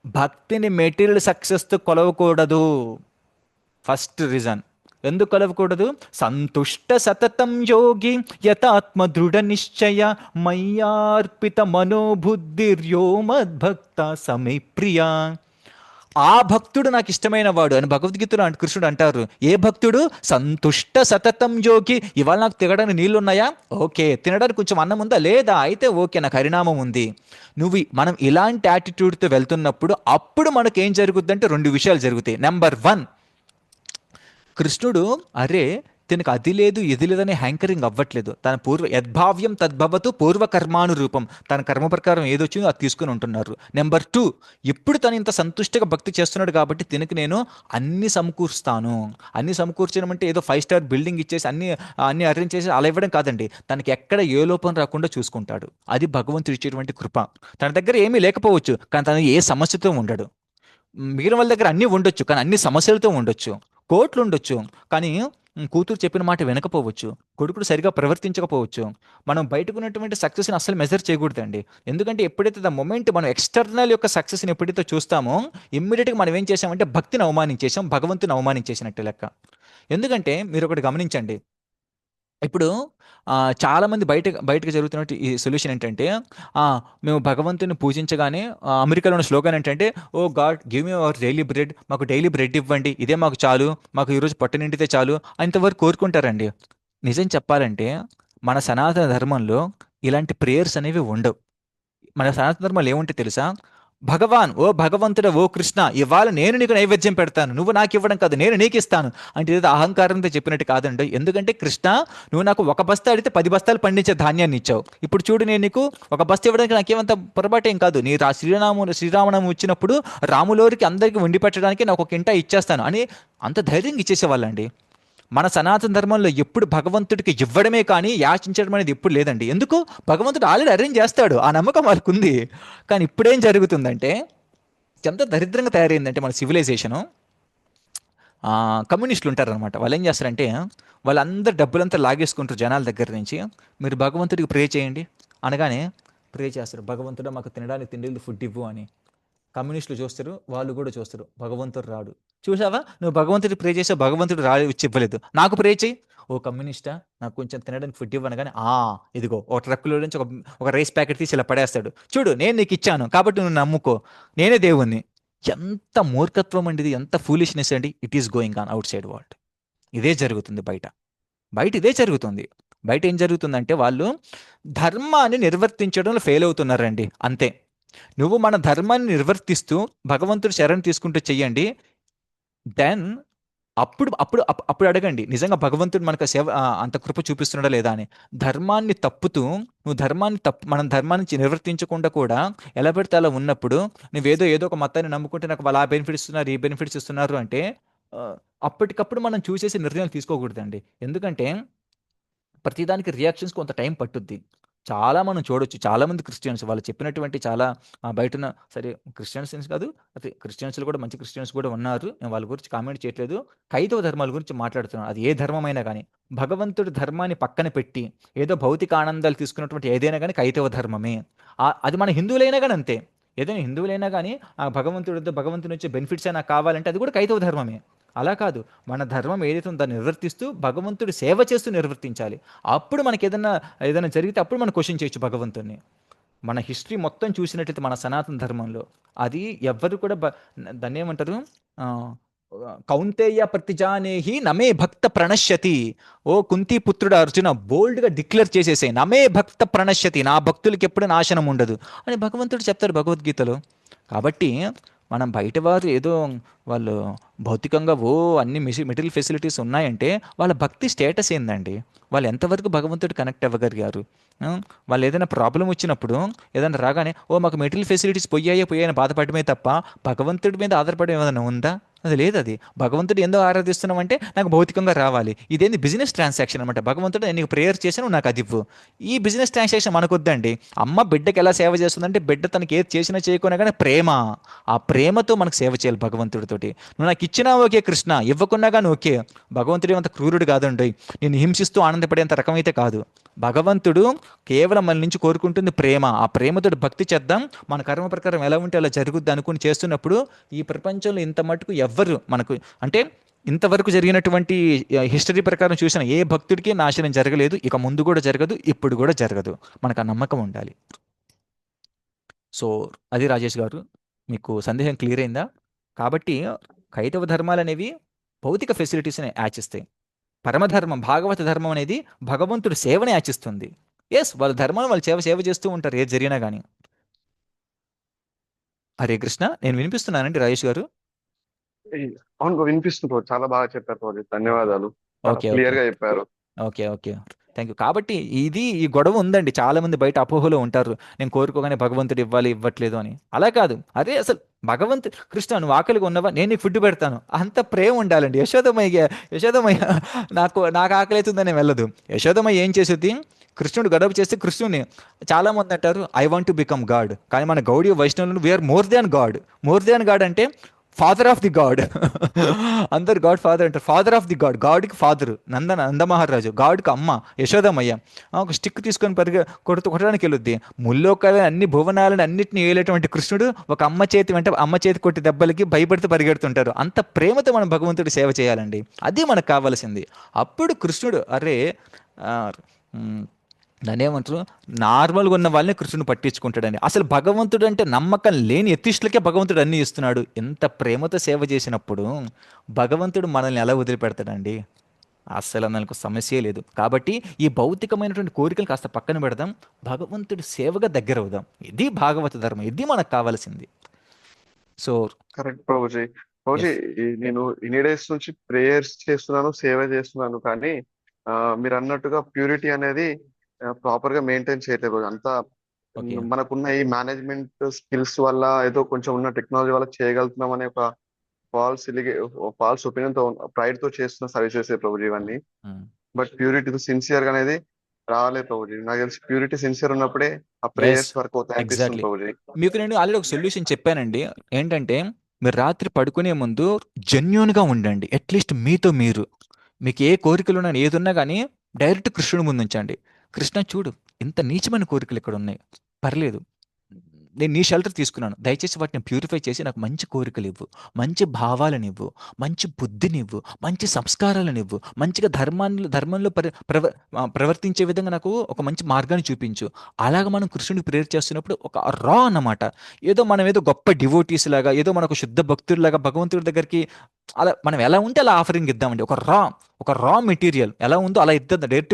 భక్తిని మెటీరియల్ సక్సెస్తో కొలవకూడదు. ఫస్ట్ రీజన్ ఎందుకు కలవకూడదు? సంతుష్ట సతతం యోగి యతాత్మ దృఢ నిశ్చయ మయ్యార్పిత మనోబుద్ధిర్యో మద్భక్త సమే ప్రియ. ఆ భక్తుడు నాకు ఇష్టమైన వాడు అని భగవద్గీతలో కృష్ణుడు అంటారు. ఏ భక్తుడు? సంతుష్ట సతతం యోగి. ఇవాళ నాకు తినడానికి నీళ్ళు ఉన్నాయా? ఓకే. తినడానికి కొంచెం అన్నం ఉందా? లేదా? అయితే ఓకే, నాకు హరినామం ఉంది. మనం ఇలాంటి యాటిట్యూడ్తో వెళ్తున్నప్పుడు అప్పుడు మనకు ఏం జరుగుద్దంటే 2 విషయాలు జరుగుతాయి. నెంబర్ 1, కృష్ణుడు అరే తనకు అది లేదు ఇది లేదని హ్యాంకరింగ్ అవ్వట్లేదు. తన యద్భావ్యం తద్భవతు పూర్వకర్మాను రూపం. తన కర్మ ప్రకారం ఏదొచ్చిందో అది తీసుకుని ఉంటున్నారు. నెంబర్ 2, ఇప్పుడు తను ఇంత సంతుష్టంగా భక్తి చేస్తున్నాడు కాబట్టి తినకు నేను అన్ని సమకూరుస్తాను. అన్ని సమకూర్చడం అంటే ఏదో 5 స్టార్ బిల్డింగ్ ఇచ్చేసి అన్ని అరేంజ్ చేసి అలా ఇవ్వడం కాదండి. తనకి ఎక్కడ ఏ లోపం రాకుండా చూసుకుంటాడు. అది భగవంతుడు ఇచ్చేటువంటి కృప. తన దగ్గర ఏమీ లేకపోవచ్చు, కానీ తను ఏ సమస్యతో ఉండడు. మిగిలిన వాళ్ళ దగ్గర అన్నీ ఉండొచ్చు, కానీ అన్ని సమస్యలతో ఉండొచ్చు. కోట్లు ఉండొచ్చు, కానీ కూతురు చెప్పిన మాట వినకపోవచ్చు. కొడుకుడు సరిగా ప్రవర్తించకపోవచ్చు. మనం బయటకున్నటువంటి సక్సెస్ని అసలు మెజర్ చేయకూడదండి. ఎందుకంటే ఎప్పుడైతే ద మొమెంట్ మనం ఎక్స్టర్నల్ యొక్క సక్సెస్ని ఎప్పుడైతే చూస్తామో ఇమ్మీడియట్గా మనం ఏం చేసామంటే భక్తిని అవమానించేసాం, భగవంతుని అవమానించేసినట్టు లెక్క. ఎందుకంటే మీరు ఒకటి గమనించండి, ఇప్పుడు చాలామంది బయటకు జరుగుతున్న ఈ సొల్యూషన్ ఏంటంటే మేము భగవంతుని పూజించగానే అమెరికాలో ఉన్న స్లోగన్ ఏంటంటే, oh God give me our daily bread, మాకు డైలీ బ్రెడ్ ఇవ్వండి, ఇదే మాకు చాలు, మాకు ఈరోజు పొట్ట నిండితే చాలు అంతవరకు కోరుకుంటారండి. నిజం చెప్పాలంటే మన సనాతన ధర్మంలో ఇలాంటి ప్రేయర్స్ అనేవి ఉండవు. మన సనాతన ధర్మంలో ఏముంటే తెలుసా? భగవాన్, ఓ భగవంతుడు, ఓ కృష్ణ, ఇవాళ నేను నీకు నైవేద్యం పెడతాను, నువ్వు నాకు ఇవ్వడం కాదు, నేను నీకు ఇస్తాను అంటే ఏదో అహంకారంతో చెప్పినట్టు కాదండి. ఎందుకంటే కృష్ణ, నువ్వు నాకు 1 బస్తా అడిగితే 10 బస్తాలు పండించే ధాన్యాన్ని ఇచ్చావు. ఇప్పుడు చూడు, నేను నీకు 1 బస్తా ఇవ్వడానికి నాకేమంత పొరపాటు ఏం కాదు. నీ శ్రీరామనామం వచ్చినప్పుడు రాములోరికి అందరికీ వండి పెట్టడానికి నాకు 1 కింటా ఇచ్చేస్తాను అని అంత ధైర్యంగా ఇచ్చేసేవాళ్ళండి. మన సనాతన ధర్మంలో ఎప్పుడు భగవంతుడికి ఇవ్వడమే కానీ యాచించడం అనేది ఎప్పుడు లేదండి. ఎందుకు? భగవంతుడు ఆల్రెడీ అరేంజ్ చేస్తాడు, ఆ నమ్మకం వాళ్ళకు ఉంది. కానీ ఇప్పుడేం జరుగుతుందంటే ఎంత దరిద్రంగా తయారైందంటే మన సివిలైజేషను, కమ్యూనిస్టులు ఉంటారనమాట. వాళ్ళు ఏం చేస్తారంటే వాళ్ళందరూ డబ్బులంతా లాగేసుకుంటారు జనాల దగ్గర నుంచి. మీరు భగవంతుడికి ప్రే చేయండి అనగానే ప్రే చేస్తారు, భగవంతుడు మాకు తినడానికి తిండి ఫుడ్ ఇవ్వు అని. కమ్యూనిస్టులు చూస్తారు, వాళ్ళు కూడా చూస్తారు, భగవంతుడు రాడు. చూసావా, నువ్వు భగవంతుడికి ప్రే చేసావు, భగవంతుడు వచ్చి ఇవ్వలేదు, నాకు ప్రే చేయి. ఓ కమ్యూనిస్టా, నాకు కొంచెం తినడానికి ఫుడ్ ఇవ్వనగానే ఇదిగో ఒక ట్రక్కులో నుంచి ఒక రైస్ ప్యాకెట్ తీసి ఇలా పడేస్తాడు. చూడు, నేను నీకు ఇచ్చాను కాబట్టి నువ్వు నమ్ముకో, నేనే దేవుణ్ణి. ఎంత మూర్ఖత్వం అండి ఇది, ఎంత ఫూలిష్నెస్ అండి. It is going on out side world. ఇదే జరుగుతుంది బయట ఇదే జరుగుతుంది. బయట ఏం జరుగుతుందంటే వాళ్ళు ధర్మాన్ని నిర్వర్తించడంలో ఫెయిల్ అవుతున్నారండి, అంతే. నువ్వు మన ధర్మాన్ని నిర్వర్తిస్తూ భగవంతుడు శరణ్ తీసుకుంటూ చెయ్యండి. దెన్ అప్పుడు అడగండి, నిజంగా భగవంతుడు మనకు అంత కృప చూపిస్తున్నాడా లేదా అని. ధర్మాన్ని తప్పుతూ మనం ధర్మాన్ని నిర్వర్తించకుండా కూడా ఎలా పెడితే అలా ఉన్నప్పుడు ఏదో ఒక మతాన్ని నమ్ముకుంటే నాకు వాళ్ళు ఆ బెనిఫిట్స్ ఇస్తున్నారు, ఈ బెనిఫిట్స్ ఇస్తున్నారు అంటే అప్పటికప్పుడు మనం చూసేసి నిర్ణయాలు తీసుకోకూడదండి. ఎందుకంటే ప్రతిదానికి రియాక్షన్స్ కొంత టైం పట్టుద్ది. చాలా మనం చూడొచ్చు, చాలామంది క్రిస్టియన్స్ వాళ్ళు చెప్పినటువంటి చాలా బయటన, సరే క్రిస్టియన్స్ కాదు, అదే క్రిస్టియన్స్లో కూడా మంచి క్రిస్టియన్స్ కూడా ఉన్నారు, నేను వాళ్ళ గురించి కామెంట్ చేయట్లేదు. క్రైస్తవ ధర్మాల గురించి మాట్లాడుతున్నాను. అది ఏ ధర్మమైనా కానీ భగవంతుడి ధర్మాన్ని పక్కన పెట్టి ఏదో భౌతిక ఆనందాలు తీసుకున్నటువంటి ఏదైనా కానీ క్రైస్తవ ధర్మమే. అది మన హిందువులైనా కానీ అంతే. ఏదైనా హిందువులైనా కానీ భగవంతుడి నుంచి బెనిఫిట్స్ అయినా కావాలంటే అది కూడా క్రైస్తవ ధర్మమే. అలా కాదు, మన ధర్మం ఏదైతే ఉందో దాన్ని నిర్వర్తిస్తూ భగవంతుడి సేవ చేస్తూ నిర్వర్తించాలి. అప్పుడు మనకి ఏదైనా జరిగితే అప్పుడు మనం క్వశ్చన్ చేయొచ్చు భగవంతుడిని. మన హిస్టరీ మొత్తం చూసినట్లయితే మన సనాతన ధర్మంలో అది ఎవ్వరు కూడా దాన్ని ఏమంటారు, కౌంతేయ ప్రతిజానేహి నమే భక్త ప్రణశ్యతి. ఓ కుంతి పుత్రుడు అర్జున, బోల్డ్గా డిక్లేర్ చేసేసే, నమే భక్త ప్రణశ్యతి, నా భక్తులకి ఎప్పుడు నాశనం ఉండదు అని భగవంతుడు చెప్తారు భగవద్గీతలో. కాబట్టి మనం బయట వారు ఏదో వాళ్ళు భౌతికంగా అన్ని మెటీరియల్ ఫెసిలిటీస్ ఉన్నాయంటే వాళ్ళ భక్తి స్టేటస్ ఏందండి? వాళ్ళు ఎంతవరకు భగవంతుడు కనెక్ట్ అవ్వగలిగారు? ఆ, వాళ్ళు ఏదైనా ప్రాబ్లం వచ్చినప్పుడు ఏదైనా రాగానే మాకు మెటీరియల్ ఫెసిలిటీస్ పోయాయని బాధపడమే తప్ప భగవంతుడి మీద ఆధారపడడం ఏమైనా ఉందా? అది లేదు. అది భగవంతుడు ఎందుకు ఆరాధిస్తున్నామంటే నాకు భౌతికంగా రావాలి. ఇదేంది బిజినెస్ ట్రాన్సాక్షన్ అనమాట. భగవంతుడు నేను నీకు ప్రేయర్ చేశాను, నువ్వు నాకు అది ఇవ్వు. ఈ బిజినెస్ ట్రాన్సాక్షన్ మనకొద్దండి. అమ్మ బిడ్డకి ఎలా సేవ చేస్తుందంటే బిడ్డ తనకి ఏది చేసినా చేయకున్నా కానీ ప్రేమ, ఆ ప్రేమతో మనకు సేవ చేయాలి భగవంతుడితోటి. నువ్వు నాకు ఇచ్చినా ఓకే కృష్ణ, ఇవ్వకున్నా కానీ ఓకే. భగవంతుడు ఏమంత క్రూరుడు కాదండి, నేను హింసిస్తూ ఆనందపడేంత రకమైతే కాదు. భగవంతుడు కేవలం మన నుంచి కోరుకుంటుంది ప్రేమ. ఆ ప్రేమతో భక్తి చేద్దాం, మన కర్మ ప్రకారం ఎలా ఉంటే అలా జరుగుద్ది అనుకుని చేస్తున్నప్పుడు ఈ ప్రపంచంలో ఇంత మటుకు ఎవ్వరు మనకు అంటే ఇంతవరకు జరిగినటువంటి హిస్టరీ ప్రకారం చూసిన ఏ భక్తుడికి నాశనం జరగలేదు, ఇక ముందు కూడా జరగదు, ఇప్పుడు కూడా జరగదు. మనకు ఆ నమ్మకం ఉండాలి. సో అది రాజేష్ గారు, మీకు సందేహం క్లియర్ అయిందా? కాబట్టి కైతవ ధర్మాలు అనేవి భౌతిక ఫెసిలిటీస్ని యాచిస్తాయి. పరమధర్మం భాగవత ధర్మం అనేది భగవంతుడు సేవని యాచిస్తుంది. ఎస్, వాళ్ళ ధర్మాలు వాళ్ళు సేవ చేస్తూ ఉంటారు ఏది జరిగినా కానీ. హరే కృష్ణ. నేను వినిపిస్తున్నానండి రాజేష్ గారు? అవును బ్రో, వినిపిస్తుంది బ్రో. చాలా బాగా చెప్పారు బ్రో. ధన్యవాదాలు. చాలా ఓకే క్లియర్ ఓకే గా చెప్పారు. Okay okay thank you. కాబట్టి ఈ గొడవ ఉందండి. చాలా మంది బయట అపోహలో ఉంటారు, నేను కోరుకోగానే భగవంతుడు ఇవ్వాలి ఇవ్వట్లేదు అని. అలా కాదు. అరే అసలు భగవంతుడు కృష్ణ నువ్వు ఆకలిగా ఉన్నవా, నేను నీకు ఫుడ్ పెడతాను, అంత ప్రేమ ఉండాలండి. యశోదమయ్య నాకు ఆకలి అవుతుందని వెళ్ళదు. యశోదమయ్య ఏం చేసేది, కృష్ణుడు గొడవ చేస్తే కృష్ణుని చాలామంది అంటారు I want to become God. కానీ మన గౌడీ వైష్ణవులను we are more than God. More than God అంటే ఫాదర్ ఆఫ్ ది గాడ్. అందరు గాడ్ ఫాదర్ అంటారు. ఫాదర్ ఆఫ్ ది గాడ్, గాడ్కి ఫాదరు నందమహారాజు, గాడ్కి అమ్మ యశోదమయ్య. ఒక స్టిక్ తీసుకొని కొట్టడానికి వెళ్ళొద్ది. ముల్లోకాలని అన్ని భువనాలను అన్నింటినీ ఏలేటువంటి కృష్ణుడు ఒక అమ్మ చేతి కొట్టి దెబ్బలకి భయపడుతూ పరిగెడుతుంటారు. అంత ప్రేమతో మనం భగవంతుడి సేవ చేయాలండి. అది మనకు కావాల్సింది. అప్పుడు కృష్ణుడు దాన్ని ఏమంటారు, నార్మల్గా ఉన్న వాళ్ళని కృష్ణుని పట్టించుకుంటాడని. అసలు భగవంతుడు అంటే నమ్మకం లేని ఎత్తిష్టులకే భగవంతుడు అన్నీ ఇస్తున్నాడు. ఎంత ప్రేమతో సేవ చేసినప్పుడు భగవంతుడు మనల్ని ఎలా వదిలిపెడతాడండి? అస్సలు మనకు సమస్యే లేదు. కాబట్టి ఈ భౌతికమైనటువంటి కోరికలు కాస్త పక్కన పెడదాం, భగవంతుడి సేవగా దగ్గర అవుదాం. ఇది భాగవత ధర్మం, ఇది మనకు కావాల్సింది. So correct Prabhuji. ప్రభుజీ, నేను ఇన్ని డేస్ నుంచి ప్రేయర్స్ చేస్తున్నాను, సేవ చేస్తున్నాను, కానీ మీరు అన్నట్టుగా ప్యూరిటీ అనేది ప్రాపర్ గా మెయింటైన్ చేయట్లేదు రోజు అంతా. ఓకే మనకున్న ఈ మేనేజ్మెంట్ స్కిల్స్ వల్ల ఏదో కొంచెం ఉన్న టెక్నాలజీ వల్ల చేయగలుగుతున్నాం అనే ఒక ఫాల్స్ ఒపీనియన్ తో, ప్రైడ్ తో చేస్తున్న సర్వీసెస్ ప్రభుజీ ఇవన్నీ. బట్ ప్యూరిటీ సిన్సియర్ గా అనేది రాలేదు ప్రభుజీ. నాకు తెలిసి ప్యూరిటీ సిన్సియర్ ఉన్నప్పుడే ఆ ప్రేయర్స్ వర్క్ అవుతాయి అనిపిస్తుంది ఎగ్జాక్ట్లీ. ప్రభుజీ. మీకు నేను ఆల్రెడీ ఒక సొల్యూషన్ చెప్పానండి. ఏంటంటే మీరు రాత్రి పడుకునే ముందు జెన్యూన్గా ఉండండి. అట్లీస్ట్ మీతో మీరు, మీకు ఏ కోరికలు ఉన్నా ఏదున్నా కానీ డైరెక్ట్ కృష్ణుడి ముందు ఉంచండి. కృష్ణ చూడు, ఇంత నీచమైన కోరికలు ఇక్కడ ఉన్నాయి, పర్లేదు, నేను నీ షెల్టర్ తీసుకున్నాను, దయచేసి వాటిని ప్యూరిఫై చేసి నాకు మంచి కోరికలు ఇవ్వు, మంచి భావాలనివ్వు, మంచి బుద్ధినివ్వు, మంచి సంస్కారాలనివ్వు, మంచిగా ధర్మంలో ప్రవర్తించే విధంగా నాకు ఒక మంచి మార్గాన్ని చూపించు. అలాగ మనం కృష్ణుడికి ప్రేయర్ చేస్తున్నప్పుడు ఒక రా అన్నమాట. మనం ఏదో గొప్ప డివోటీస్ లాగా, ఏదో మనకు శుద్ధ భక్తుల్లాగా భగవంతుడి దగ్గరికి అలా మనం ఎలా ఉంటే అలా ఆఫరింగ్ ఇద్దామండి. ఒక రా మెటీరియల్ ఎలా ఉందో అలా ఇద్దాం డైరెక్ట్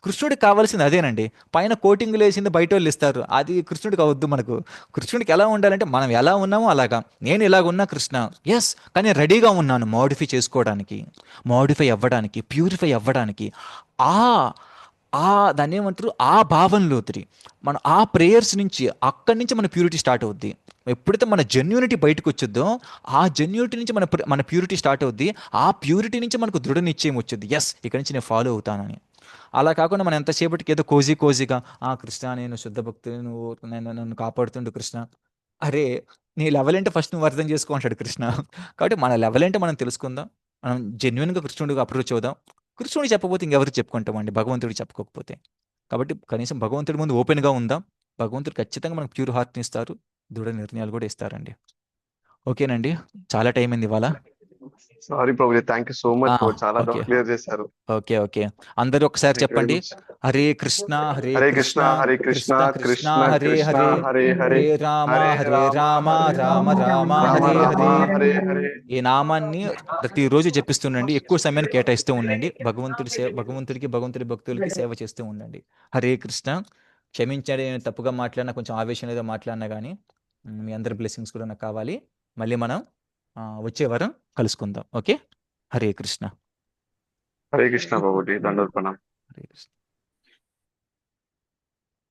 కృష్ణుడికి కావాల్సింది అదేనండి. పైన కోటింగ్లు వేసింది బయట వాళ్ళు ఇస్తారు, అది కృష్ణుడికి అవద్దు. మనకు కృష్ణుడికి ఎలా ఉండాలంటే మనం ఎలా ఉన్నామో అలాగా. నేను ఇలాగ ఉన్నా కృష్ణ, ఎస్, కానీ రెడీగా ఉన్నాను మోడిఫై చేసుకోవడానికి, మోడిఫై అవ్వడానికి, ప్యూరిఫై అవ్వడానికి. దాన్ని ఏమంటారు, ఆ భావంలోతురి మనం ఆ ప్రేయర్స్ నుంచి, అక్కడి నుంచి మన ప్యూరిటీ స్టార్ట్ అవుద్ది. ఎప్పుడైతే మన జెన్యూనిటీ బయటకు వచ్చిద్దో ఆ జెన్యూనిటీ నుంచి మన ప్యూరిటీ స్టార్ట్ అవుద్ది. ఆ ప్యూరిటీ నుంచి మనకు దృఢ నిశ్చయం వచ్చింది, ఎస్ ఇక్కడి నుంచి నేను ఫాలో అవుతానని. అలా కాకుండా మనం ఎంతసేపటికి ఏదో కోజీగా కృష్ణ నేను శుద్ధ భక్తులు, నువ్వు నన్ను కాపాడుతుండు కృష్ణ. అరే నీ లెవెల్ ఏంటో ఫస్ట్ నువ్వు అర్థం చేసుకో అంటాడు కృష్ణ. కాబట్టి మన లెవెల్ ఏంటో మనం తెలుసుకుందాం, మనం జెన్యున్గా కృష్ణుడికి అప్రోచ్ అవుదాం. కృష్ణుడికి చెప్పకపోతే ఇంకెవరికి చెప్పుకుంటామండి, భగవంతుడికి చెప్పుకోకపోతే. కాబట్టి కనీసం భగవంతుడి ముందు ఓపెన్గా ఉందాం. భగవంతుడు ఖచ్చితంగా మనకు ప్యూర్ హార్ట్ని ఇస్తారు, దృఢ నిర్ణయాలు కూడా ఇస్తారండి. ఓకేనండి, చాలా టైం అయింది ఇవాళ. Sorry Prabhuji, thank you so much. చాలా ఓకే క్లియర్ చేశారు. ఓకే అందరూ ఒకసారి చెప్పండి, హరే కృష్ణ హరే కృష్ణ హరే కృష్ణ కృష్ణ కృష్ణ కృష్ణ హరే కృష్ణ హరే హరే హరే హరే రామ హరే హరే రామ రామ రామ రామ హరే రామ హరే. హరే హరే. ఈ నామాన్ని ప్రతిరోజు జపిస్తుండండి, ఎక్కువ సమయాన్ని కేటాయిస్తూ ఉండండి. భగవంతుడికి భగవంతుడి భక్తులకి సేవ చేస్తూ ఉండండి. హరే కృష్ణ. క్షమించండి, నేను తప్పుగా మాట్లాడినా, కొంచెం ఆవేశం ఏదో మాట్లాడినా కానీ మీ అందరి బ్లెస్సింగ్స్ కూడా నాకు కావాలి. మళ్ళీ మనం వచ్చే వారం కలుసుకుందాం. ఓకే. హరే కృష్ణ. హరే కృష్ణ బాబుజీ, దండోత్పన్నం. హరే కృష్ణ.